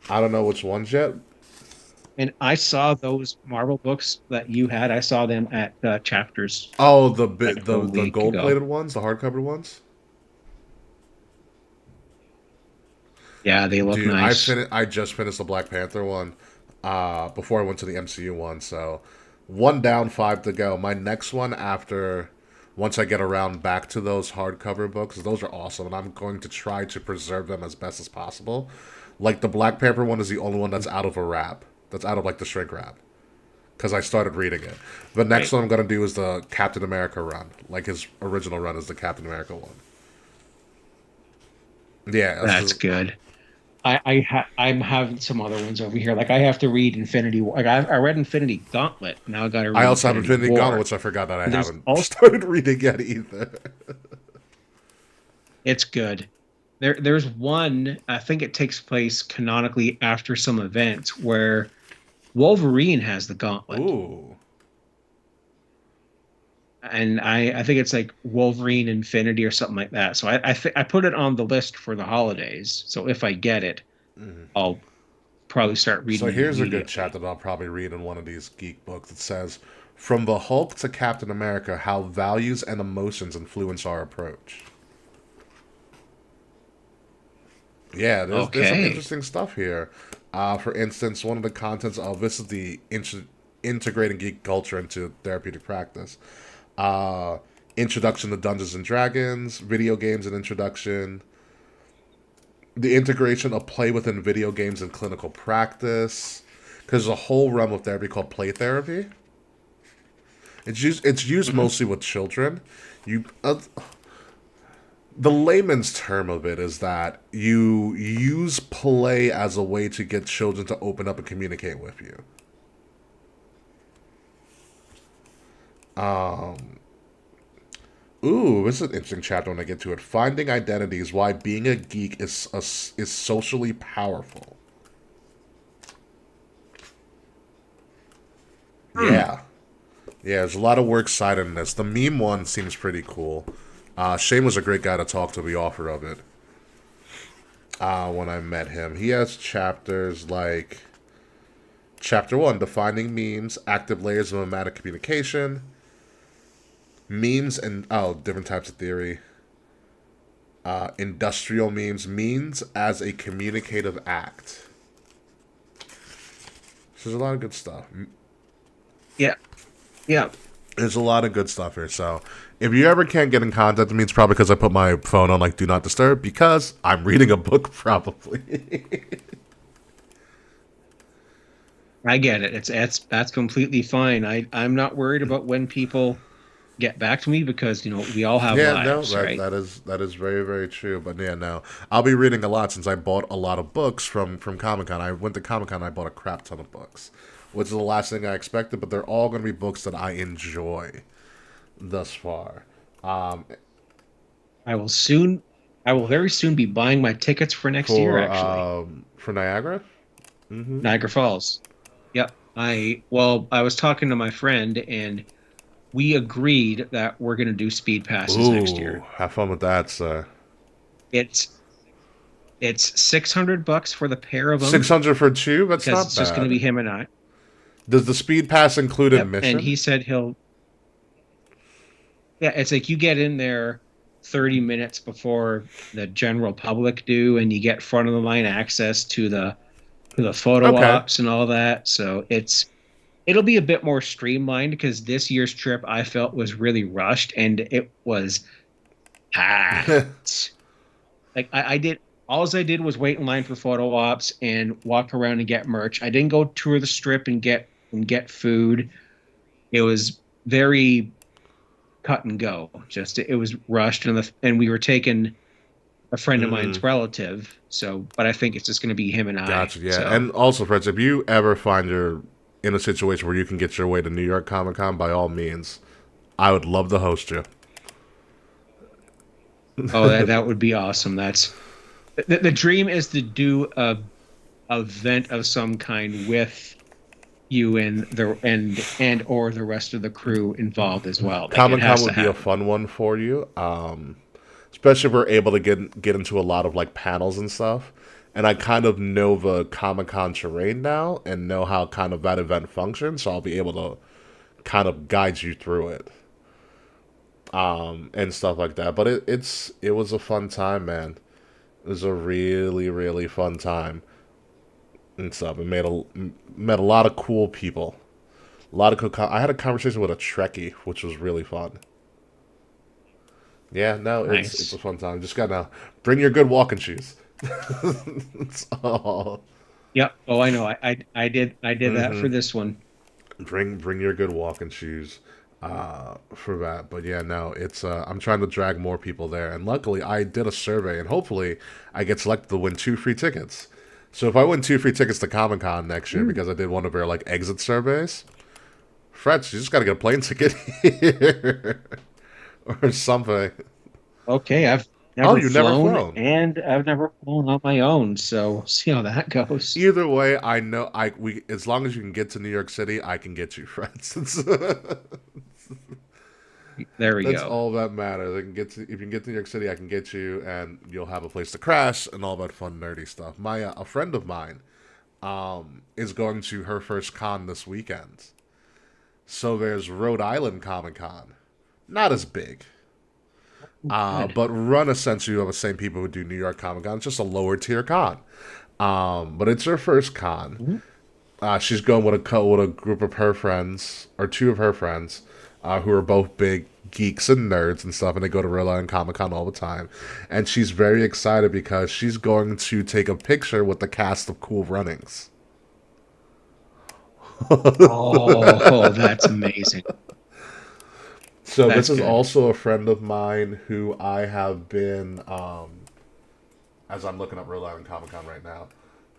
I don't know which ones yet. And I saw those Marvel books that you had. I saw them at Chapters Oh, like a the week gold ago. plated ones, the hardcover ones. Yeah, they look Dude, nice. I just finished the Black Panther one, before I went to the MCU one. So, one down, five to go. My next one after, once I get around back to those hardcover books, those are awesome, and I'm going to try to preserve them as best as possible. Like the Black Panther one is the only one that's out of a wrap, that's out of like the shrink wrap, because I started reading it. The next Right. one I'm gonna do is the Captain America run, like his original run is the Captain America one. Yeah, that's That's just, good. I'm having some other ones over here. Like I have to read Infinity War. Like I read Infinity Gauntlet. Now I got to I read also have Infinity Infinity Gauntlet, War. which I forgot that I And there's haven't also started reading yet either. it's good. There's one, I think it takes place canonically after some events where Wolverine has the gauntlet. Ooh. And I think it's like Wolverine Infinity or something like that. So I put it on the list for the holidays. So if I get it, I'll probably start So reading it here's a good immediately. chapter that I'll probably read in one of these geek books. It says, "From the Hulk to Captain America, how values and emotions influence our approach." Yeah, there's some Okay. interesting stuff here. For instance, one of the contents of this is the integrating geek culture into therapeutic practice. Uh, Introduction to Dungeons and Dragons, video games and introduction, the integration of play within video games and clinical practice. Because there's a whole realm of therapy called play therapy. It's used Mhm. mostly with children. You The layman's term of it is that you use play as a way to get children to open up and communicate with you. Ooh, this is an interesting chapter when I get to it. Finding identities, why being a geek is socially powerful. Hmm. Yeah. Yeah, there's a lot of works cited in this. The meme one seems pretty cool. Shane was a great guy to talk to, the author of it, when I met him. He has chapters like Chapter 1, Defining Memes, Active Layers of Mimetic Communication, Memes and, different types of theory, Industrial Memes, Memes as a Communicative Act. So there's a lot of good stuff. Yeah. Yeah. There's a lot of good stuff here. So if you ever can't get in contact with me, it's probably because I put my phone on like Do Not Disturb because I'm reading a book probably. I get it. It's that's completely fine. I'm not worried about when people get back to me because we all have Yeah, no, lives, right? that is very very true. But yeah, no, I'll be reading a lot since I bought a lot of books from Comic Con. I went to Comic Con, I bought a crap ton of books, which is the last thing I expected. But they're all going to be books that I enjoy. thus far. Um, I will soon. I will very soon be buying my tickets for next year. Actually, for Niagara. Mm-hmm. Niagara Falls. Yep. I was talking to my friend, and we agreed that we're going to do speed passes next Ooh, year. have fun with that, sir. It's it's $600 for the pair of them 600 for two? That's because not it's just going to be bad. him and I. Does the speed pass include Yep. And admission? he said he'll. Yeah, it's like you get in there 30 minutes before the general public do, and you get front of the line access to the photo Okay. ops and all that. So it'll be a bit more streamlined because this year's trip I felt was really rushed and it was packed. Like I did all I did was wait in line for photo ops and walk around and get merch. I didn't go tour the strip and get food. It was very cut and go. Just it was rushed and we were taking a friend of mine's relative. So, but I think it's just going to be him and I. Gotcha. Yeah, So, and also, Fretz, if you ever find you're in a situation where you can get your way to New York Comic Con, by all means, I would love to host you. oh, that would be awesome. That's the dream is to do a event of some kind with you and or the rest of the crew involved as well. Like, Comic it Con has would to be a happen. fun one for you, especially if we're able to get into a lot of like panels and stuff. And I kind of know the Comic Con terrain now and know how kind of that event functions, so I'll be able to kind of guide you through it, and stuff like that. But it was a fun time, man. It was a really really fun time and stuff. It met a lot of cool people. A lot of cool. I had a conversation with a Trekkie, which was really fun. Yeah, no, it's Nice. a fun time. Just gotta bring your good walking shoes. That's all. Yep. Oh, I know. I did that for this one. Bring your good walking shoes, for that. But yeah, no, it's I'm trying to drag more people there, and luckily I did a survey, and hopefully I get selected to win 2 free tickets. So if I win 2 free tickets to Comic Con next year because I did one of their like exit surveys, Fretz, you just gotta get a plane ticket here or something. Okay, I've Oh, never you never flown flown. and I've never flown on my own, so we'll see how that goes. Either way, I know we as long as you can get to New York City, I can get you, friends. There we That's go. all that matters. I can get to if you can get to New York City, I can get you, and you'll have a place to crash and all that fun nerdy stuff. My a friend of mine, is going to her first con this weekend. So there's Rhode Island Comic Con, not as big, Good. but run essentially by the same people who do New York Comic Con. It's just a lower tier con, but it's her first con. Mhm. She's going with with a group of her friends or two of her friends, who are both big geeks and nerds and stuff, and they go to Rhode Island Comic Con all the time. And she's very excited because she's going to take a picture with the cast of Cool Runnings. Oh, that's amazing. So this That's is good. also a friend of mine who I have been, as I'm looking up Rhode Island Comic Con right now,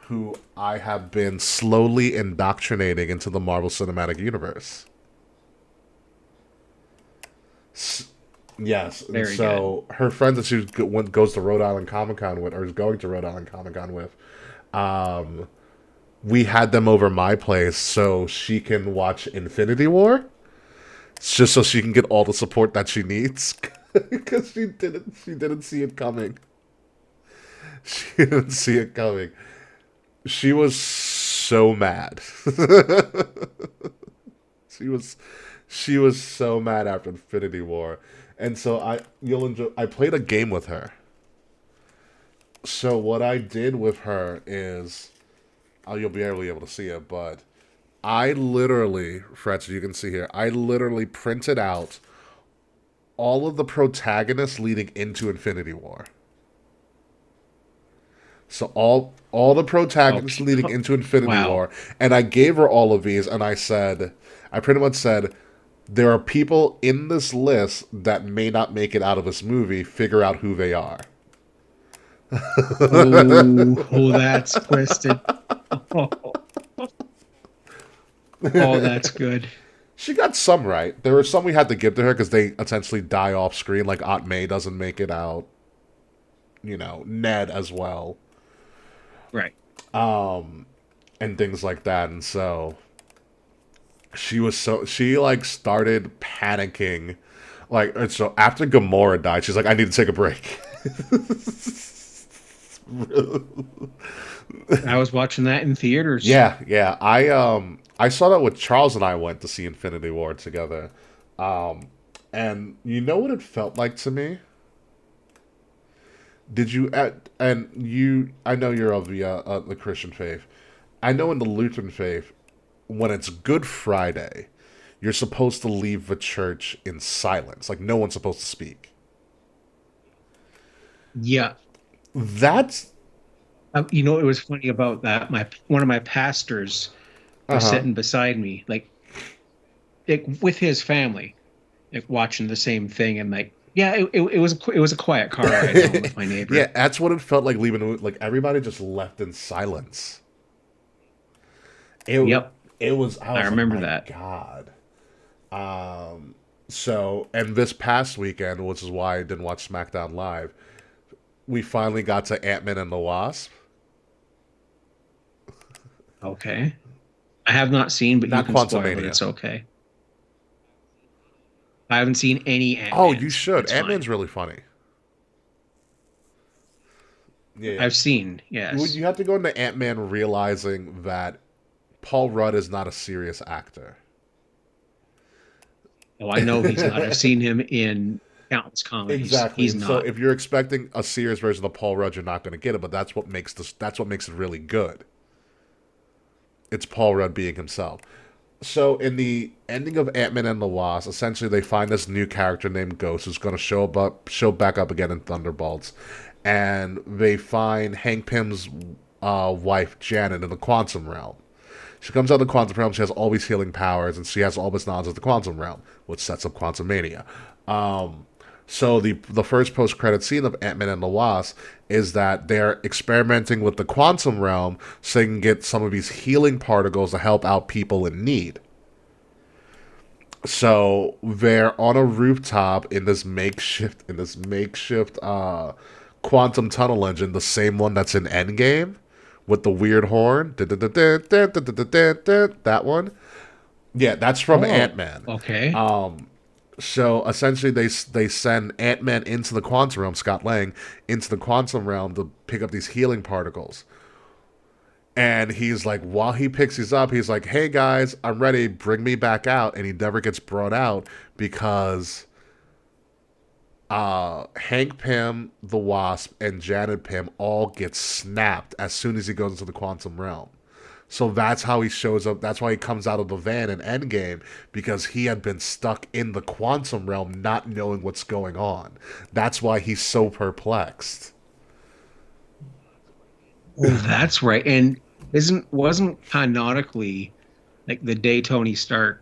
who I have been slowly indoctrinating into the Marvel Cinematic Universe. Yes, and Very good. so her friend that goes to Rhode Island Comic Con with, or is going to Rhode Island Comic Con with, um, we had them over my place so she can watch Infinity War, just so she can get all the support that she needs, because she didn't see it coming. She didn't see it coming. She was so mad. she was she was so mad after Infinity War. And so you'll enjoy I played a game with her. So what I did with her is you'll be able to see it, but I literally, Fretz, you can see here, I literally printed out all of the protagonists leading into Infinity War. So all the protagonists Okay. leading into Infinity Wow. War, and I gave her all of these, and I pretty much said, there are people in this list that may not make it out of this movie. Figure out who they are. Oh, that's twisted. Oh, that's good. She got some right. There were some we had to give to her because they essentially die off screen. Like Aunt May doesn't make it out. Ned as well, Right. and things like that. And so she like started panicking. Like, and so after Gamora died, she's like, I need to take a break. I was watching that in theaters. Yeah, yeah. I saw that with Charles and I went to see Infinity War together. And you know what it felt like to me? Did you and you I know you're of the Christian faith. I know in the Lutheran faith, when it's Good Friday, you're supposed to leave the church in silence. Like no one's supposed to speak. Yeah. That's It was funny about that. One of my pastors was sitting beside me, like with his family, like watching the same thing, and like, yeah, it was a quiet car ride home with my neighbor. Yeah, that's what it felt like leaving. Like everybody just left in silence. Yep. It was. I remember like, that. God. So, and this past weekend, which is why I didn't watch SmackDown Live, we finally got to Ant-Man and the Wasp. Okay. I have not seen, but Not you can spoil it. Quantumania. It's okay. I haven't seen any Ant-Man. Oh, you should. It's Ant-Man's fine. really funny. Yeah. I've seen, yes. You have to go into Ant-Man realizing that Paul Rudd is not a serious actor. Oh, I know he's not. I've seen him in countless comedies. Exactly. He's not. So if you're expecting a serious version of Paul Rudd, you're not going to get it. But that's what makes it really good. It's Paul Rudd being himself. So in the ending of Ant-Man and the Wasp, essentially they find this new character named Ghost who's going to show back up again in Thunderbolts, and they find Hank Pym's wife Janet in the quantum realm. She comes out of the quantum realm. She has all these healing powers, and she has all this knowledge of the quantum realm, which sets up Quantumania. So the first post-credit scene of Ant-Man and the Wasp is that they're experimenting with the quantum realm so they can get some of these healing particles to help out people in need. So they're on a rooftop in this makeshift quantum tunnel engine, the same one that's in Endgame with the weird horn. That one. Yeah, that's from Ant-Man. Okay. So essentially, they send Ant-Man into the quantum realm, Scott Lang, into the quantum realm to pick up these healing particles. And he's like, while he picks these up, he's like, hey guys, I'm ready, bring me back out. And he never gets brought out because Hank Pym, the Wasp, and Janet Pym all get snapped as soon as he goes into the quantum realm. So that's how he shows up. That's why he comes out of the van in Endgame, because he had been stuck in the quantum realm not knowing what's going on. That's why he's so perplexed. Oh, that's right. And wasn't canonically like the day Tony Stark,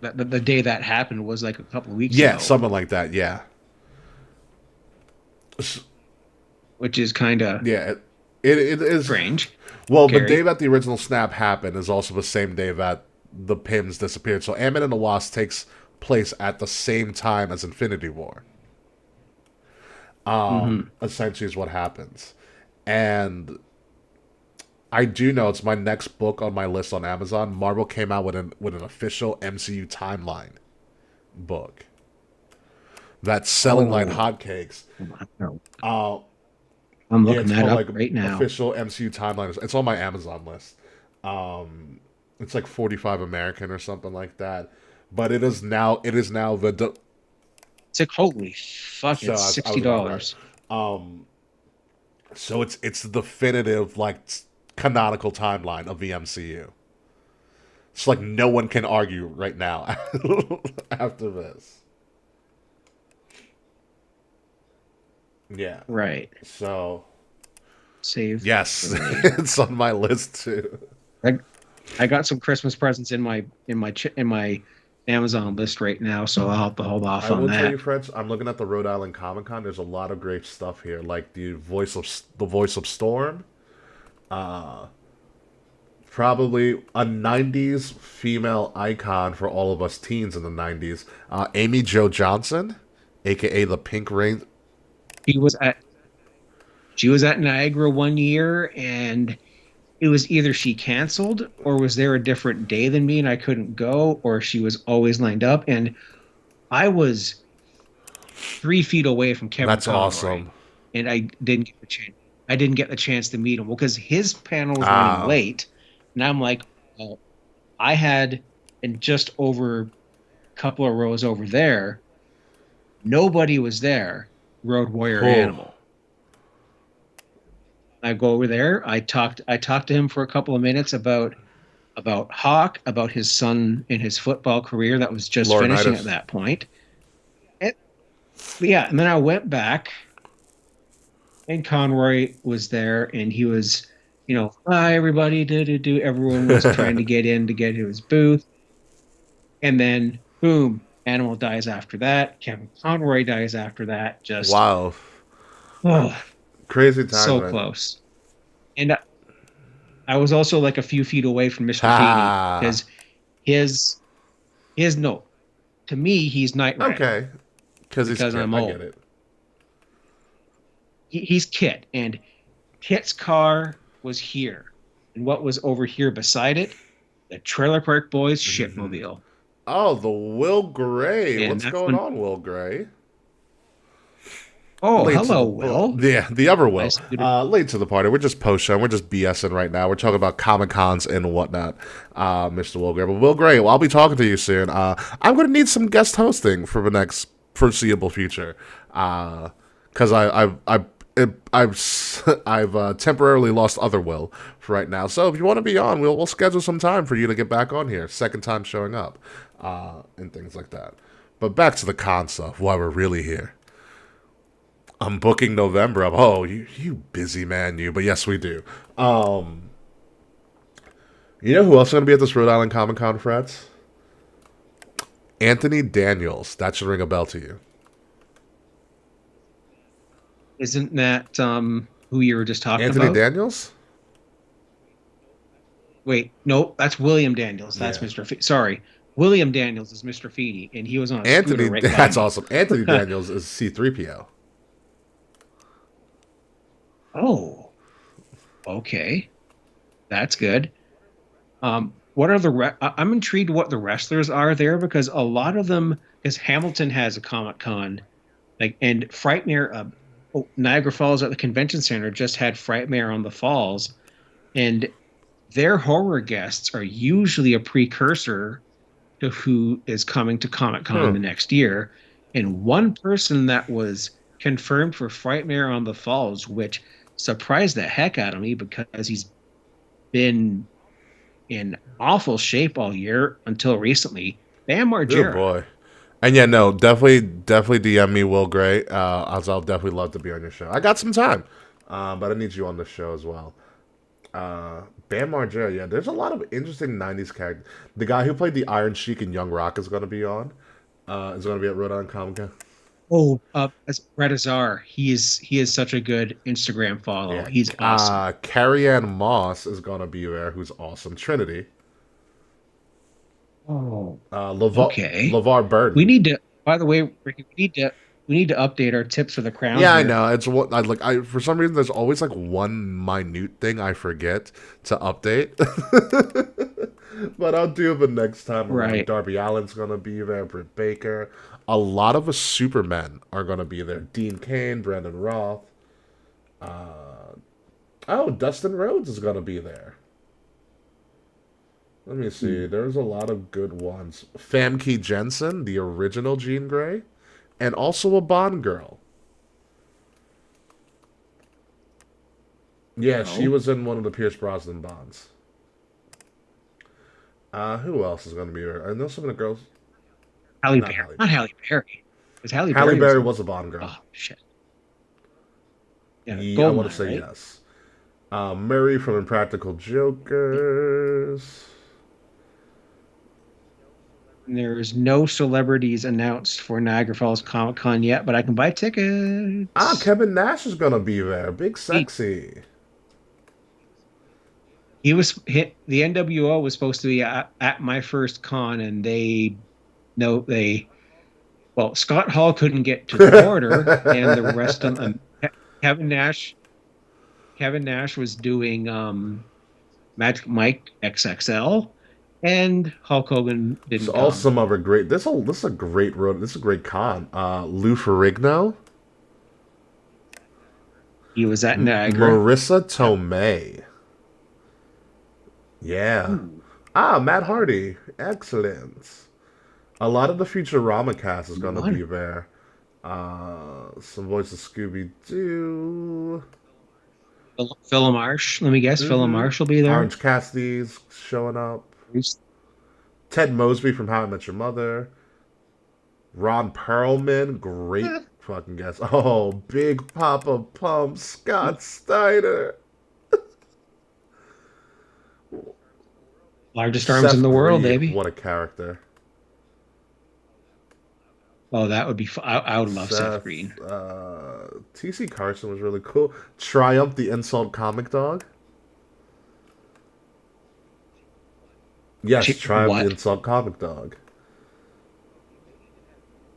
the day that happened was like a couple of weeks ago. Yeah, something like that, yeah. Which is kind of it is strange. Well, Scary. the day that the original snap happened is also the same day that the Pyms disappeared. So Ant-Man and the Wasp takes place at the same time as Infinity War. Essentially is what happens. And I do know it's my next book on my list on Amazon. Marvel came out with an official MCU timeline book that's selling like hotcakes. I'm looking it's that called, up right now. Official MCU timeline. It's on my Amazon list. It's like 45 American or something like that. But it is now the. It's like holy fuck! It's $60. So it's the definitive like canonical timeline of the MCU. It's like no one can argue right now after this. Yeah. Right. So. Save. Yes, it's on my list too. I got some Christmas presents in my Amazon list right now, so I'll have to hold off on that. I will tell you, Fretz, I'm looking at the Rhode Island Comic Con. There's a lot of great stuff here, like the voice of Storm. Probably a 90s female icon for all of us teens in the 90s. Amy Jo Johnson, aka the Pink Rain. She was at she was at Niagara one year, and it was either she canceled or was there a different day than me and I couldn't go, or she was always lined up. And I was 3 feet away from Kevin That's Conroy, awesome. and I didn't get the chance. I didn't get the chance to meet him. Well, because his panel was running Ah, late, and I'm like, well, I had, and just over a couple of rows over there, nobody was there. Road Warrior oh, Animal. I go over there. I talked to him for a couple of minutes about Hawk, about his son and his football career that was just finishing at Laurinaitis. that point. And, yeah, and then I went back, and Conroy was there, and he was, hi everybody, do. Everyone was trying to get in to get to his booth, and then boom, Animal dies after that. Kevin Conroy dies after that. Just Wow. oh, Crazy times, so man. close. And I was also like a few feet away from Mr. Feeny Ha. because his no, to me he's Knight Rider Okay. Because he's because kid. I'm I old. get it. He's Kit, and Kit's car was here, and what was over here beside it? The Trailer Park Boys shipmobile. Oh, the Will Gray. And What's that's going when, on, Will Gray? oh, Late to hello, the Will. yeah, the other Will. Nice to Late to the party. We're just post show. We're just BSing right now. We're talking about Comic Cons and whatnot, Mr. Will Gray. But Will Gray, well, I'll be talking to you soon. I'm going to need some guest hosting for the next foreseeable future, because I've temporarily lost other Will for right now. So if you want to be on, we'll schedule some time for you to get back on here. Second time showing up, and things like that. But back to the con stuff. Why we're really here. I'm booking November. You busy man, you. But yes, we do. You know who else is going to be at this Rhode Island Comic Con, Fretz? Anthony Daniels. That should ring a bell to you. Isn't that who you were just talking Anthony about? Daniels? Wait, no, that's William Daniels. That's Yeah. Mr. Sorry, William Daniels is Mr. Feeny, and he was on a Anthony, scooter right by that's me. awesome. Anthony Daniels is C3PO. Oh, okay, that's good. What are I'm intrigued what the wrestlers are there, because a lot of them, because Hamilton has a Comic Con, like, and Frightmare, Niagara Falls at the Convention Center just had Frightmare on the Falls, and their horror guests are usually a precursor to who is coming to Comic Con Hmm. the next year. And one person that was confirmed for Frightmare on the Falls, which surprised the heck out of me because he's been in awful shape all year until recently, Bam Good Margera. boy. And yeah, no, definitely DM me, Will Gray. As I'll definitely love to be on your show. I got some time, but I need you on the show as well. Bam Margera, yeah, there's a lot of interesting '90s characters. The guy who played the Iron Sheik in Young Rock is going to be on. Is going to be at Rhode Island Comic Con. Oh, as Brett Azar, he is such a good Instagram follow. Yeah. He's awesome. Carrie Ann Moss is going to be there, who's awesome. Trinity. Oh, LeVar, okay. LeVar Burton. We need to. By the way, Ricky, we need to update our tips for the crown. Yeah, I here. know. It's what I for some reason there's always like one minute thing I forget to update. But I'll do it the next time around. Right. Darby Allin's gonna be there, Britt Baker. A lot of the Supermen are gonna be there. Dean Cain, Brandon Roth. Dustin Rhodes is gonna be there. Let me see. There's a lot of good ones. Famke Jensen, the original Jean Grey, and also a Bond girl. Yeah, she was in one of the Pierce Brosnan Bonds. Who else is going to be there? I know some of the girls. Halle Not Berry. Halle Not Halle Berry. Because Halle Halle Berry Berry was, was a Bond girl. oh shit. Yeah, Yeah, I want to Goldmine, say right? yes. Murray from Impractical Jokers. There's no celebrities announced for Niagara Falls Comic Con yet, but I can buy tickets. Kevin Nash is going to be there. Big Sexy. he was hit. The NWO was supposed to be at my first con, and well, Scott Hall couldn't get to the border, and the rest of them. Kevin Nash. Kevin Nash was doing Magic Mike XXL, and Hulk Hogan didn't So come. all some other great. This is a great road. This is a great con. Lou Ferrigno, He was at Niagara. Marissa Tomei. Yeah. Matt Hardy. Excellent. A lot of the Futurama cast is going to be there. Some voice of Scooby Doo. Phil Marsh. Let me guess. Phil Marsh will be there. Orange Cassidy's showing up. Ted Mosby from How I Met Your Mother. Ron Perlman, great fucking guess. Oh, Big Papa Pump, Scott Steiner. Largest arms Seth in the world, Reed, baby. what a character. Oh, that would be. I would love Seth Green. T.C. Carson was really cool. Triumph, the Insult Comic Dog. Yes, Triumph, the Insult Comic Dog.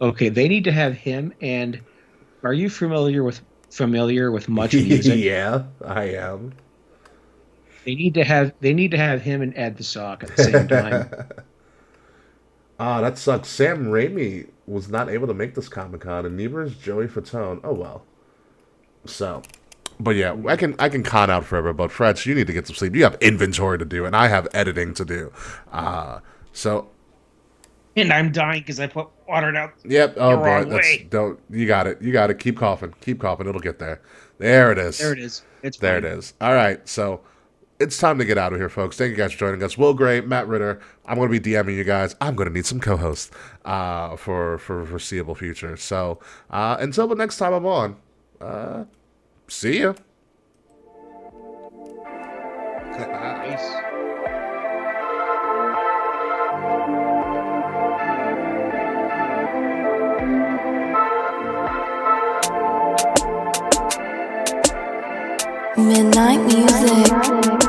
Okay, they need to have him. And are you familiar with Much Music? Yeah, I am. They need to have him and Ed the Sock at the same time. That sucks. Sam Raimi was not able to make this Comic Con, and neither is Joey Fatone. Oh well. So, but yeah, I can con out forever. But Fretz, you need to get some sleep. You have inventory to do, and I have editing to do. So. And I'm dying because I put water down. Yep. Oh boy, way. You got it. You got it. Keep coughing. Keep coughing. It'll get there. There it is. There it is. There it is. All right. So. It's time to get out of here, folks. Thank you guys for joining us. Will Gray, Matt Ritter. I'm going to be DMing you guys. I'm going to need some co-hosts for foreseeable future. So until the next time I'm on, see ya. Peace. Midnight music.